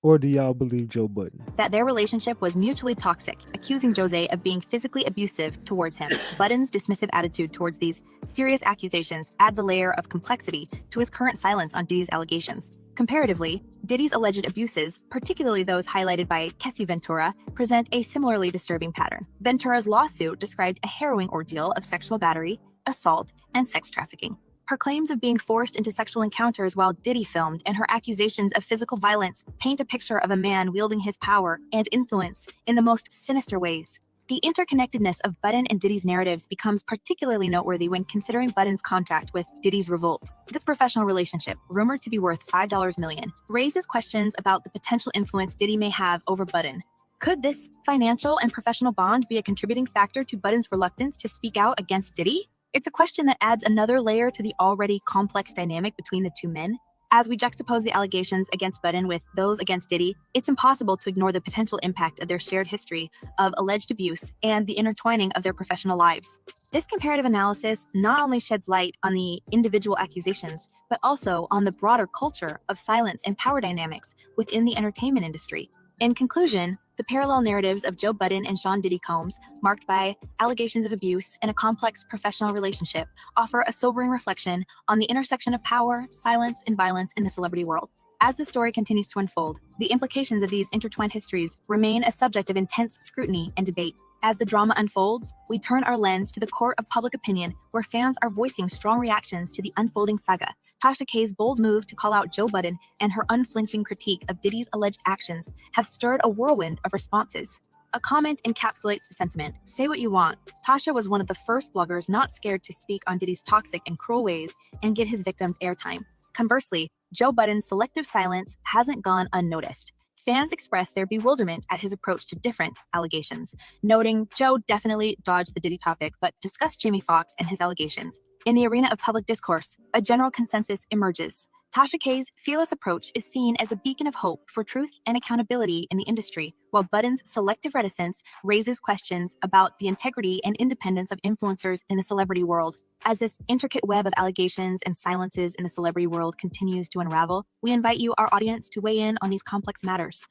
C: or do y'all believe Joe Budden?
M: That their relationship was mutually toxic, accusing Jose of being physically abusive towards him. Budden's dismissive attitude towards these serious accusations adds a layer of complexity to his current silence on Diddy's allegations. Comparatively, Diddy's alleged abuses, particularly those highlighted by Cassie Ventura, present a similarly disturbing pattern. Ventura's lawsuit described a harrowing ordeal of sexual battery, assault, and sex trafficking. Her claims of being forced into sexual encounters while Diddy filmed and her accusations of physical violence paint a picture of a man wielding his power and influence in the most sinister ways. The interconnectedness of Budden and Diddy's narratives becomes particularly noteworthy when considering Budden's contract with Diddy's Revolt. This professional relationship, rumored to be worth $5 million, raises questions about the potential influence Diddy may have over Budden. Could this financial and professional bond be a contributing factor to Budden's reluctance to speak out against Diddy? It's a question that adds another layer to the already complex dynamic between the two men. As we juxtapose the allegations against Budden with those against Diddy, it's impossible to ignore the potential impact of their shared history of alleged abuse and the intertwining of their professional lives. This comparative analysis not only sheds light on the individual accusations, but also on the broader culture of silence and power dynamics within the entertainment industry. In conclusion, the parallel narratives of Joe Budden and Sean Diddy Combs, marked by allegations of abuse and a complex professional relationship, offer a sobering reflection on the intersection of power, silence, and violence in the celebrity world. As the story continues to unfold, the implications of these intertwined histories remain a subject of intense scrutiny and debate. As the drama unfolds, we turn our lens to the court of public opinion, where fans are voicing strong reactions to the unfolding saga. Tasha K's bold move to call out Joe Budden and her unflinching critique of Diddy's alleged actions have stirred a whirlwind of responses. A comment encapsulates the sentiment: say what you want. Tasha was one of the first bloggers not scared to speak on Diddy's toxic and cruel ways and give his victims airtime. Conversely, Joe Budden's selective silence hasn't gone unnoticed. Fans expressed their bewilderment at his approach to different allegations, noting Joe definitely dodged the Diddy topic but discussed Jamie Foxx and his allegations. In the arena of public discourse, a general consensus emerges. Tasha K's fearless approach is seen as a beacon of hope for truth and accountability in the industry, while Budden's selective reticence raises questions about the integrity and independence of influencers in the celebrity world. As this intricate web of allegations and silences in the celebrity world continues to unravel, we invite you, our audience, to weigh in on these complex matters.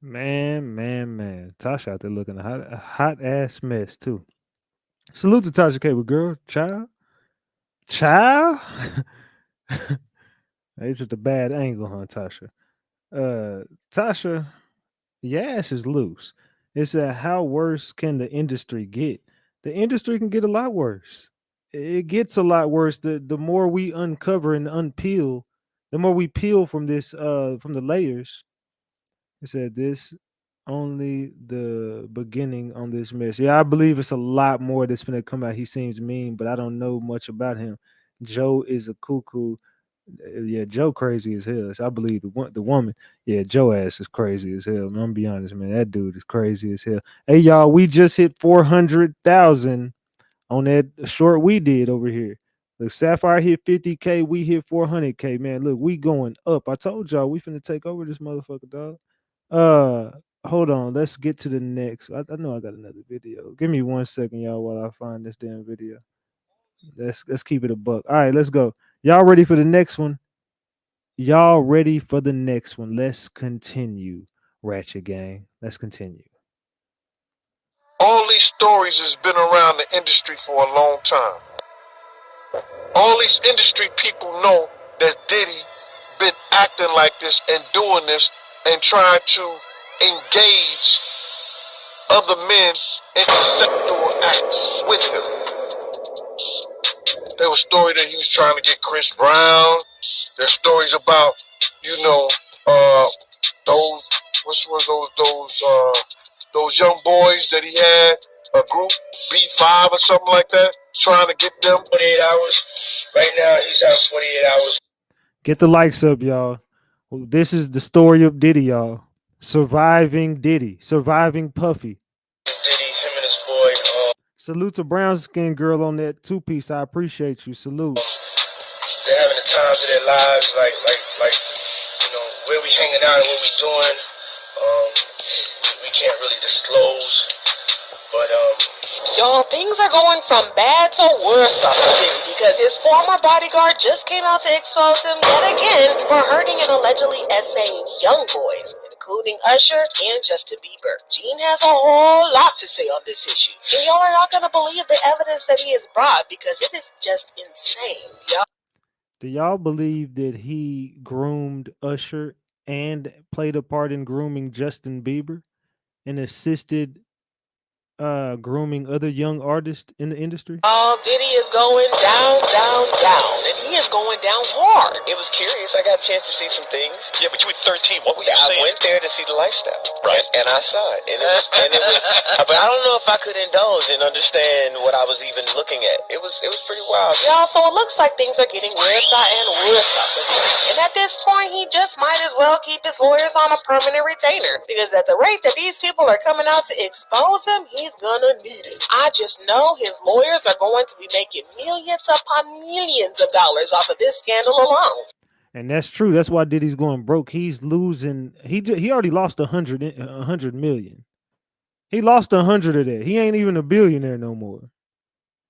C: Man. Tasha out there looking a hot ass mess too. Salute to Tasha K, with girl, child. It's just a bad angle, huh, Tasha? Tasha, your ass is loose. It's how worse can the industry get? The industry can get a lot worse. It gets a lot worse. The more we uncover and unpeel, the more we peel from this from the layers. It said this only the beginning on this mess. Yeah, I believe it's a lot more that's gonna come out. He seems mean, but I don't know much about him. Joe is a cuckoo. Yeah, Joe crazy as hell. So I believe the woman. Yeah, Joe ass is crazy as hell. Man, I'm gonna be honest, man. That dude is crazy as hell. Hey, y'all, we just hit 400,000 on that short we did over here. Look, Sapphire hit 50K. We hit 400K. Man, look, we going up. I told y'all we finna take over this motherfucker, dog. Hold on. Let's get to the next. I know I got another video. Give me 1 second, y'all, while I find this damn video. Let's keep it a buck. All right, let's go. Y'all ready for the next one? Y'all ready for the next one? Let's continue, Ratchet Gang. Let's continue.
R: All these stories has been around the industry for a long time. All these industry people know that Diddy been acting like this and doing this and trying to engage other men into sexual acts with him. There was a story that he was trying to get Chris Brown. There's stories about, those those young boys that he had, a group B5 or something like that, trying to get them 48 hours. Right now he's having 48 hours.
C: Get the likes up, y'all. This is the story of Diddy, y'all. Surviving Diddy, surviving Puffy.
R: Diddy, him and his boy.
C: Salute to brown skin girl on that 2-piece. I appreciate you. Salute.
R: They're having the times of their lives, like where we hanging out and what we doing. We can't really disclose, but
S: Y'all, things are going from bad to worse for Diddy because his former bodyguard just came out to expose him yet again for hurting and allegedly essaying young boys, including Usher and Justin Bieber. Gene has a whole lot to say on this issue, and y'all are not going to believe the evidence that he has brought because it is just insane, y'all.
C: Do y'all believe that he groomed Usher and played a part in grooming Justin Bieber and assisted grooming other young artists in the industry?
S: Oh, Diddy is going down, down, down, and he is going down hard.
T: It was curious. I got a chance to see some things.
U: Yeah, but you were 13. What were you
T: I
U: saying?
T: went there to see the lifestyle,
U: Right.
T: And I saw it, and it was. But I don't know if I could indulge and understand what I was even looking at. It was pretty wild.
S: Y'all, so it looks like things are getting worse and worse for him. And at this point, he just might as well keep his lawyers on a permanent retainer because at the rate that these people are coming out to expose him, he's gonna need it. I just know his lawyers are going to be making millions upon millions of dollars off of this scandal alone.
C: And that's true. That's why Diddy's going broke. He's losing. He already lost 100 million. He lost 100 of that. He ain't even a billionaire no more.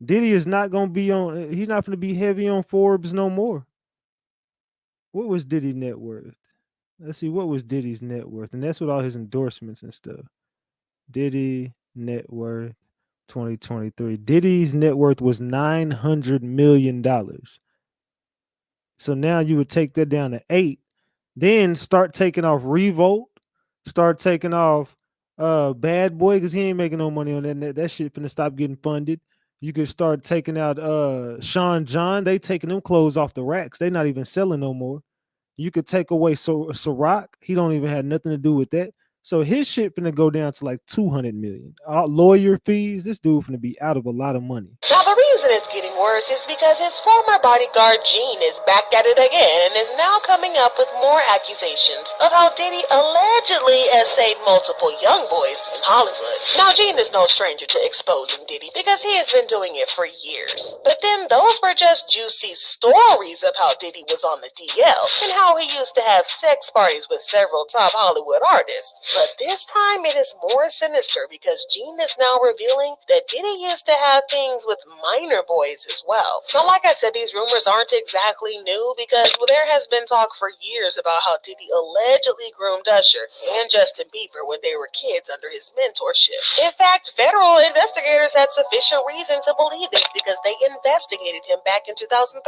C: Diddy is not going to be on. He's not going to be heavy on Forbes no more. What was Diddy's net worth? Let's see. What was Diddy's net worth? And that's with all his endorsements and stuff. Diddy net worth 2023. Diddy's net worth was $900 million. So now you would take that down to 8, then start taking off Revolt, start taking off Bad Boy because he ain't making no money on that. That shit finna stop getting funded. You could start taking out Sean John. They taking them clothes off the racks. They not even selling no more. You could take away Ciroc. He don't even have nothing to do with that. So his shit finna go down to like 200 million. Lawyer fees. This dude finna be out of a lot of money.
S: Now, the reason it's getting worse is because his former bodyguard, Gene, is back at it again and is now coming up with more accusations of how Diddy allegedly essayed multiple young boys in Hollywood. Now, Gene is no stranger to exposing Diddy because he has been doing it for years. But then those were just juicy stories of how Diddy was on the DL and how he used to have sex parties with several top Hollywood artists. But this time it is more sinister because Gene is now revealing that Diddy used to have things with minor boys as well. Now, like I said, these rumors aren't exactly new because there has been talk for years about how Diddy allegedly groomed Usher and Justin Bieber when they were kids under his mentorship. In fact, federal investigators had sufficient reason to believe this because they investigated him back in 2013.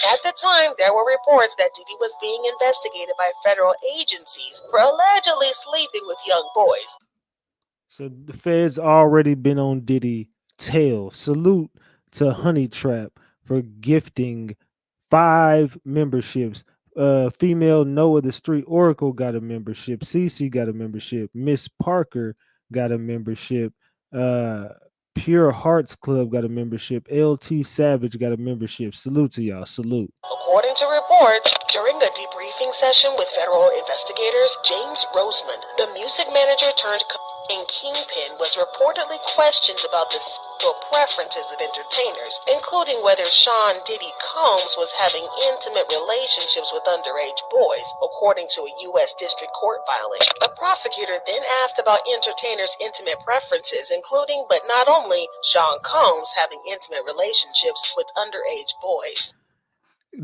S: At the time, there were reports that Diddy was being investigated by federal agencies for allegedly sleeping with young boys.
C: So the feds already been on Diddy tail. Salute to Honey Trap for gifting 5 memberships. Female Noah the Street Oracle got a membership. Cece got a membership. Miss Parker got a membership. Pure Hearts Club got a membership. LT Savage got a membership. Salute to y'all. Salute.
S: According to reports, during a debriefing session with federal investigators, James Rosemond, the music manager turned cocaine kingpin, was reportedly questioned about the sexual preferences of entertainers, including whether Sean Diddy Combs was having intimate relationships with underage boys, according to a U.S. District Court filing. A prosecutor then asked about entertainers' intimate preferences, including but not only Sean Combs having intimate relationships with underage boys.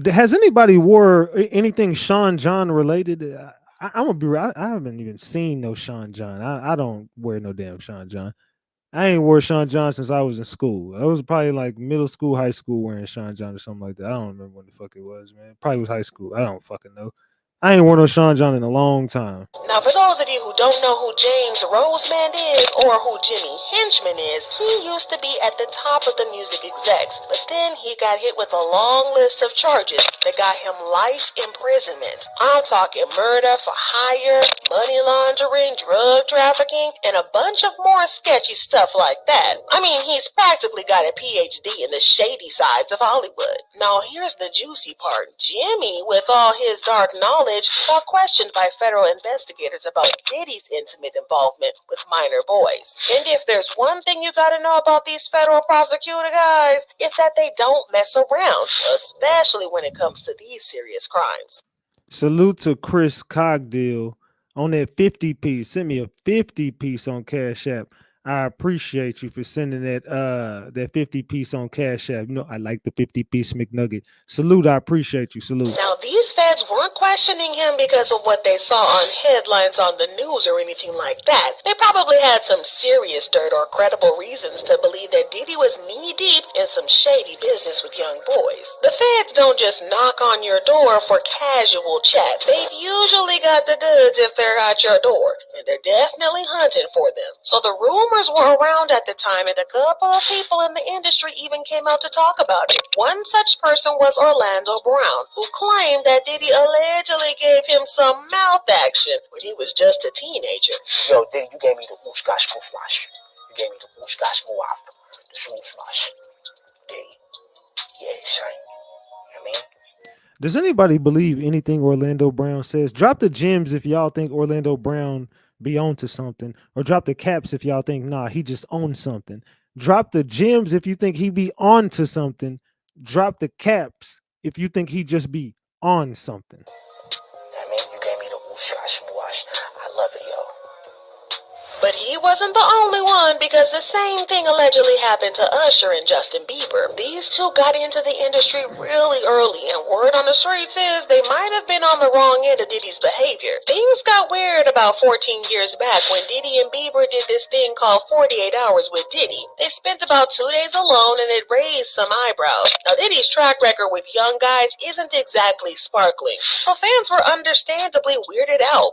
C: Has anybody wore anything Sean John related? I'm gonna be real. I haven't even seen no Sean John. I don't wear no damn Sean John. I ain't wore Sean John since I was in school. I was probably like middle school, high school wearing Sean John or something like that. I don't remember when the fuck it was, man. Probably was high school. I don't fucking know. I ain't worn no Sean John in a long time.
S: Now, for those of you who don't know who James Rosemond is or who Jimmy Henchman is, he used to be at the top of the music execs, but then he got hit with a long list of charges that got him life imprisonment. I'm talking murder for hire, money laundering, drug trafficking, and a bunch of more sketchy stuff like that. I mean, he's practically got a PhD in the shady sides of Hollywood. Now, here's the juicy part. Jimmy, with all his dark knowledge, got questioned by federal investigators about Diddy's intimate involvement with minor boys. And if there's one thing you gotta know about these federal prosecutor guys, it's that they don't mess around, especially when it comes to these serious crimes.
C: Salute to Chris Cogdill on that 50 piece. Send me a 50 piece on Cash App. I appreciate you for sending that 50 piece on Cash App. You know, I like the 50 piece McNugget. Salute, I appreciate you. Salute.
S: Now, these feds weren't questioning him because of what they saw on headlines on the news or anything like that. They probably had some serious dirt or credible reasons to believe that Diddy was knee-deep in some shady business with young boys. The feds don't just knock on your door for casual chat. They've usually got the goods if they're at your door, and they're definitely hunting for them. So the rumors were around at the time, and a couple of people in the industry even came out to talk about it. One such person was Orlando Brown, who claimed that Diddy allegedly gave him some mouth action when he was just a teenager.
T: Yo, Diddy, you gave me the whoosh-gosh goosh-wash. You gave me the whoosh-gosh moof, the swoosh-wash. Diddy. Yeah, son. You know what I mean?
C: Does anybody believe anything Orlando Brown says? Drop the gems if y'all think Orlando Brown be onto something, or drop the caps if y'all think, nah, he just owns something. Drop the gems if you think he be on to something. Drop the caps if you think he just be on something.
T: I mean, you gave me the whoosh-gosh moosh. I love it, yo.
S: But he wasn't the only one, because the same thing allegedly happened to Usher and Justin Bieber. These two got into the industry really early, and word on the streets is they might have been on the wrong end of Diddy's behavior. Things got weird about 14 years back when Diddy and Bieber did this thing called 48 Hours with Diddy. They spent about 2 days alone, and it raised some eyebrows. Now, Diddy's track record with young guys isn't exactly sparkling, so fans were understandably weirded out.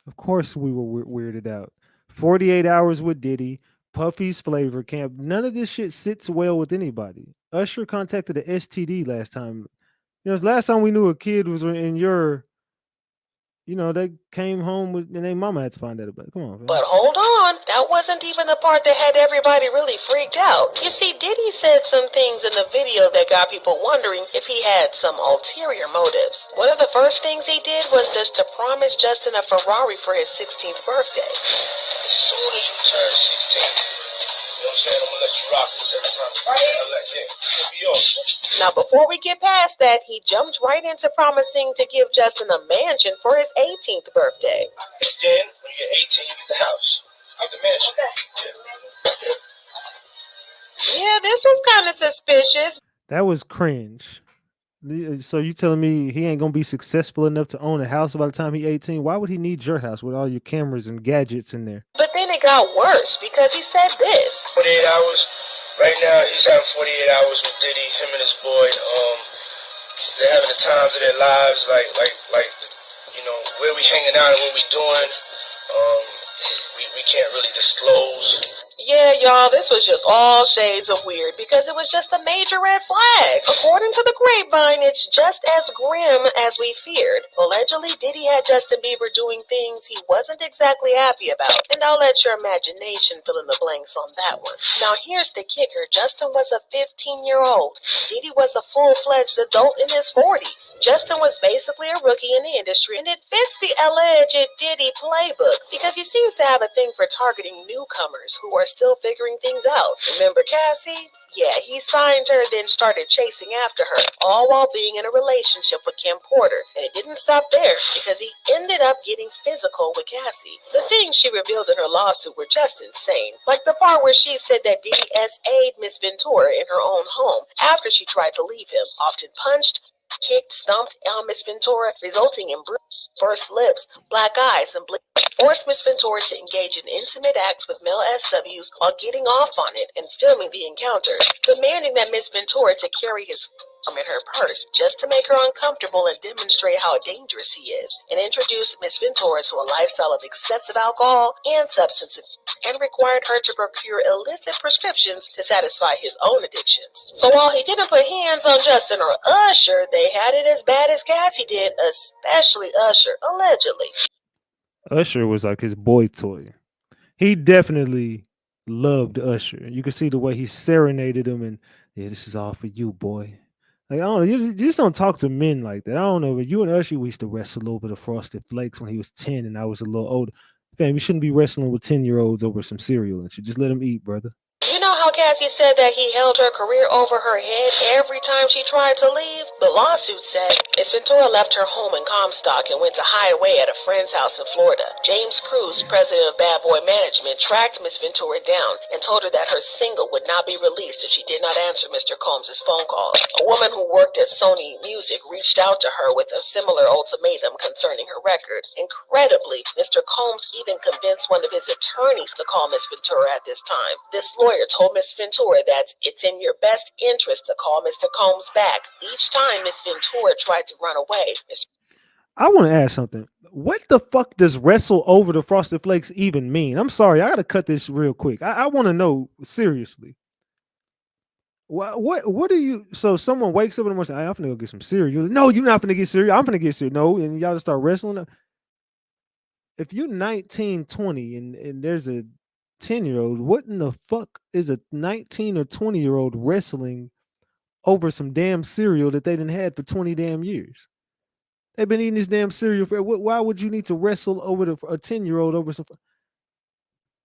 C: Of course we were weirded out. 48 Hours with Diddy, Puffy's Flavor Camp. None of this shit sits well with anybody. Usher contacted the STD last time. You know, last time we knew a kid was in your, you know, they came home with, and their mama had to find out about it. Come on, man.
S: But hold on, that wasn't even the part that had everybody really freaked out. You see, Diddy said some things in the video that got people wondering if he had some ulterior motives. One of the first things he did was just to promise Justin a Ferrari for his 16th birthday.
T: As soon as you turn 16, you know what I'm saying? I'm gonna let you rock this every time. It'll be yours.
S: Now, before we get past that, he jumped right into promising to give Justin a mansion for his 18th birthday.
T: Then, when you get 18, you get the house. Out the mansion.
S: Yeah, this was kind of suspicious.
C: That was cringe. So you telling me he ain't gonna be successful enough to own a house by the time he's 18? Why would he need your house with all your cameras and gadgets in there?
S: But then it got worse, because he said this.
T: 48 hours. Right now, he's having 48 hours with Diddy, him and his boy. They're having the times of their lives, like you know, where we hanging out and what we doing. We can't really disclose.
S: Yeah, y'all, this was just all shades of weird, because it was just a major red flag. According to the grapevine, it's just as grim as we feared. Allegedly, Diddy had Justin Bieber doing things he wasn't exactly happy about, and I'll let your imagination fill in the blanks on that one. Now, here's the kicker. Justin was a 15-year-old. Diddy was a full-fledged adult in his 40s. Justin was basically a rookie in the industry, and it fits the alleged Diddy playbook, because he seems to have a thing for targeting newcomers who are still figuring things out. Remember Cassie? Yeah, he signed her, then started chasing after her, all while being in a relationship with Kim Porter. And it didn't stop there, because he ended up getting physical with Cassie. The things she revealed in her lawsuit were just insane, like the part where she said that Diddy SA'd Miss Ventura in her own home after she tried to leave him, often punched, kicked, stomped on Miss Ventura, resulting in burst lips, black eyes, and forced Miss Ventura to engage in intimate acts with male SWs while getting off on it and filming the encounters, demanding that Miss Ventura to carry his in her purse just to make her uncomfortable and demonstrate how dangerous he is, and introduced Miss Ventura to a lifestyle of excessive alcohol and substances, and required her to procure illicit prescriptions to satisfy his own addictions. So while he didn't put hands on Justin or Usher, they had it as bad as Cassie did, especially Usher, allegedly.
C: Usher was like his boy toy. He definitely loved Usher. You could see the way he serenaded him, and yeah, this is all for you, boy. Like, I don't know, you just don't talk to men like that. I don't know, but you and Usher, we used to wrestle over the Frosted Flakes when he was 10 and I was a little older. Fam, you shouldn't be wrestling with 10-year-olds over some cereal and shit. Just let them eat, brother.
S: You know how Cassie said that he held her career over her head every time she tried to leave? The lawsuit said Miss Ventura left her home in Comstock and went to hide away at a friend's house in Florida. James Cruz, president of Bad Boy Management, tracked Miss Ventura down and told her that her single would not be released if she did not answer Mr. Combs' phone calls. A woman who worked at Sony Music reached out to her with a similar ultimatum concerning her record. Incredibly, Mr. Combs even convinced one of his attorneys to call Miss Ventura at this time. This lawyer told Miss Ventura that it's in your best interest to call Mr. Combs back. Each time Miss Ventura tried to run away,
C: I want to ask something. What the fuck does wrestle over the Frosted Flakes even mean? I'm sorry, I gotta cut this real quick. I want to know seriously. What do you? So someone wakes up in the morning and says, "I'm gonna go get some cereal." No, you're not gonna get cereal. I'm gonna get cereal. No, and y'all just start wrestling. If you're 19, 20, and there's a 10-year-old, what in the fuck is a 19 or 20-year-old wrestling over some damn cereal that they didn't had for 20 damn years? They've been eating this damn cereal for. Why would you need to wrestle over a 10-year-old over some?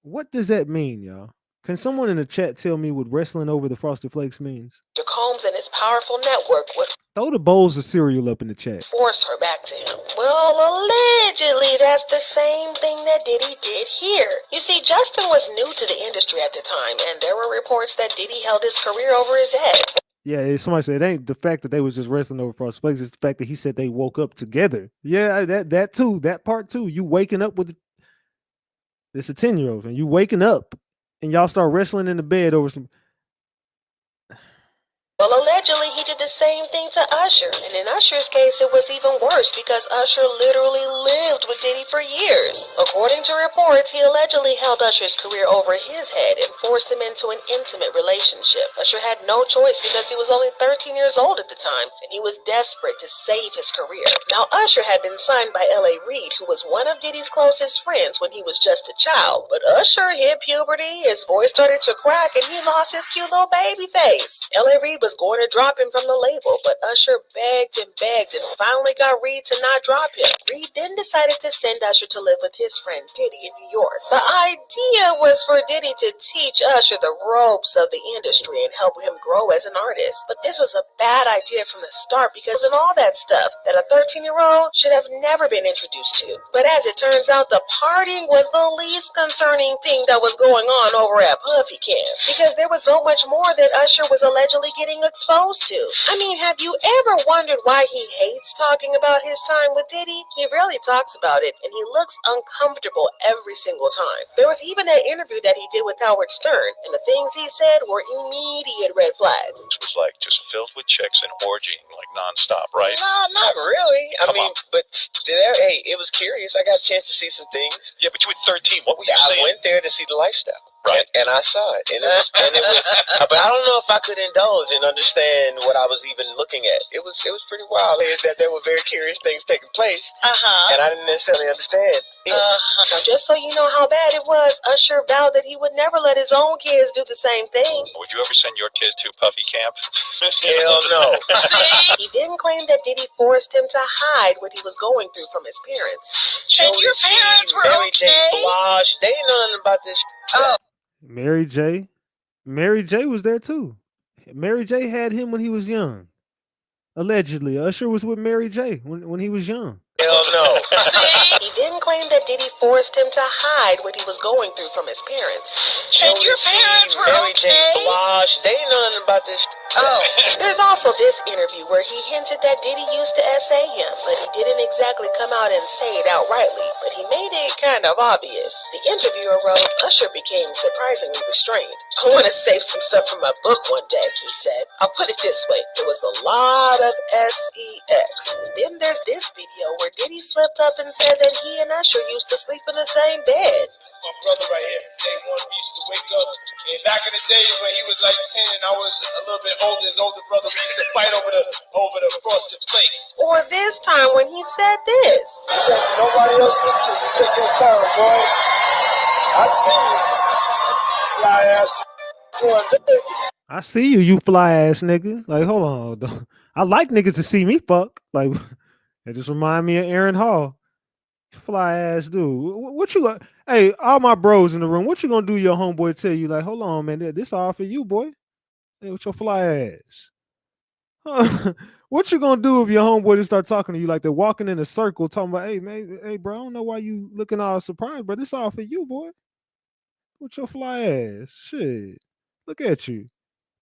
C: What does that mean, y'all? Can someone in the chat tell me what wrestling over the Frosted Flakes means?
S: Mr. Combs and his powerful network would
C: Throw the bowls of cereal up in the chat.
S: force her back to him. Well, allegedly, that's the same thing that Diddy did here. You see, Justin was new to the industry at the time, and there were reports that Diddy held his career over his head.
C: Yeah, somebody said it ain't the fact that they was just wrestling over Frosted Flakes. It's the fact that he said they woke up together. Yeah, that too. That part too. You waking up with it's a 10-year-old, and you waking up, and y'all start wrestling in the bed over some.
S: Well, allegedly, he did the same thing to Usher, and in Usher's case, it was even worse because Usher literally lived with Diddy for years. According to reports, he allegedly held Usher's career over his head and forced him into an intimate relationship. Usher had no choice because he was only 13 years old at the time, and he was desperate to save his career. Now, Usher had been signed by L.A. Reid, who was one of Diddy's closest friends when he was just a child. But Usher hit puberty, his voice started to crack, and he lost his cute little baby face. L.A. Reid was going to drop him from the label, but Usher begged and finally got Reid to not drop him. Reid then decided to send Usher to live with his friend Diddy in New York. The idea was for Diddy to teach Usher the ropes of the industry and help him grow as an artist. But this was a bad idea from the start because in all that stuff that a 13-year-old should have never been introduced to. But as it turns out, the partying was the least concerning thing that was going on over at Puffy Camp, because there was so much more that Usher was allegedly getting exposed to. I mean, have you ever wondered why he hates talking about his time with Diddy? He rarely talks about it, and he looks uncomfortable every single time. There was even that interview that he did with Howard Stern, and the things he said were immediate red flags.
B: It was like just filled with chicks and orgying like nonstop, right?
D: No, not really. I
B: Come
D: mean,
B: on.
D: but hey, it was curious. I got a chance to see some things.
B: Yeah, but you were 13. What were you
D: I
B: saying?
D: went there to see the lifestyle,
B: Right.
D: And I saw it, and it was. But I don't know if I could indulge and understand what I was even looking at. It was pretty wild. That there were very curious things taking place, and I didn't necessarily understand it.
S: Now, just so you know how bad it was, Usher vowed that he would never let his own kids do the same thing.
B: Would you ever send your kid to Puffy Camp?
D: Hell no.
S: He didn't claim that Diddy forced him to hide what he was going through from his parents.
D: And your parents were Mary J. Blige, they didn't know nothing about this. Oh.
C: Mary J was there too. Mary J had him when he was young. Allegedly, Usher was with Mary J when he was young.
D: Hell no.
S: He didn't claim that Diddy forced him to hide what he was going through from his parents.
D: And your parents were Mary J. Blige, they didn't know nothing about this.
S: Oh, there's also this interview where he hinted that Diddy used to essay him, but he didn't exactly come out and say it outrightly, but he made it kind of obvious. The interviewer wrote, Usher became surprisingly restrained. I want to save some stuff from my book one day, he said. I'll put it this way, there was a lot of sex. Then there's this video where Diddy slipped up and said that he and Usher used to sleep in the same bed.
T: My brother right here, day one, we used to wake up. And back in the day when he was like 10 and I was a little bit older, his older brother, we used to fight over the Frosted Flakes.
S: Or this time when he said this.
T: He said, nobody else needs you. You take your turn, boy. I see you. Fly ass.
C: I see you, you fly ass nigga. Like, hold on. I like niggas to see me fuck. Like, that just remind me of Aaron Hall. Fly ass dude. What you got? Hey, all my bros in the room. What you gonna do? Your homeboy tell you like, hold on, man. This all for you, boy. Hey, with your fly ass. What you gonna do if your homeboy just start talking to you like they're walking in a circle, talking about, hey man, hey bro, I don't know why you looking all surprised, but this all for you, boy. With your fly ass, shit. Look at you,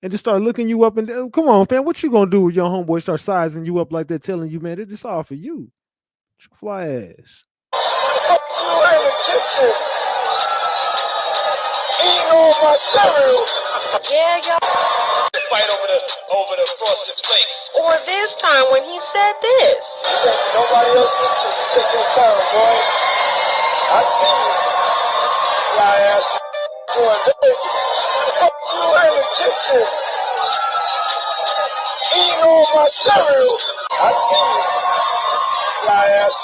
C: and just start looking you up and down. Come on, fam. What you gonna do if your homeboy start sizing you up like that, telling you, man, this all for you? With your fly ass.
L: You in the kitchen, eating all my cereal.
S: Yeah, y'all.
D: Fight over the frosted flakes.
S: Or this time when he said this.
L: Nobody else with you. You take your time, boy. I see you. Fly ass doing Vegas. You in the kitchen, eating all my cereal. I see you. Fly ass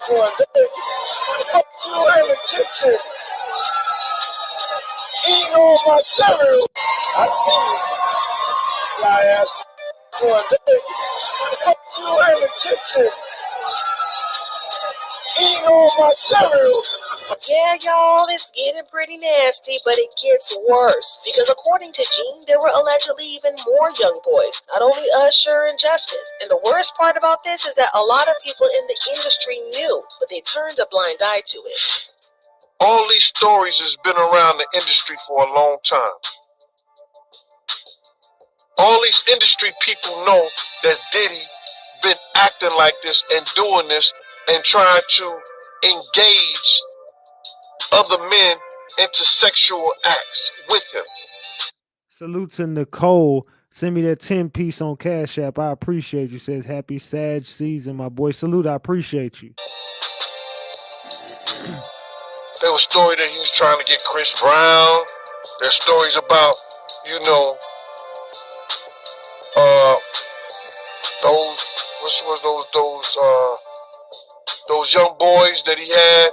L: doing Vegas. You in the kitchen, eating all my cereal. I see you. Fly ass doing Vegas. You in the kitchen, eating all my cereal.
S: Yeah, y'all, it's getting pretty nasty, but it gets worse. Because according to Gene, there were allegedly even more young boys, not only Usher and Justin. And the worst part about this is that a lot of people in the industry knew, but they turned a blind eye to it.
R: All these stories has been around the industry for a long time. All these industry people know that Diddy been acting like this and doing this and trying to engage other men into sexual acts with him.
C: Salute to Nicole. Send me that 10 piece on Cash App. I appreciate you. Says happy Sag season, my boy. Salute, I appreciate you.
R: There was a story that he was trying to get Chris Brown. There's stories about, you know, those those young boys that he had,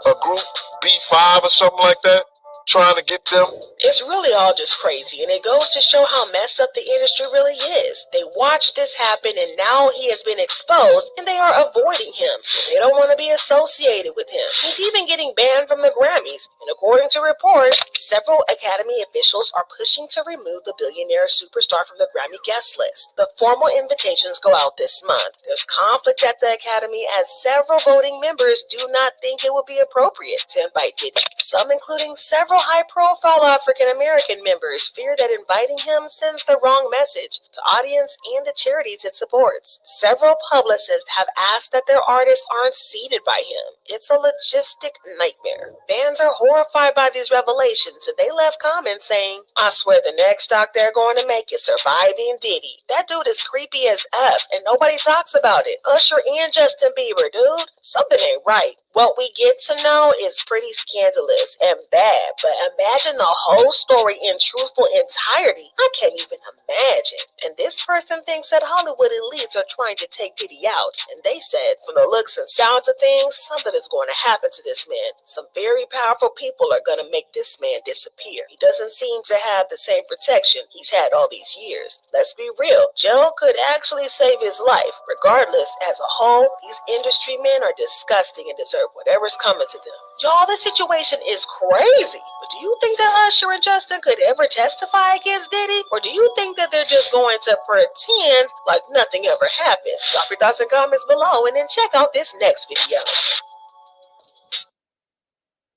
R: a group B5 or something like that, trying to get them.
S: It's really all just crazy, and it goes to show how messed up the industry really is. They watched this happen, and now he has been exposed, and they are avoiding him. They don't want to be associated with him. He's even getting banned from the Grammys, and according to reports, several Academy officials are pushing to remove the billionaire superstar from the Grammy guest list. The formal invitations go out this month. There's conflict at the Academy as several voting members do not think it would be appropriate to invite Diddy. Some, including several high-profile African-American members, fear that inviting him sends the wrong message to audience and the charities it supports. Several publicists have asked that their artists aren't seated by him. It's a logistic nightmare. Fans are horrified by these revelations, and they left comments saying, I swear the next doc they're going to make is Surviving Diddy. That dude is creepy as F, and nobody talks about it. Usher and Justin Bieber, dude. Something ain't right. What we get to know is pretty scandalous and bad, but imagine the whole story in truthful entirety. I can't even imagine. And this person thinks that Hollywood elites are trying to take Diddy out. And they said, from the looks and sounds of things, something is going to happen to this man. Some very powerful people are going to make this man disappear. He doesn't seem to have the same protection he's had all these years. Let's be real. Jail could actually save his life. Regardless, as a whole, these industry men are disgusting and deserve whatever's coming to them. Y'all, this situation is crazy. But do you think that Usher and Justin could ever testify against Diddy? Or do you think that they're just going to pretend like nothing ever happened? Drop your thoughts and comments below and then check out this next video.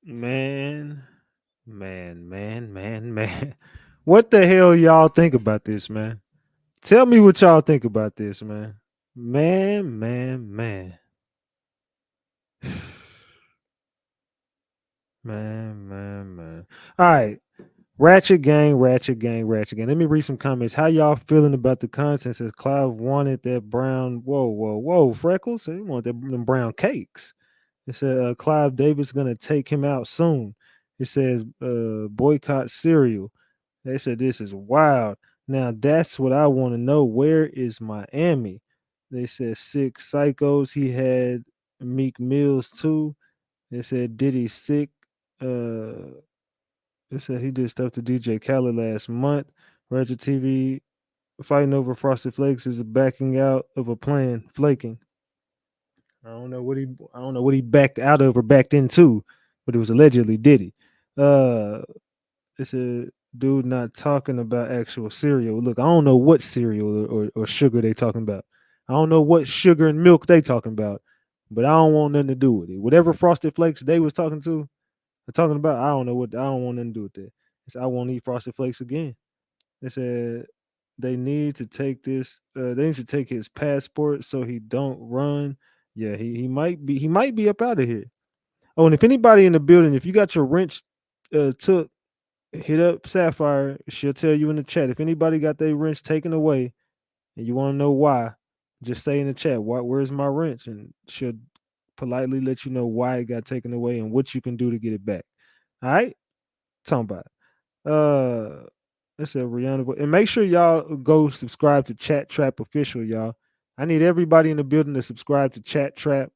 C: Man. What the hell y'all think about this, man? Tell me what y'all think about this, man. Man. Man. All right. Ratchet gang. Let me read some comments. How y'all feeling about the content? Says Clive wanted that brown. Whoa. Freckles. He wanted them brown cakes. It said Clive Davis gonna take him out soon. It says boycott cereal. They said this is wild. Now that's what I want to know. Where is Miami? They said sick psychos. He had Meek Mills too. They said Diddy sick. They said he did stuff to DJ Khaled last month. Ratchet TV fighting over Frosted Flakes is backing out of a plan. Flaking. I don't know what he backed out of or backed into, but it was allegedly Diddy. It's a dude not talking about actual cereal. Look, I don't know what cereal or sugar they talking about. I don't know what sugar and milk they talking about, but I don't want nothing to do with it. Whatever Frosted Flakes they was talking about, I don't want nothing to do with that. I won't eat Frosted Flakes again. They said they need to take this. They need to take his passport so he don't run. Yeah, he might be up out of here. Oh, and if anybody in the building, if you got your wrench took, hit up Sapphire. She'll tell you in the chat. If anybody got their wrench taken away and you want to know why, just say in the chat, where's my wrench? And she'll politely let you know why it got taken away and what you can do to get it back. All right? Talking about it. That's a Rihanna. And make sure y'all go subscribe to Chat Trap Official, y'all. I need everybody in the building to subscribe to Chat Trap.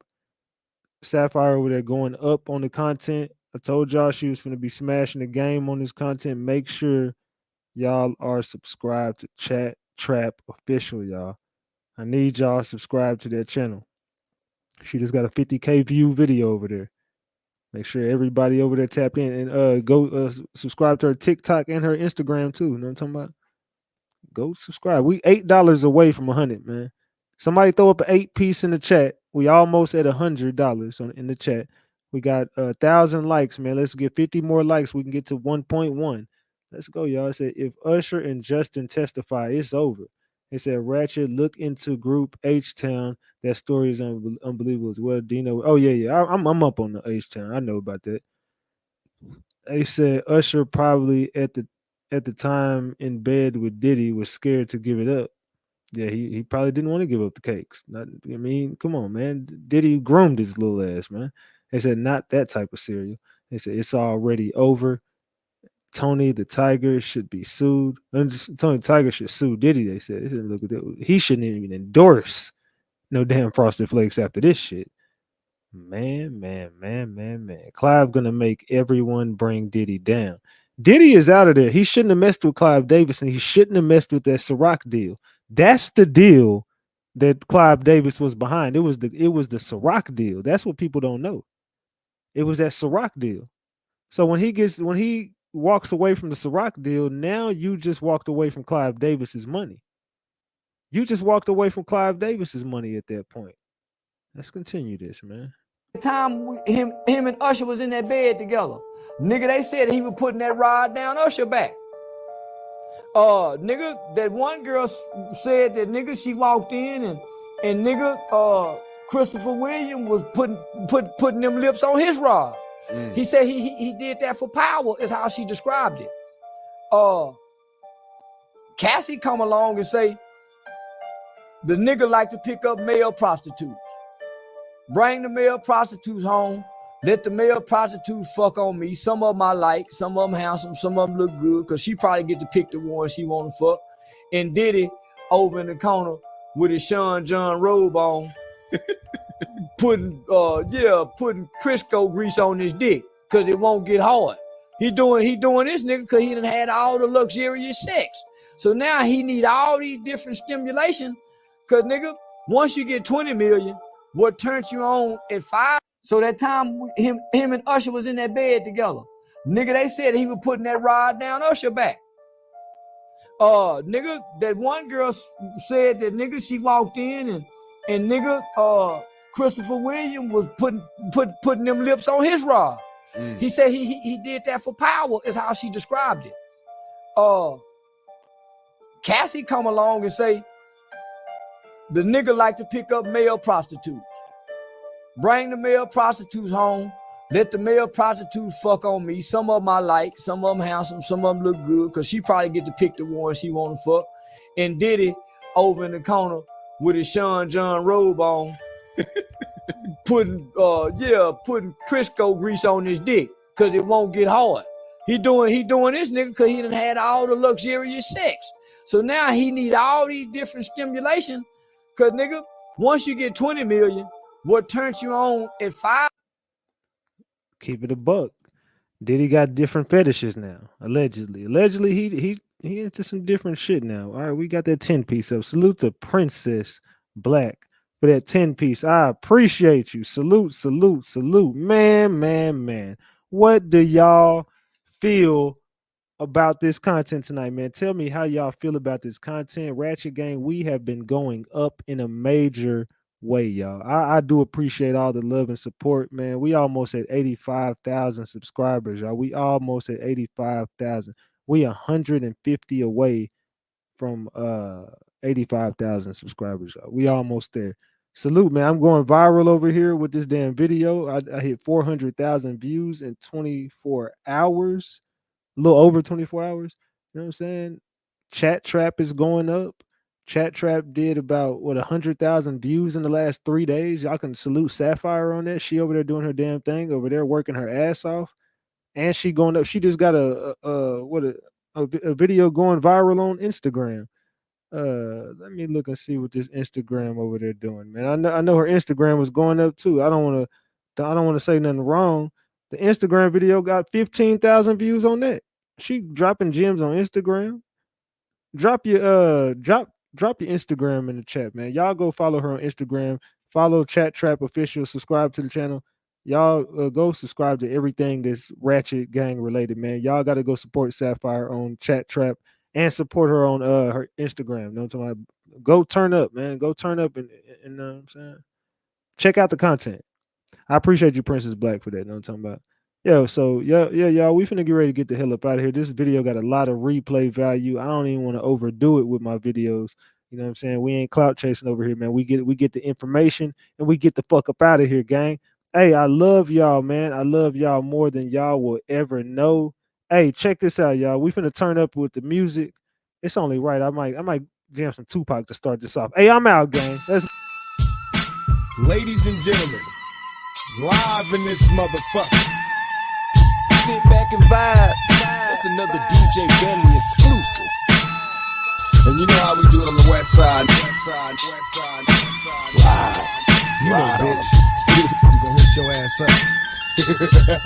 C: Sapphire over there going up on the content. I told y'all she was going to be smashing the game on this content. Make sure y'all are subscribed to Chat Trap Official, y'all. I need y'all subscribe to their channel. She just got a 50K view video over there. Make sure everybody over there tap in and go subscribe to her TikTok and her Instagram too. You know what I'm talking about? Go subscribe. We $8 away from 100, man. Somebody throw up an 8-piece in the chat. We almost at $100 in the chat. We got 1,000 likes, man. Let's get 50 more likes. We can get to 1.1. Let's go, y'all. It said if Usher and Justin testify, it's over. They said Ratchet look into Group H Town. That story is unbelievable as well. Dino. Oh yeah. I'm up on the H Town. I know about that. They said Usher probably at the time in bed with Diddy was scared to give it up. Yeah, he probably didn't want to give up the cakes. I mean, come on, man. Diddy groomed his little ass, man. They said not that type of cereal. They said it's already over. Tony the Tiger should be sued. Tony the Tiger should sue Diddy. They said look at that. He shouldn't even endorse no damn Frosted Flakes after this shit. Man. Clive gonna make everyone bring Diddy down. Diddy is out of there. He shouldn't have messed with Clive Davis, and he shouldn't have messed with that Ciroc deal. That's the deal that Clive Davis was behind. It was the Ciroc deal. That's what people don't know. It was that Ciroc deal. So when he walks away from the Ciroc deal, now you just walked away from Clive Davis's money. You just walked away from Clive Davis's money at that point. Let's continue this, man.
P: The time him and Usher was in that bed together, nigga, they said he was putting that rod down Usher back. Nigga, that one girl said that nigga she walked in and nigga Christopher Williams was putting them lips on his rod. He said he did that for power, is how she described it. Cassie come along and say the nigga like to pick up male prostitutes. Bring the male prostitutes home. Let the male prostitutes fuck on me. Some of them I like, some of them handsome, some of them look good, because she probably get to pick the one she want to fuck. And Diddy over in the corner with his Sean John robe on, putting Crisco grease on his dick, because it won't get hard. He doing this nigga because he done had all the luxurious sex. So now he need all these different stimulation, because nigga, once you get 20 million, what turns you on at 5? So that time him and Usher was in that bed together, nigga, they said he was putting that rod down Usher back. Nigga, that one girl said that nigga she walked in and nigga Christopher Williams was putting them lips on his rod. He said he did that for power, is how she described it. Cassie come along and say the nigga like to pick up male prostitutes. Bring the male prostitutes home. Let the male prostitutes fuck on me. Some of them I like, some of them handsome, some of them look good, because she probably get to pick the one she want to fuck. And Diddy over in the corner with his Sean John robe on, putting Crisco grease on his dick, because it won't get hard. He doing this nigga because he done had all the luxurious sex. So now he need all these different stimulation, because nigga, once you get 20 million, what turns you on at 5?
C: Keep it a buck. Diddy got different fetishes now. Allegedly, he into some different shit now. All right, we got that 10-piece up. Salute to Princess Black for that 10-piece. I appreciate you. Salute, salute, salute. Man. What do y'all feel about this content tonight, man? Tell me how y'all feel about this content. Ratchet Gang, we have been going up in a major way, y'all. I do appreciate all the love and support, man. We almost at 85,000 subscribers, y'all. We almost at 85,000. We 150 away from 85,000 subscribers, y'all. We almost there. Salute, man. I'm going viral over here with this damn video. I hit 400,000 views in 24 hours. A little over 24 hours. You know what I'm saying? Chat Trap is going up. Chat Trap did about 100,000 views in the last 3 days. Y'all can salute Sapphire on that. She over there doing her damn thing over there, working her ass off, and she going up. She just got a video going viral on Instagram. Let me look and see what this Instagram over there doing, man. I know her Instagram was going up too. I don't want to say nothing wrong. The Instagram video got 15,000 views on that. She dropping gems on Instagram. Drop your Instagram in the chat, man. Y'all go follow her on Instagram. Follow Chat Trap Official. Subscribe to the channel. Y'all go subscribe to everything that's Ratchet Gang related, man. Y'all got to go support Sapphire on Chat Trap and support her on her Instagram. You know what I'm talking about? Go turn up, man. Go turn up and you know what I'm saying? Check out the content. I appreciate you, Princess Black, for that. You know what I'm talking about? Yo, so y'all, we finna get ready to get the hell up out of here. This video got a lot of replay value. I don't even want to overdo it with my videos. You know what I'm saying? We ain't clout chasing over here, man. We get the information and we get the fuck up out of here, gang. Hey, I love y'all, man. I love y'all more than y'all will ever know. Hey, check this out, y'all. We finna turn up with the music. It's only right. I might jam some Tupac to start this off. Hey, I'm out, gang.
H: Ladies and gentlemen, live in this motherfucker. Sit back and vibe. That's another DJ Bentley exclusive. And you know how we do it on the west side. Live. You know, bitch. You gonna hit your ass up.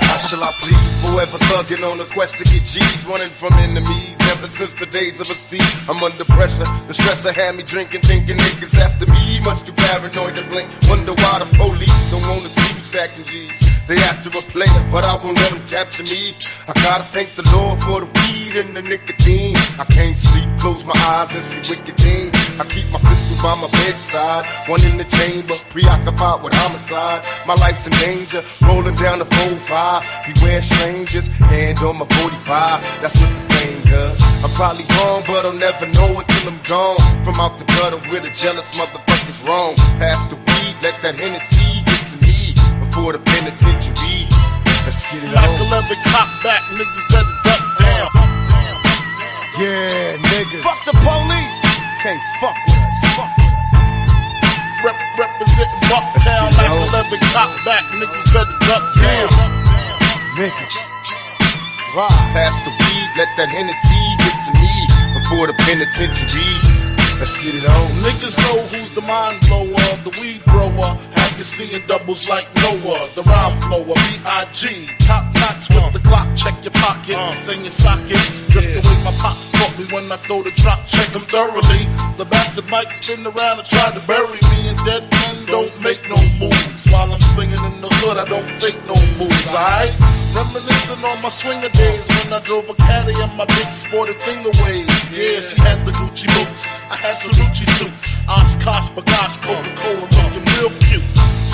Q: How shall I plead? Forever thugging on a quest to get G's, running from enemies ever since the days of a sea. I'm under pressure, the stressor had me drinking, thinking niggas after me. Much too paranoid to blink, wonder why the police don't wanna see me stacking G's. They after a player, but I won't let them capture me. I gotta thank the Lord for the weed and the nicotine. I can't sleep, close my eyes and see wicked things. I keep my pistol by my bedside, one in the chamber, preoccupied with homicide. My life's in danger, rolling down the 4-5. Beware strangers, hand on my 45. That's what the fame does. I'm probably wrong, but I'll never know it till I'm gone. From out the gutter where the jealous motherfuckers roam. Pass the weed, let that Hennessy get to me before the penitentiary. Let's get it on.
U: Like 11 cop back, niggas better duck down.
H: Yeah, niggas.
U: Fuck the police.
H: Can't fuck with us. Fuck with us.
U: Representing Bucktown like 11 cop back, niggas better duck down.
H: Niggas.
Q: Pass the weed, let that Hennessy get to me before the penitentiary. Let's get it on.
U: Niggas know who's the mind blower, the weed grower. Have you seeing doubles like Noah, the rhyme flower, B.I.G. Top notch with the Glock, check your pockets and your sockets. Just the way my pops taught me when I throw the drop, check them thoroughly. The bastard might spin around and try to bury me, and dead men don't make no moves. While I'm swinging in the hood, I don't fake no moves, alright? Reminiscing on my swinger days when I drove a caddy and my big sported finger waves. Yeah, she had the Gucci boots, I had Salucci suits. Oshkosh, Bagosh, Coca-Cola looking real cute.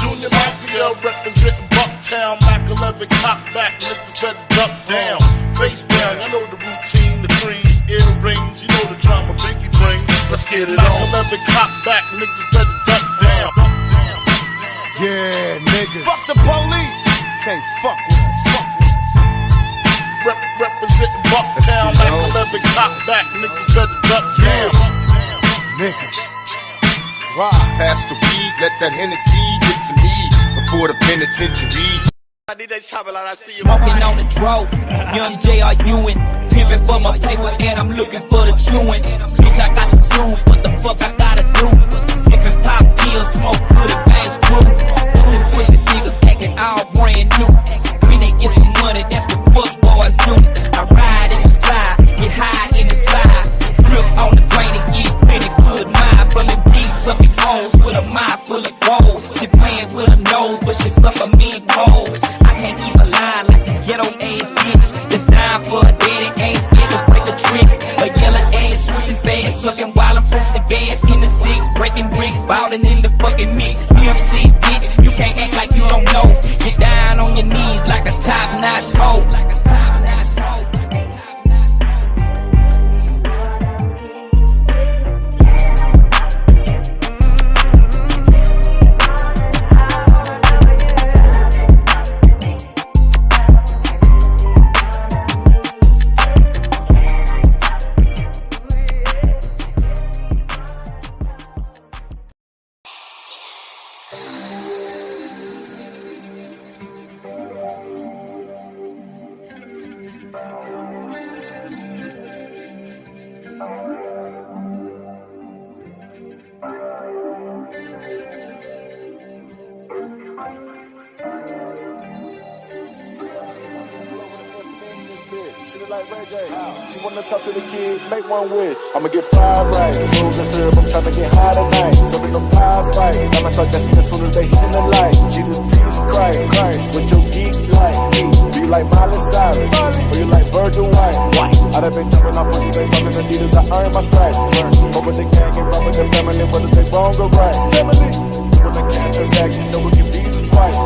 U: Junior Mafia representing Bucktown, Mac 11 cop back, niggas better duck down. Face down, I know the routine, the cream, earrings, you know the drama Biggie bring. Let's get it on. Mac 11 cop back, niggas better duck down.
H: Yeah, niggas.
U: Fuck the police.
H: Can't fuck with us. Fuck with us.
U: Representing Bucktown, Mac 11 cop back, niggas better duck down.
H: Niggas.
Q: Pass the weed, let that Hennessy get to me before the penitentiary.
W: Smoking on the dro, young J.R. Ewing, pimping for my paper and I'm looking for the chewing. Bitch, I got the food, what the fuck I gotta do? Sipping pop pills, smoke good and bass fruit. Good pussy niggas acting all brand new. When they get some money, that's what fuck boys do. I ride in the side, get high in the side, grip on the brain and get plenty good mind. From the deep, sucking holes with a mind full of She playing with her nose, but she suffer me cold. I can't keep a lie like a ghetto ass bitch. Just dying for a daddy, ain't scared to break a trick. A yellow ass, switching fast, sucking while I'm fresh the gas. In the six, breaking bricks, ballin' in the fucking mix. PFC bitch, you can't act like you don't know. Get down on your knees like a top-notch hoe.
A: She wanna talk to the kid, make one wish. I'ma get 5 right. Rules and syrup, I'm tryna get high tonight. Serving them pies right. I'ma start dancing as soon as they hit in the light. Jesus, peace, Christ. With your geek like me. Do you like Miley Cyrus? Or you like Virgil White? I done been jumping off when you been talking Adidas. I earned my stripes. Over the gang and run with the family, whether they wrong or right. Family. When the cash transaction, know we can visa swipe.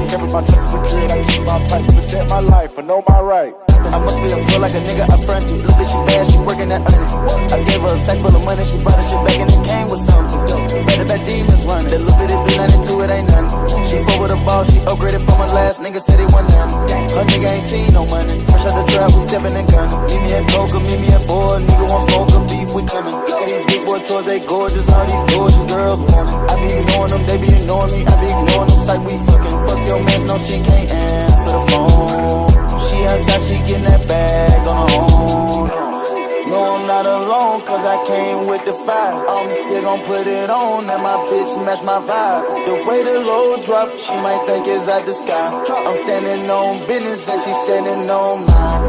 A: Carry my trust secured, I keep my pipe to protect my life, I know my right.
F: I must be a pro like a nigga up front. Little bitch, she bad, she working at Onyx. I gave her a sack full of money, she brought her shit back and it came with something. Better back demons running. That little bit of 392, it ain't nothing. She fuck with a ball, she upgraded from her last nigga, said he want nothing. Her nigga ain't seen no money. Fresh out the trap, we stepping and gunning. Meet me at Coca, meet me at Boy. Nigga want smoke or beef, we coming. These big boy toys, they gorgeous. All these gorgeous girls want it. I be ignoring them, they be ignoring me. I be ignoring them, like we fucking. Fuck your man, no, she can't answer the phone. She outside, she getting that bag on her own. No, I'm not alone, cause I came with the fire. I'm still gon' put it on, and my bitch match my vibe. The way the load drop, she might think it's out the sky. I'm standing on business, and she's standing on mine.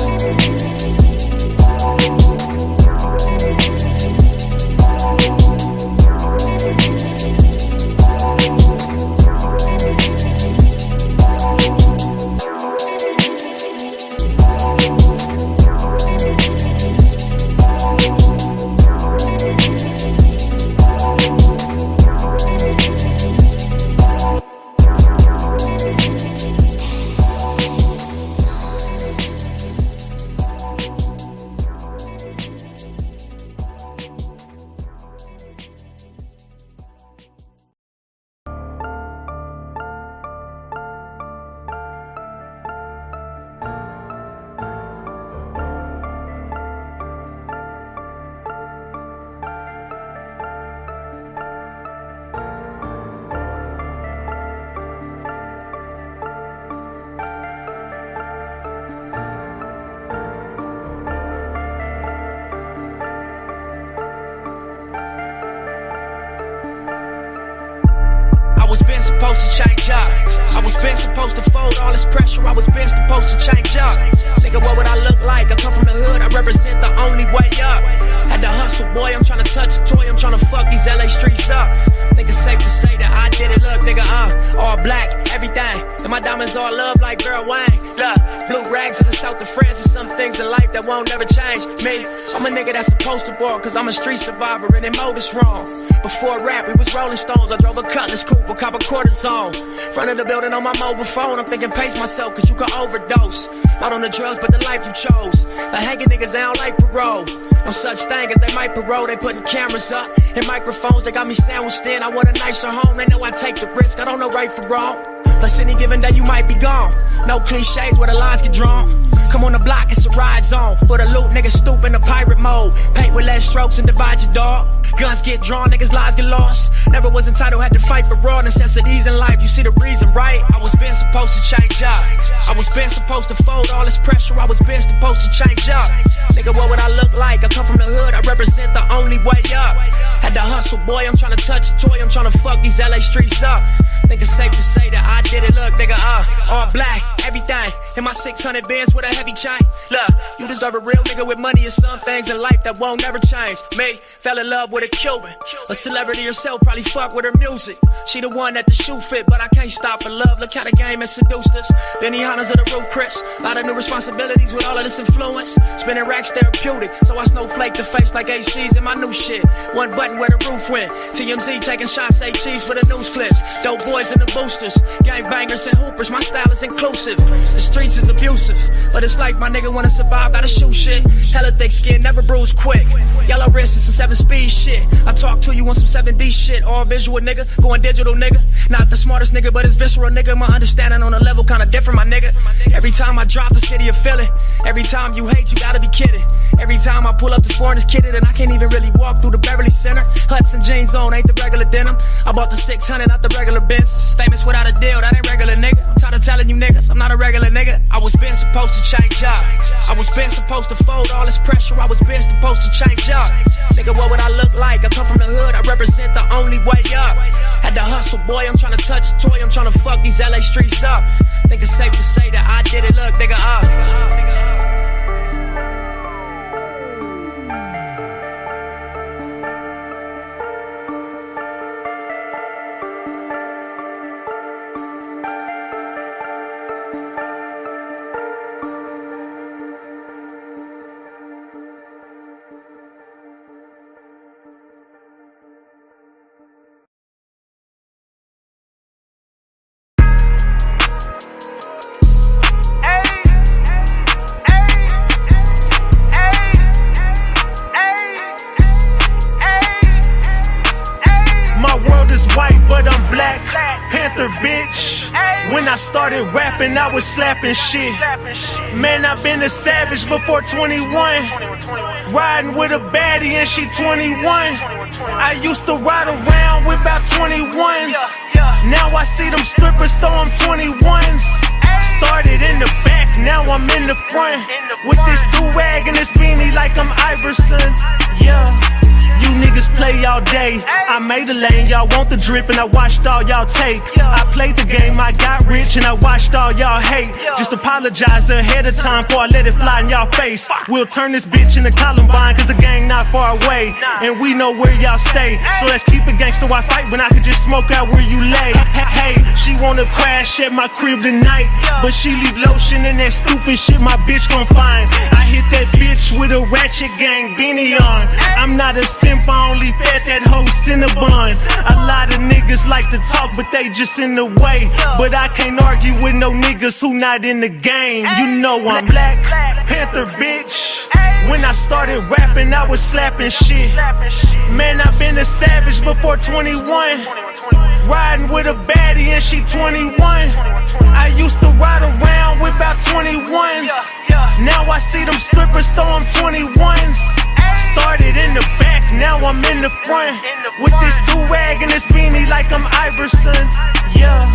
W: Supposed to change up. I was been supposed to fold all this pressure. I was been supposed to change up. Nigga, what would I look like? I come from the hood, I represent the only way up. Had to hustle, boy, I'm trying to touch a toy, I'm trying to fuck these LA streets up. Think it's safe to say that I did it, look, nigga, all black, everything. And my diamonds all love like Girl Wayne. Look, blue rags in the south of France, and some things in life that won't never change me. I'm a nigga that's supposed to ball, cause I'm a street survivor, and they mowed us wrong. Before rap, we was Rolling Stones, I drove a Cutlass coupe, a copper quarter zone. Front of the building on my mobile phone, I'm thinking pace myself, cause you can overdose. Not on the drugs, but the life you chose. Like hanging niggas, they don't like parole. No such thing as they might parole, they putting cameras up and microphones, they got me sandwiched in. I want a nicer home, they know I take the risk, I don't know right from wrong. Plus any given day you might be gone. No cliches where the lines get drawn. Come on the block, it's a ride zone. For the loot, niggas stoop in the pirate mode. Paint with less strokes and divide your dog. Guns get drawn, niggas' lives get lost. Never was entitled, had to fight for raw necessities in life. You see the reason, right? I was been supposed to change up. I was been supposed to fold all this pressure. I was been supposed to change up. Nigga, what would I look like? I come from the hood, I represent the only way up. Had to hustle, boy, I'm trying to touch a toy, I'm trying to fuck these LA streets up. Think it's safe to say that I did it. Look, nigga, all black, everything. In my 600 bands with a heavy chain. Look, you deserve a real nigga with money and some things in life that won't never change. Me, fell in love with a Cuban. A celebrity herself, probably fuck with her music. She the one that the shoe fit, but I can't stop for love. Look how the game has seduced us. Benny Hanna's of the roof, Chris. Lot of new responsibilities with all of this influence. Spinning racks therapeutic, so I snowflake the face like ACs in my new shit. One button where the roof went. TMZ taking shots, say cheese for the news clips. Dope boys and the boosters, gangbangers and hoopers. My style is inclusive. The streets is abusive, but it's like my nigga wanna survive, gotta shoot shit. Hella thick skin, never bruise quick. Yellow wrist and some 7-speed shit. I talk to you on some 7D shit. All visual nigga, going digital nigga. Not the smartest nigga, but it's visceral nigga. My understanding on a level kinda different, my nigga. Every time I drop the city of Philly, every time you hate, you gotta be kidding. Every time I pull up the foreigners kidded, and I can't even really walk through the Beverly Center. Hudson jeans on, ain't the regular denim. I bought the 600, not the regular Benz. Famous without a deal, that ain't regular nigga. I'm tired of telling you niggas, I'm not a regular nigga. I was been supposed to change up. I was been supposed to fold all this pressure. I was been supposed to change up. Nigga, what would I look like? I come from the hood, I represent the only way up. Had to hustle, boy, I'm trying to touch a toy. I'm trying to fuck these LA streets up. Think it's safe to say that I did it. Look, nigga,
G: When I started rapping, I was slapping shit. Man, I've been a savage before 21. Riding with a baddie and she 21. I used to ride around with about 21s. Now I see them strippers throw them 21s. Started in the back, now I'm in the front. With this do-rag and this beanie like I'm Iverson. Yeah. You niggas play all day. I made a lane, y'all want the drip, and I watched all y'all take. I played the game, I got rich, and I watched all y'all hate. Just apologize ahead of time before I let it fly in y'all face. We'll turn this bitch into Columbine, cause the gang not far away. And we know where y'all stay. So let's keep it gangsta, why fight when I could just smoke out where you lay? Hey, she wanna crash at my crib tonight, but she leave lotion in that stupid shit my bitch gon' find. I hit that bitch with a ratchet gang beanie on. I'm not a simp, I only fed that whole Cinnabon. A lot of niggas like to talk, but they just in the way. But I can't argue with no niggas who not in the game. You know I'm Black Panther, bitch. When I started rapping, I was slapping shit. Man, I've been a savage before 21. Riding with a baddie and she 21. I used to ride around with about 21s. Now I see them strippers throw them 21s. Started in the back, now I'm in the front. With this do-rag and this beanie like I'm Iverson. Yeah.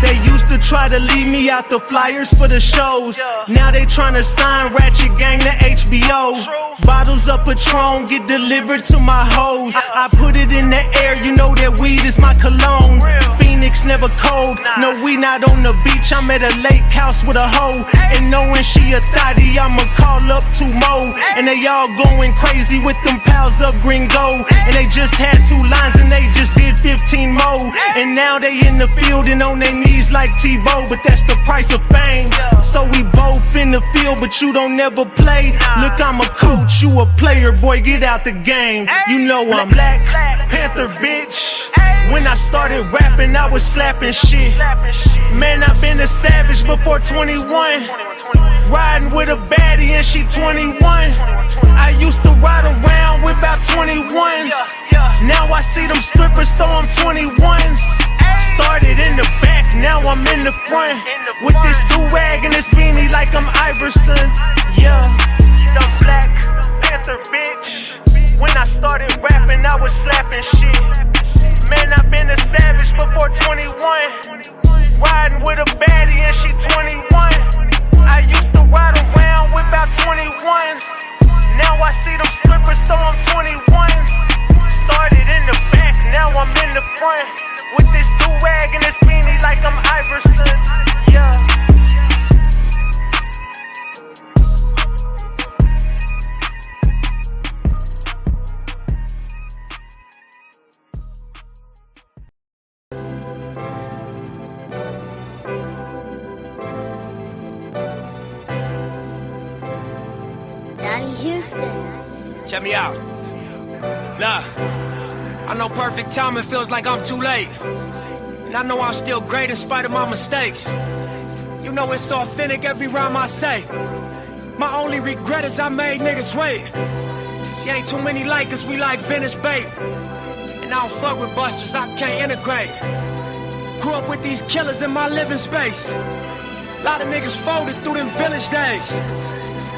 G: They used to try to leave me out the flyers for the shows. Now they tryna sign Ratchet Gang to HBO. Bottles of Patron get delivered to my hoes. I put it in the air, you know that weed is my cologne. Phoenix never cold, no we not on the beach. I'm at a lake house with a hoe. And knowing she a thotty, I'ma call up 2 more. And they all going crazy with them pals of green gold. And they just had 2 lines and they just did 15 more. And now they in the field and on their knees like Tebow, but that's the price of fame. So we both in the field, but you don't never play. Look, I'm a coach, you a player, boy, get out the game. You know I'm Black Panther, bitch. When I started rapping, I was slapping shit. Man, I've been a savage before 21. Riding with a baddie and she 21. I used to ride around with about 21s. Now I see them strippers throw them 21s. Started in the back, now I'm in the front. With this do-rag and this beanie like I'm Iverson. Yeah, the Black Panther, bitch. When I started rapping, I was slapping shit. Man, I've been a savage before 21. Riding with a baddie and she 21. I used to ride around with about 21s. Now I see them strippers throw them 21s. Started in the back, now I'm in the front. With this do-rag and this beanie
E: Houston. Check me out. Look, I know perfect timing feels like I'm too late. And I know I'm still great in spite of my mistakes. You know it's authentic every rhyme I say. My only regret is I made niggas wait. See, ain't too many like us, we like vintage bait. And I don't fuck with busters, I can't integrate. Grew up with these killers in my living space. A lot of niggas folded through them village days.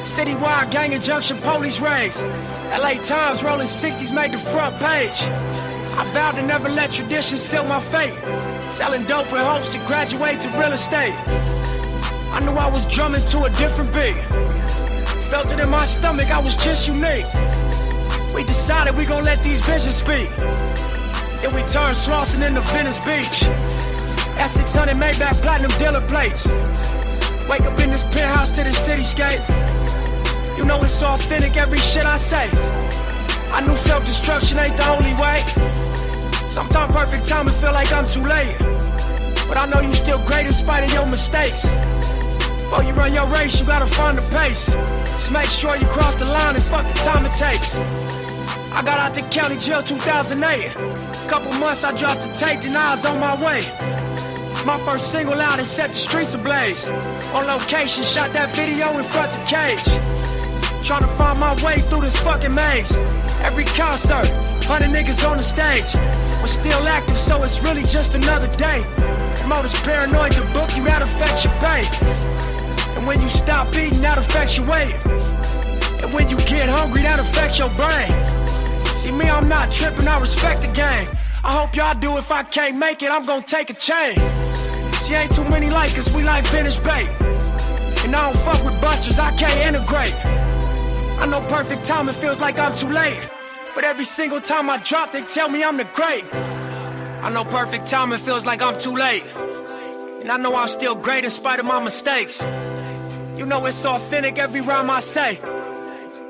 E: Citywide gang injunction, police raids. LA Times rolling 60s made the front page. I vowed to never let tradition seal my fate. Selling dope with hopes to graduate to real estate. I knew I was drumming to a different beat. Felt it in my stomach, I was just unique. We decided we gon' let these visions speak. Then we turned Swanson into Venice Beach. That 600 Maybach platinum dealer plates. Wake up in this penthouse to the cityscape. You know it's authentic, every shit I say. I knew self-destruction ain't the only way. Sometimes perfect timing feel like I'm too late. But I know you still great in spite of your mistakes. Before you run your race, you gotta find the pace. Just make sure you cross the line and fuck the time it takes. I got out the county jail 2008. Couple months I dropped the tape, then I was on my way. My first single out and set the streets ablaze. On location, shot that video in front of the cage. Trying to find my way through this fucking maze. Every concert, 100 niggas on the stage. We're still active, so it's really just another day. Motor's paranoid, the book, you that affects your pay. And when you stop eating, that affects your weight. And when you get hungry, that affects your brain. See me, I'm not tripping, I respect the game. I hope y'all do. If I can't make it, I'm gonna take a chain. See, ain't too many like us, we like vintage bait. And I don't fuck with busters, I can't integrate. I know perfect timing feels like I'm too late. But every single time I drop, they tell me I'm the great. I know perfect timing feels like I'm too late. And I know I'm still great in spite of my mistakes. You know it's authentic every rhyme I say.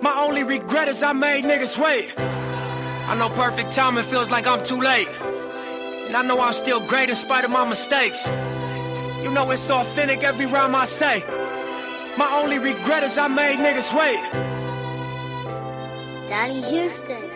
E: My only regret is I made niggas wait. I know perfect timing feels like I'm too late. And I know I'm still great in spite of my mistakes. You know it's authentic every rhyme I say. My only regret is I made niggas wait. Daddy Houston.